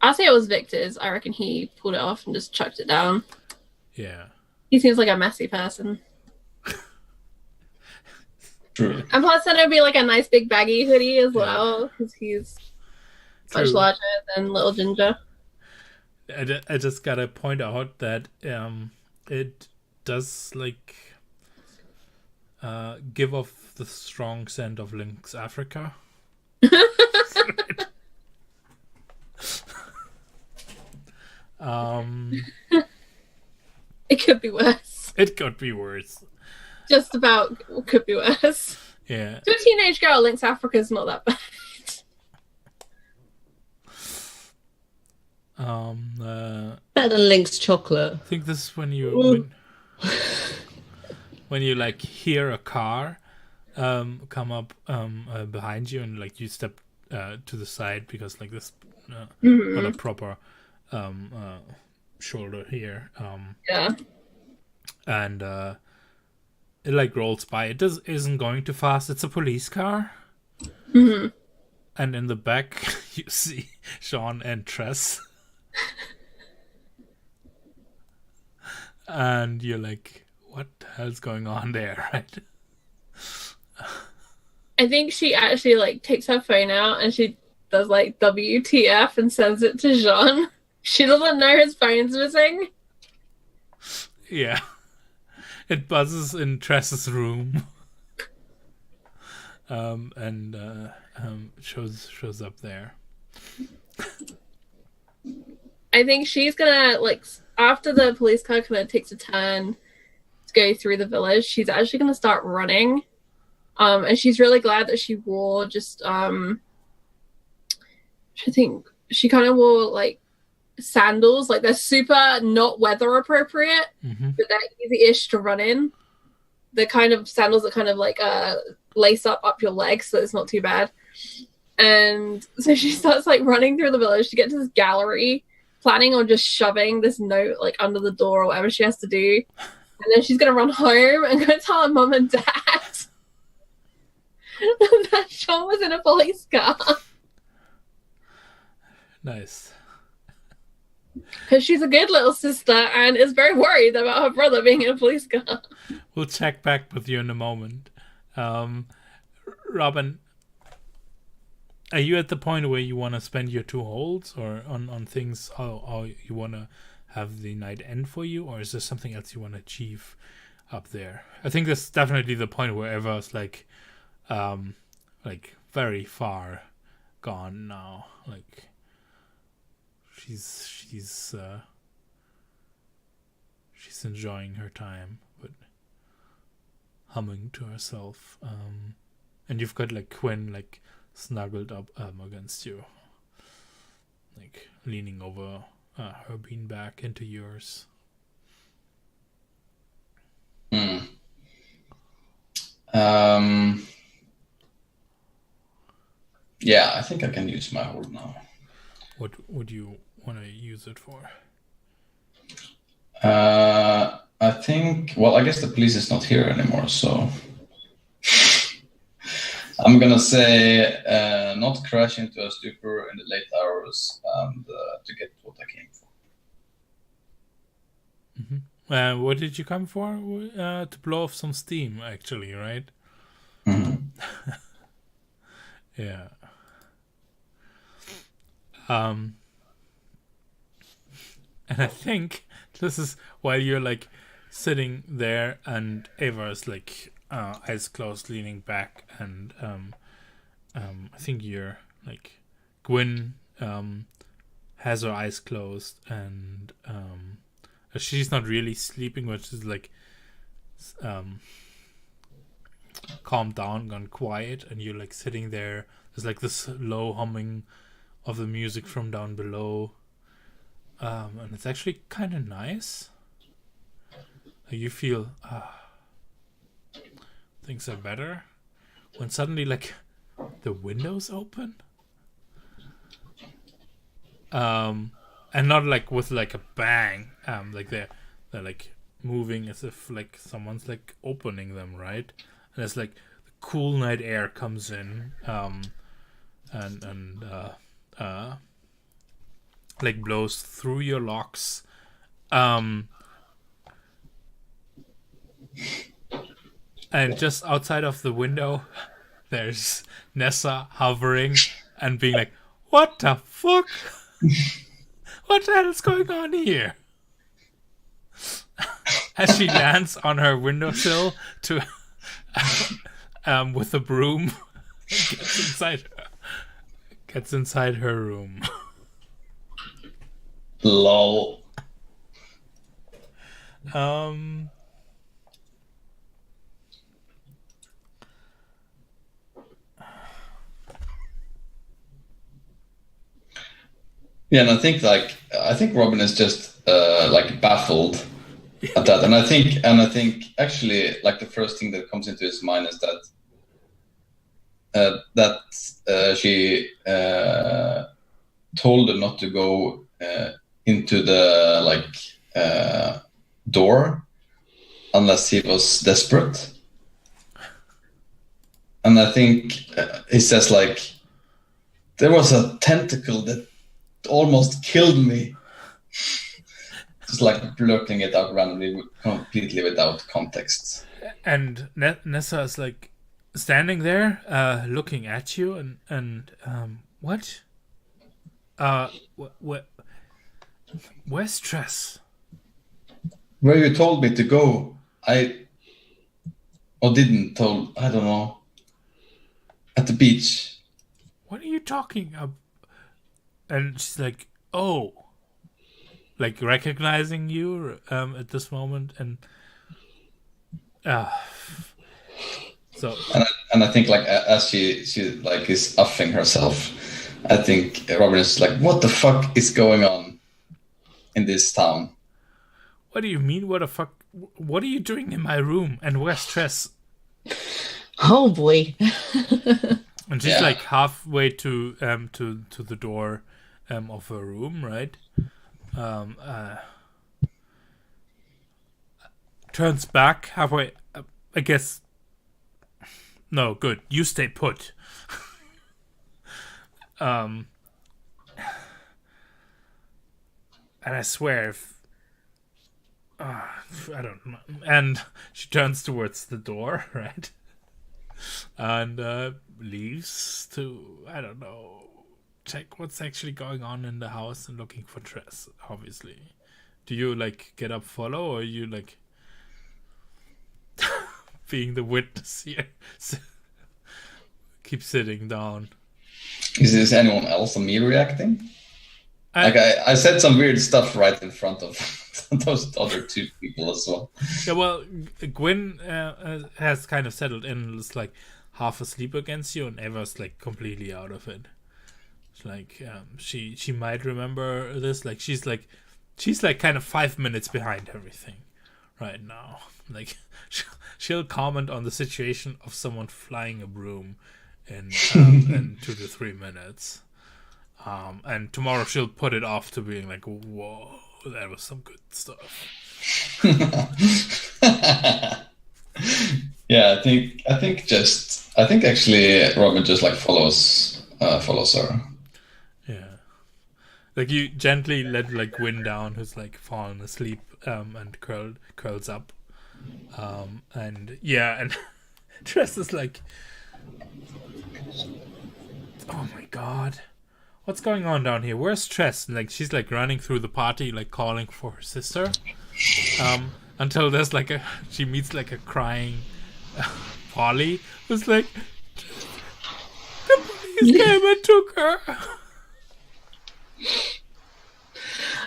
I'll say it was Victor's. I reckon he pulled it off and just chucked it down. Yeah. He seems like a messy person. True. And plus then it would be like a nice big baggy hoodie as well, because he's much larger than little Ginger. I just gotta point out that it does like give off the strong scent of Lynx Africa. It could be worse. It could be worse. Just about could be worse. Yeah. To a teenage girl, Lynx Africa is not that bad. Better than Lynx chocolate. I think this is when you when you like hear a car come up behind you, and like you step to the side because like this not a proper shoulder here. And it like rolls by. It isn't going too fast. It's a police car. Mm-hmm. And in the back you see Sean and Tress. And you're like, what the hell's going on there, right? I think she actually like takes her phone out and she does like WTF and sends it to Jean. She doesn't know his phone's missing. Yeah. It buzzes in Tress's room. And shows up there. I think she's gonna like after the police car kind of takes a turn to go through the village, she's actually gonna start running. And she's really glad that she wore just I think she kind of wore like sandals, like they're super not weather appropriate, but they're easy-ish to run in. The kind of sandals that kind of like lace up your legs, so it's not too bad. And so she starts like running through the village to get to this gallery, planning on just shoving this note like under the door or whatever she has to do. And then she's gonna run home and go tell her mum and dad that Sean was in a police car. Nice. Because she's a good little sister and is very worried about her brother being in a police car. We'll check back with you in a moment. Robin, are you at the point where you want to spend your 2 holds or on things how you want to have the night end for you, or is there something else you want to achieve up there? I think that's definitely the point where Eva's like very far gone now. Like she's enjoying her time, but humming to herself. And you've got like Quinn like snuggled up against you, like leaning over her beanbag into yours. Yeah, I think I can use my hold now. What would you want to use it for? I think. Well, I guess the police is not here anymore, so I'm gonna say not crash into a stupor in the late hours and to get what I came for. What did you come for? To blow off some steam, actually, right? Mhm. Yeah. And I think this is while you're like sitting there and Ava's like eyes closed, leaning back, and I think you're like Gwyn has her eyes closed, and she's not really sleeping, but she's like calmed down, gone quiet, and you're like sitting there. There's like this low humming of the music from down below, and it's actually kind of nice. You feel things are better when suddenly like the windows open, and not like with like a bang, like they're like moving as if like someone's like opening them, right? And it's like the cool night air comes in, and like blows through your locks, and just outside of the window there's Nessa hovering and being like, what the fuck? What the hell is going on here? As she lands on her windowsill to with a broom, gets inside her room. Lol. Yeah, and I think Robin is just like baffled at that, and I think actually like the first thing that comes into his mind is that she told him not to go into the door unless he was desperate, and I think he says like there was a tentacle that almost killed me. Just like blurting it out randomly, completely without context. And Nessa is like standing there, looking at you, and what? Where's Tress? Where you told me to go, I don't know. At the beach. What are you talking about? And she's like, oh, like recognizing you at this moment, and so. And I think like as she like is uffing herself, I think Robin is like, what the fuck is going on in this town? What do you mean? What the fuck? What are you doing in my room? And where's Tress? Oh boy. And she's like halfway to the door of her room, right? Turns back halfway. I guess. No, good. You stay put. And I swear, if I don't know. And she turns towards the door, right? And leaves to, I don't know, check what's actually going on in the house and looking for Tress, obviously. Do you like get up, follow, or are you like being the witness here? Keep sitting down. Is anyone else on me reacting? I said some weird stuff right in front of those other two people as well. Yeah, well, Gwyn has kind of settled in and is like half asleep against you, and Eva's like completely out of it. It's like she might remember this. Like she's like kind of 5 minutes behind everything right now. Like she'll comment on the situation of someone flying a broom in 2 to 3 minutes. And tomorrow she'll put it off to being like, whoa, that was some good stuff. Yeah, I think actually Robin just like follows her. Yeah. Like you gently let like Win down, who's like fallen asleep, and curls up. And yeah, and Tress is like, oh my god, what's going on down here? Where's Tress? And like she's like running through the party, like calling for her sister. Until there's like she meets like a crying Polly, who's like, the police came and took her.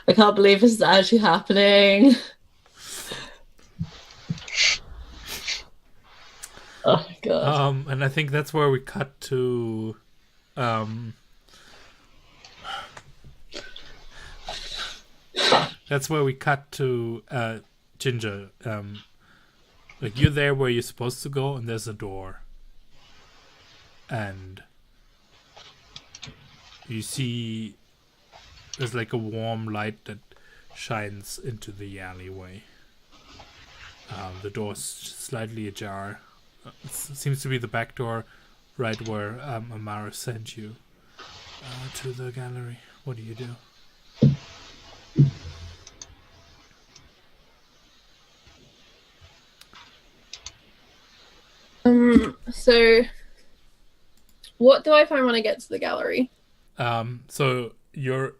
I can't believe this is actually happening. Oh my god. And I think that's where we cut to Ginger. Like you're there where you're supposed to go, and there's a door, and you see there's like a warm light that shines into the alleyway. The door's slightly ajar. It seems to be the back door, right where Amara sent you to the gallery. What do you do? So what do I find when I get to the gallery? So you're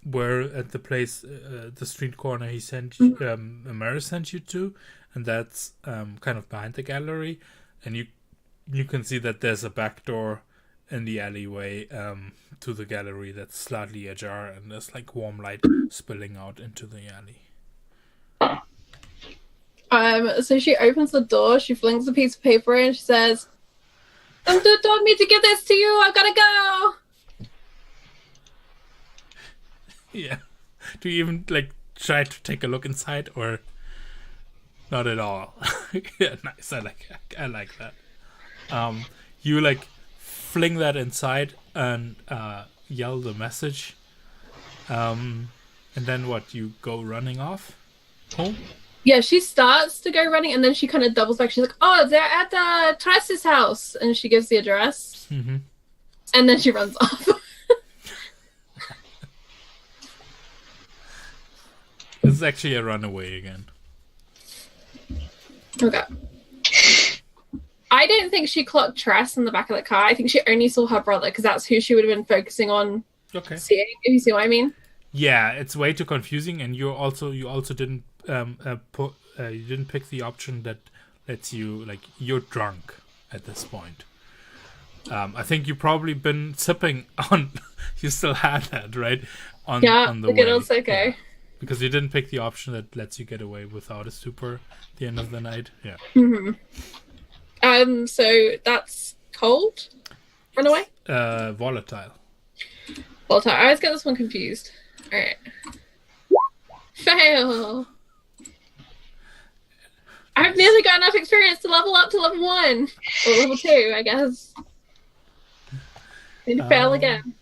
we're at the place, the street corner he sent you, Amara sent you to, and that's kind of behind the gallery, and you can see that there's a back door in the alleyway to the gallery that's slightly ajar, and there's like warm light spilling out into the alley. So she opens the door, she flings a piece of paper in, and she says, "Somebody told me to give this to you, I gotta go." Yeah. Do you even like try to take a look inside, or not at all? Yeah, nice. I like that. You like fling that inside and yell the message. And then what? You go running off home? Yeah, she starts to go running, and then she kind of doubles back. She's like, "Oh, they're at Tress's house," and she gives the address. Mm-hmm. And then she runs off. This is actually a runaway again. Okay. I don't think she clocked Tress in the back of the car. I think she only saw her brother, because that's who she would have been focusing on seeing, if you see what I mean. Yeah, it's way too confusing, and you also didn't you didn't pick the option that lets you, like, you're drunk at this point. I think you've probably been sipping on. You still had that, right? On the good way. old Soko. Yeah. Because you didn't pick the option that lets you get away without a stupor at the end of the night. Yeah. Mm-hmm. So that's cold. Run away. Volatile. Volatile. I always get this one confused. All right. Fail. I've nearly got enough experience to level up to level 1 or level 2, I guess. Need to fail again.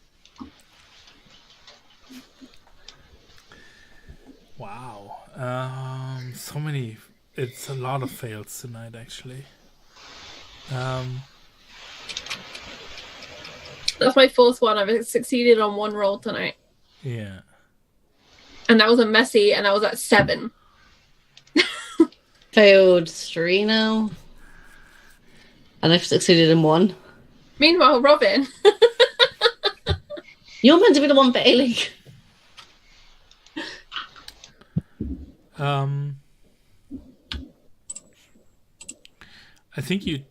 Wow. So many. It's a lot of fails tonight, actually. That's my 4th one. I've succeeded on 1 roll tonight. Yeah. And that was a messy, and I was at 7. Failed 3 now. And I've succeeded in 1. Meanwhile, Robin. You're meant to be the one failing. I think you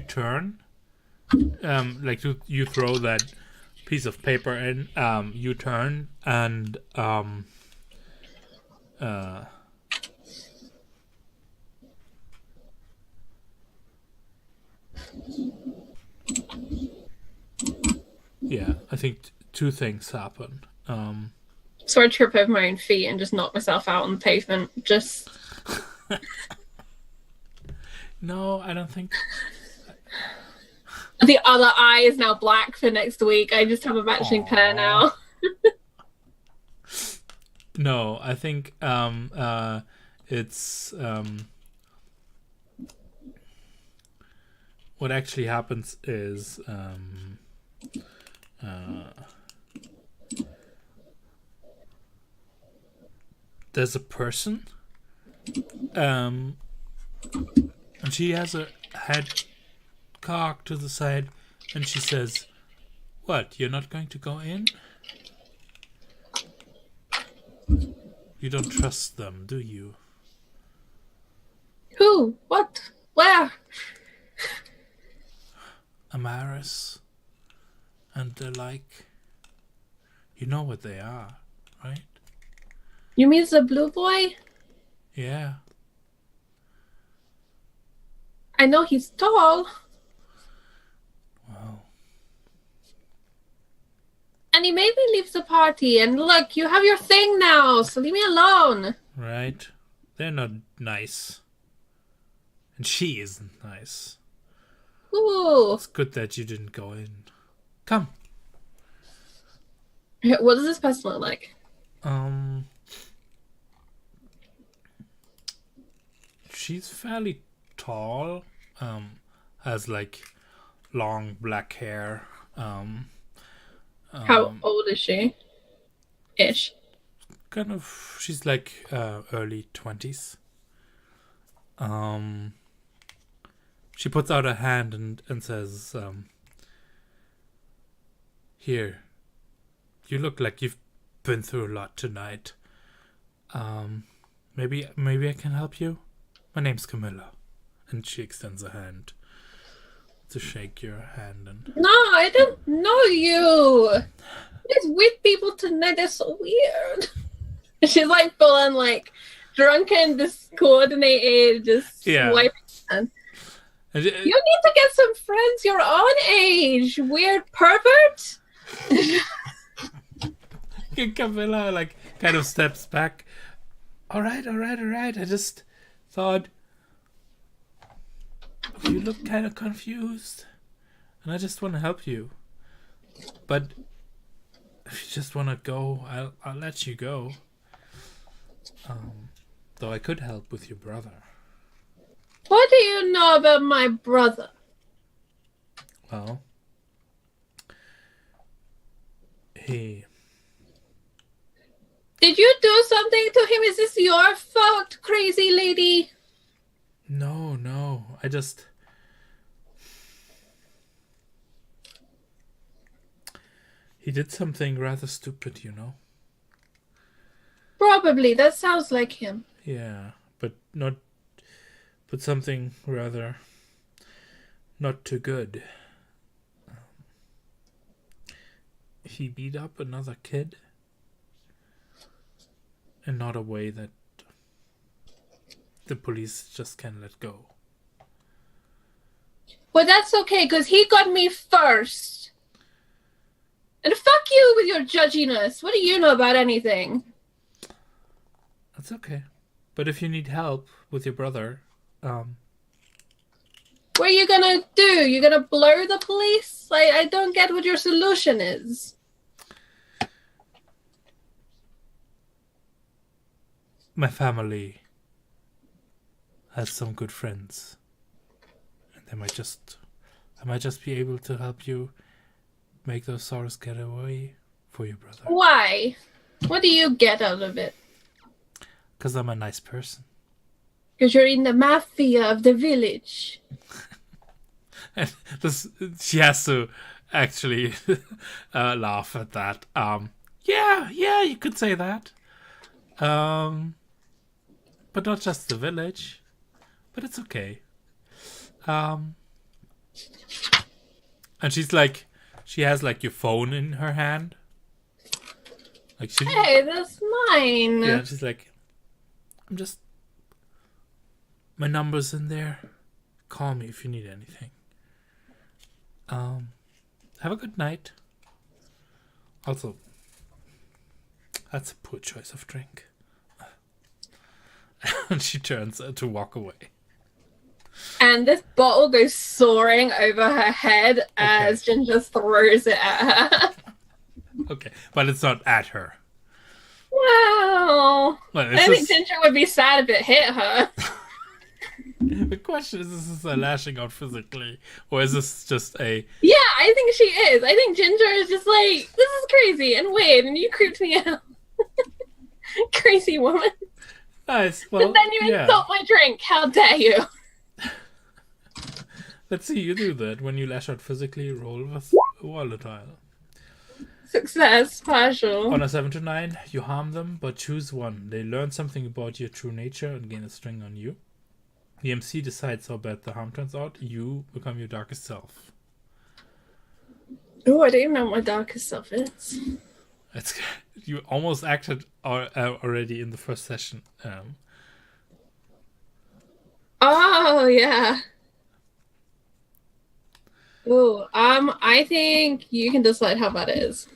turn, like you throw that piece of paper in, you turn and yeah, I think 2 things happen. So I trip over my own feet and just knock myself out on the pavement. Just no, I don't think. The other eye is now black for next week. I just have a matching pair now. No, I think it's what actually happens is there's a person and she has her head cocked to the side and she says, "What, you're not going to go in? You don't trust them, do you?" Who? What? Where? Amaris and the like. You know what they are, right? You mean the blue boy? Yeah. I know he's tall. Well, And he made me leave the party. And look, you have your thing now, so leave me alone. right. They're not nice. And she isn't nice. Ooh. It's good that you didn't go in. Come. What does this person look like? She's fairly tall. Has like long black hair. How old is she? Ish. Kind of. She's like early 20s. She puts out a hand and says, "Here, you look like you've been through a lot tonight. Maybe I can help you. My name's Camilla." And she extends a hand to shake your hand. And No, I don't know you. There's weird people tonight. They're so weird. She's like full on like drunken, discoordinated, just Yeah. swiping. And and you need to get some friends your own age. Weird pervert. Camilla like kind of steps back. All right. I just thought you look kind of confused, and I just want to help you. But if you just want to go, I'll let you go. Though I could help with your brother. What do you know about my brother? Well, he. Did you do something to him? Is this your fault, crazy lady? No. I just. He did something rather stupid, you know? Probably. That sounds like him. Yeah, but not. But something rather. Not too good. He beat up another kid. In not a way that the police just can let go. Well, that's okay, because he got me first. And fuck you with your judginess. What do you know about anything? That's okay. But if you need help with your brother, What are you gonna do? You gonna blur the police? I don't get what your solution is. my family has some good friends. And I might just be able to help you make those sorrows get away for your brother. Why? What do you get out of it? Because I'm a nice person. Because you're in the mafia of the village. And she has to actually laugh at that. Yeah, you could say that. But not just the village. But it's okay. And she's like, she has like your phone in her hand. Like she. Hey, that's mine. Yeah, she's like, my number's in there. Call me if you need anything. Have a good night. Also, that's a poor choice of drink. And she turns to walk away. And this bottle goes soaring over her head as Ginger throws it at her. Okay, but it's not at her. Wow. Well, I think Ginger would be sad if it hit her. the question is this a lashing out physically, or is this just a... Yeah, I think she is. I think Ginger is just like, this is crazy and weird, and you creeped me out. Crazy woman. Nice, well, And then you insult my drink. How dare you? Let's see you do that. When you lash out physically, roll with volatile. Success, partial. On a 7 to 9, you harm them, but choose one. They learn something about your true nature and gain a string on you. The MC decides how bad the harm turns out. You become your darkest self. Oh, I don't even know what my darkest self is. It's, you almost acted already in the first session. Oh, yeah. Oh, I think you can decide how bad it is.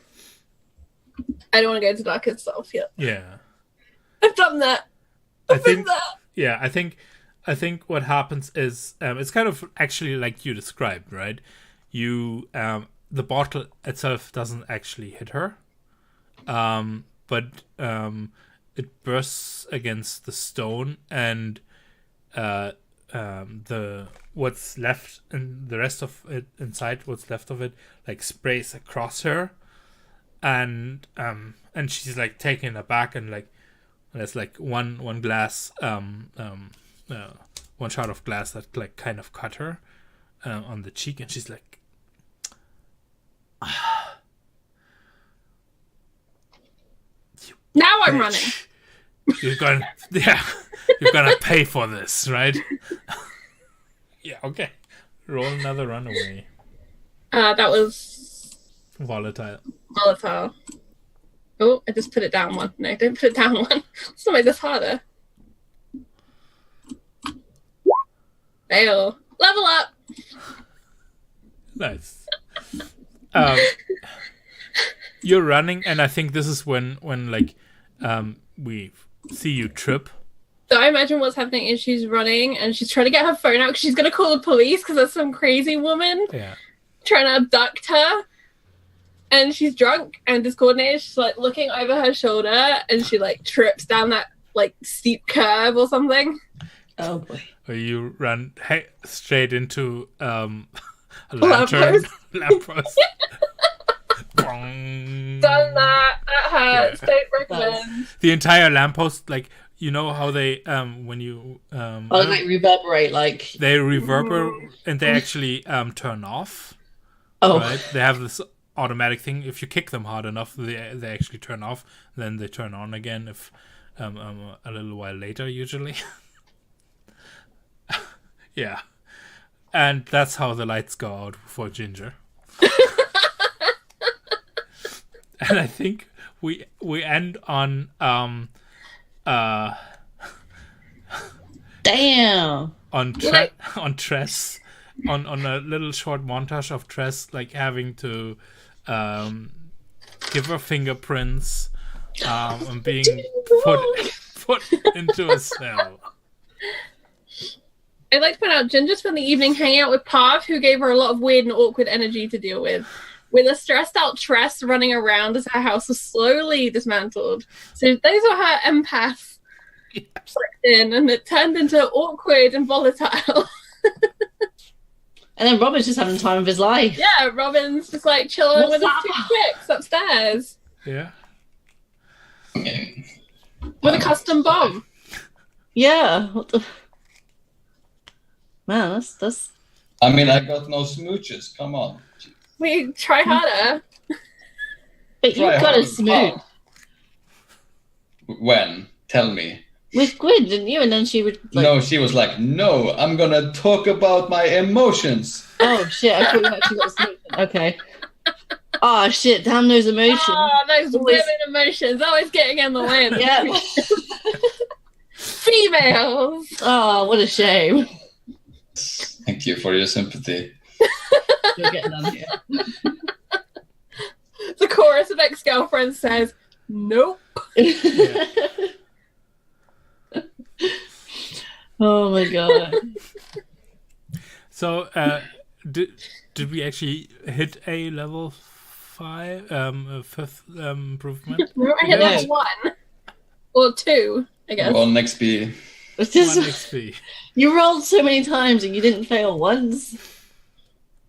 I don't want to go to darkest self yet. Yeah. I've done that. I think what happens is it's kind of actually like you described, right? You the bottle itself doesn't actually hit her, but it bursts against the stone, and the what's left and the rest of it inside, what's left of it, like sprays across her, and she's like taken aback, and like there's like one glass one shot of glass that like kind of cut her on the cheek, and she's like, now I'm running. You're gonna pay for this, right? Yeah, okay. Roll another runaway. That was Volatile. Oh, I just put it down one. No, don't put it down one. Let's not make this harder. Fail. Level up. Nice. You're running, and I think this is when like we see you trip. So I imagine what's happening is she's running and she's trying to get her phone out because she's going to call the police because there's some crazy woman trying to abduct her. And she's drunk and discoordinated. She's like looking over her shoulder and she like trips down that like steep curve or something. Oh boy. Or you run straight into a lantern. Lamppost. Done that. That hurts. Yeah. Don't recommend. The entire lamppost, like, you know how they when you like reverberate, like they reverberate and they actually turn off. Oh, right? They have this automatic thing. If you kick them hard enough, they actually turn off. Then they turn on again. If a little while later, usually. Yeah, and that's how the lights go out for Ginger. And I think we end on damn. on Tress, on a little short montage of Tress like having to give her fingerprints and being put into a cell. I'd like to point out Ginger spent the evening hanging out with Pav, who gave her a lot of weird and awkward energy to deal with a stressed out Tress running around as her house was slowly dismantled. So those were her empaths in, and it turned into awkward and volatile. And then Robin's just having the time of his life. Yeah, Robin's just like chilling with his two chicks upstairs. Yeah. With a custom bomb. Yeah. What the... Man, that's... I mean, I got no smooches. Come on. We try harder. But you got a smooch. When? Tell me. With Gwyn, didn't you? And then she would... Like... No, she was like, no, I'm gonna talk about my emotions. Oh, shit. I thought you actually got a smooch. Okay. Oh, shit. Damn those emotions. Oh, those women emotions. Always getting in the way. Yeah. Females. Oh, what a shame. Thank you for your sympathy. You're getting on here. The chorus of ex-girlfriend says, nope. Yeah. Oh my god. So, did we actually hit a level fifth improvement. Remember, I hit No. level 1 or 2, I guess. 1 XP. It's 1 just, XP. you rolled so many times and you didn't fail once.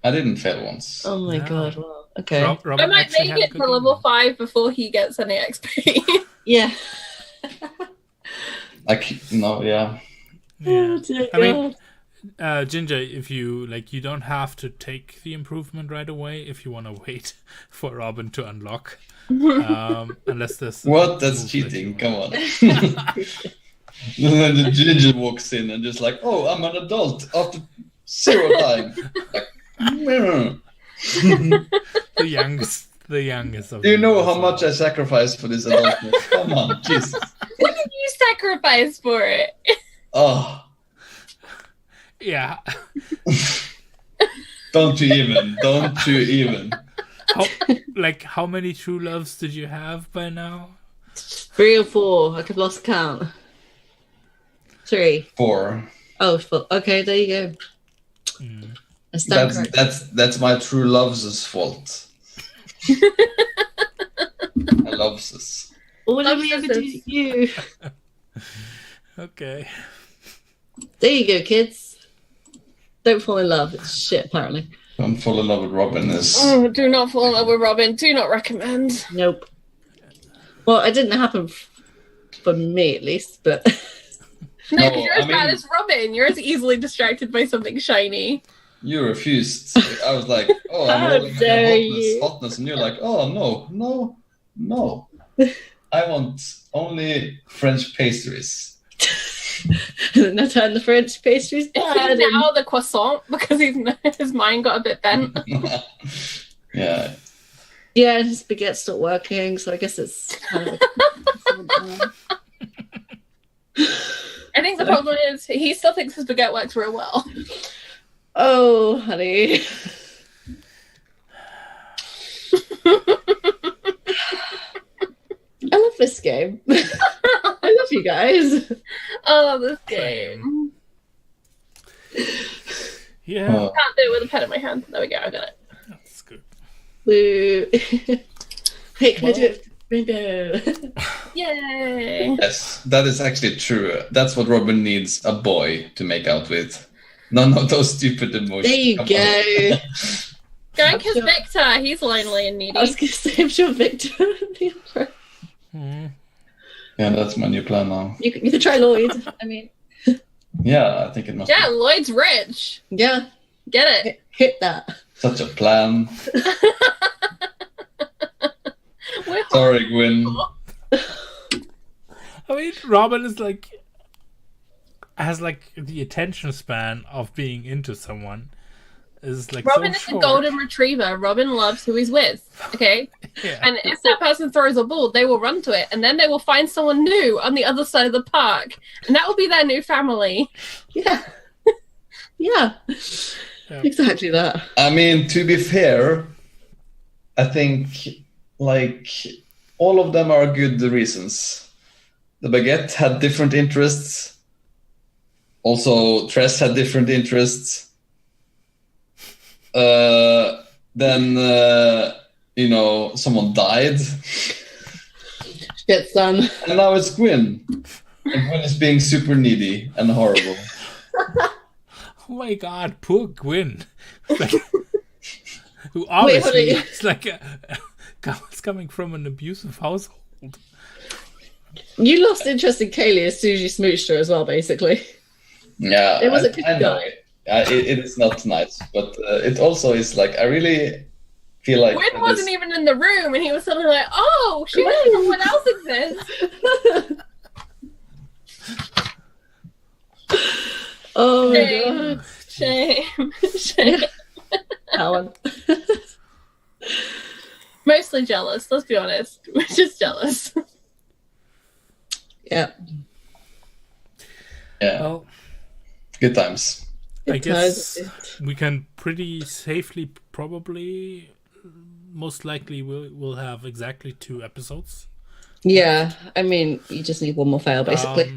I didn't fail once. Oh my No. god! Wow. Okay. I Robin might actually make had a it good to level evening. 5 before he gets any XP. Yeah. Yeah. Yeah. Oh dear I mean, God. Ginger, if you you don't have to take the improvement right away if you want to wait for Robin to unlock. Unless there's What? That's move that cheating. you Come on. And then the ginger walks in and just like, oh, I'm an adult after 0 time. Like, the youngest of do you know as how well. much I sacrificed for this adultness? Come on, Jesus. What did you sacrifice for it? Oh, Yeah. don't you even. How many true loves did you have by now? 3 or 4. I've lost count. 3. 4. Oh, 4. Okay, there you go. Mm. I stand corrected. That's my true love's fault. I loves this. What did we ever do to you? Okay. There you go, kids. Don't fall in love. It's shit, apparently. Don't fall in love with Robin. Oh, do not fall in love with Robin. Do not recommend. Nope. Well, it didn't happen for me, at least, but... No, No, because you're as I bad mean- as Robin. You're as easily distracted by something shiny. You refused. I was like, oh, I'm How rolling dare in you. hotness, and you're like, oh, no. I want only French pastries. and I turned the French pastries bad. Is he now the croissant because his mind got a bit bent? Yeah. Yeah, his baguette's not working, so I guess it's kind of I think the problem is he still thinks his baguette works real well. Oh, honey. I love this game. I love you guys. Oh, this game. Yeah. Oh, Can't do it with a pen in my hand. There we go, I got it. That's good. Woo. Hey, can I do it? Rainbow. Yay! yes, that is actually true. That's what Robin needs, a boy to make out with. None of those stupid emotions. There you Come go. on. Going kiss Victor. He's lonely and needy. I was going to say, I'm sure Victor. Mm. Yeah, that's my new plan now. You can try Lloyd. I mean, Yeah, I think it must Yeah, be Lloyd's rich. yeah, Get it. hit that. such a plan. We're Sorry, Gwyn. I mean, Robin is has the attention span of being into someone is Robin so is a short. golden retriever. Robin loves who he's with. Okay? Yeah. And if that person throws a ball, they will run to it. And then they will find someone new on the other side of the park. And that will be their new family. Yeah. Yeah. Yeah. Exactly that. I mean, to be fair, I think all of them are good reasons. The baguette had different interests. Also, Tress had different interests. Then someone died, Shit, son. and now it's Gwyn. And Gwyn is being super needy and horrible. Oh my god, poor Gwyn. Who obviously is it's coming from an abusive household. You lost interest in Kaylee as soon as you smooched her as well, basically. Yeah, It was a good I know. guy. It is not nice, but it also is I really feel like Gwyn wasn't even in the room, and he was suddenly like, oh, she knows someone else exists. Oh my Shame. god. Shame. Shame. Alan. Mostly jealous, let's be honest. We're just jealous. Yeah. Yeah, Well, good times. I Good guess times. we can pretty safely probably most likely we'll have exactly 2 episodes. Yeah, I mean, you just need one more fail, basically.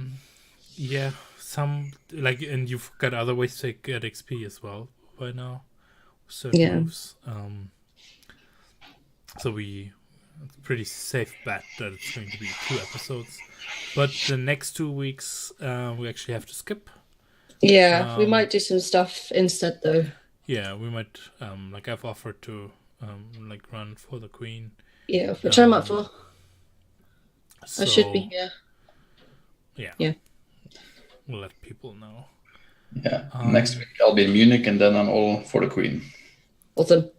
Yeah, some and you've got other ways to get XP as well by now. Certain Yeah. moves. So it's a pretty safe bet that it's going to be 2 episodes. But the next 2 weeks, we actually have to skip. Yeah, we might do some stuff instead, though. Yeah, we might. Like I've offered to run for the Queen. Yeah, which I'm up for. So, I should be here. Yeah. We'll let people know. Yeah. Next week I'll be in Munich, and then I'm all for the Queen. Awesome.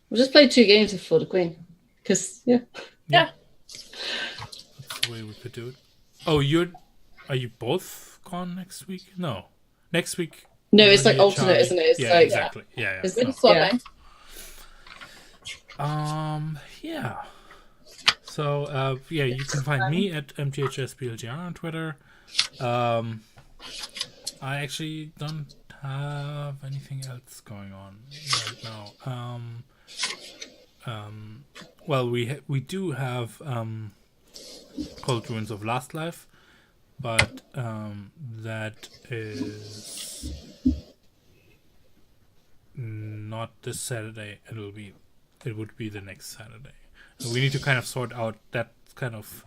We'll just play 2 games for the Queen. Because, Yeah. That's the way we could do it. Oh, are you both gone next week? No. Next week. No, it's you're like alternate, Charlie. isn't it? It's yeah, like, exactly. Yeah. It's- We're No. just swapping. Yeah. So, you can find me at mthsblgr on Twitter. I actually don't have anything else going on right now. Well, we do have Cold Ruins of Last Life, but that is not this Saturday. It would be the next Saturday. We need to kind of sort out that kind of.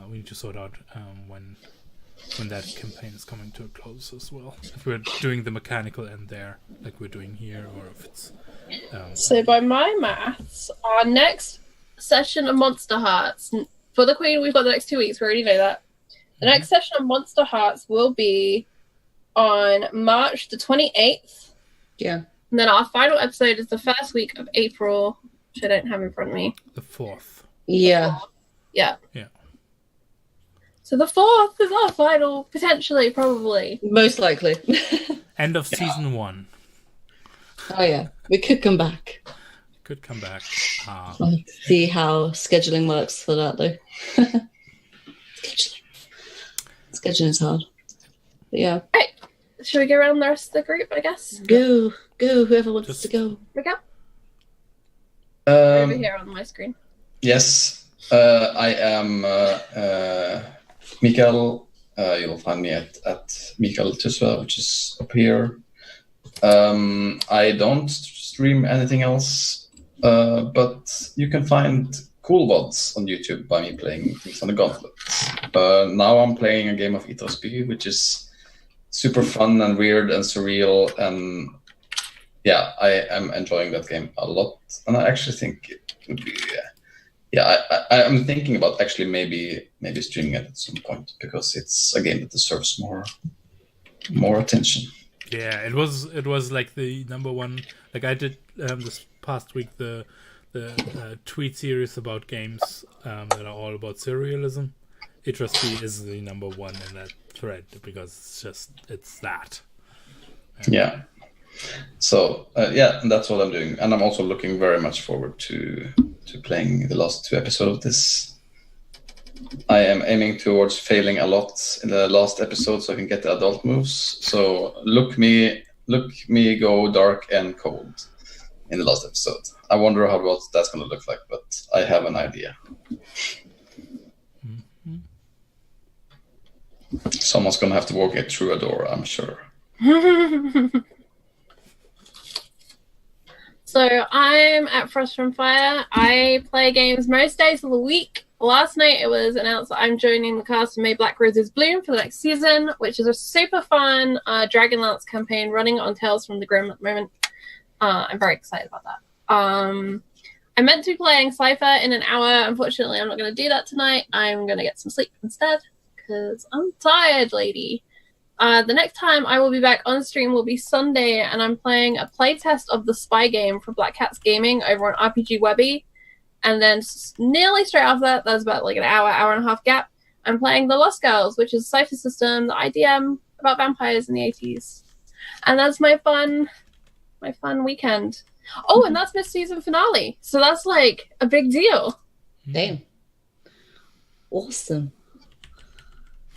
We need to sort out when that campaign is coming to a close as well. If we're doing the mechanical end there, like we're doing here, or if it's. So by my maths, our next session of Monster Hearts for the Queen, we've got the next 2 weeks. We already know that. The next session of Monster Hearts will be on March the 28th. Yeah. And then our final episode is the first week of April, which I don't have in front of me. The 4th. Yeah. Yeah. Yeah. So the 4th is our final, potentially, probably. Most likely. End of season 1. Oh, yeah. We could come back. Could come back. I'll see how scheduling works for that, though. Scheduling is hard. But yeah. Right. Should we go around the rest of the group, I guess? Go. Whoever wants to go. We go. Over Um, here on my screen. yes, I am Mikael. You'll find me at Mikael Tusva, which is up here. I don't stream anything else, but you can find cool VODs on YouTube by me playing things on the Gauntlet. Now I'm playing a game of Ethos-B, which is super fun and weird and surreal, and yeah, I am enjoying that game a lot. And I actually think it would be, I'm thinking about actually maybe streaming it at some point, because it's a game that deserves more attention. Yeah, it was like the number one. Like I did this past week the tweet series about games that are all about surrealism. Ethos-B is the number one in that thread because it's that. Yeah. So and that's what I'm doing, and I'm also looking very much forward to playing the last 2 episodes of this. I am aiming towards failing a lot in the last episode so I can get the adult moves. So look me go dark and cold in the last episode. I wonder what that's going to look like, but I have an idea. Mm-hmm. Someone's going to have to walk it through a door, I'm sure. So I'm at Frost from Fire. I play games most days of the week. Last night it was announced that I'm joining the cast of May Black Roses Bloom for the next season, which is a super fun Dragonlance campaign running on Tales from the Grim at the moment. I'm very excited about that. I'm meant to be playing Cypher in an hour. Unfortunately, I'm not going to do that tonight. I'm going to get some sleep instead because I'm tired, lady. The next time I will be back on stream will be Sunday, and I'm playing a playtest of the Spy game for Black Cats Gaming over on RPG Webby. And then nearly straight after that, there's about like an hour and a half gap, I'm playing The Lost Girls, which is a Cypher system that I DM about vampires in the 80s. And that's my fun weekend. Oh, and that's my season finale. So that's like a big deal. Damn. Awesome.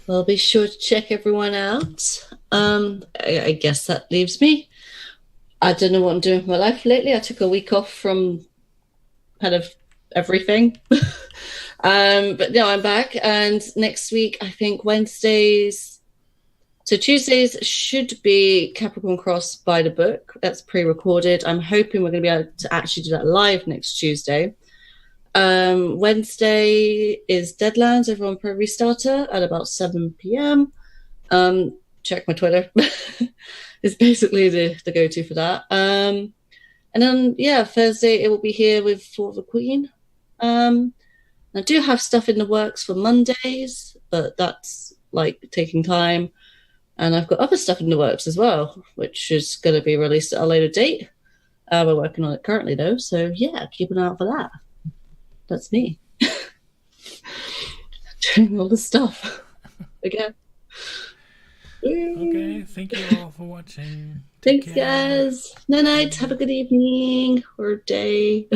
Well, be sure to check everyone out. I guess that leaves me. I don't know what I'm doing with my life lately. I took a week off from kind of everything. But no, I'm back. And next week, I think Wednesdays, So Tuesdays should be Capricorn Cross by the book. That's pre-recorded. I'm hoping we're going to be able to actually do that live next Tuesday. Wednesday is Deadlands over on Pro Restarter at about 7 p.m. Check my Twitter. It's basically the go-to for that. And then, Thursday it will be here with For the Queen. I do have stuff in the works for Mondays, but that's like taking time. And I've got other stuff in the works as well, which is going to be released at a later date. We're working on it currently, though. So, keep an eye out for that. That's me. Doing all the stuff. Again. Okay, thank you all for watching. Thanks, guys. Night. Have a good evening or day.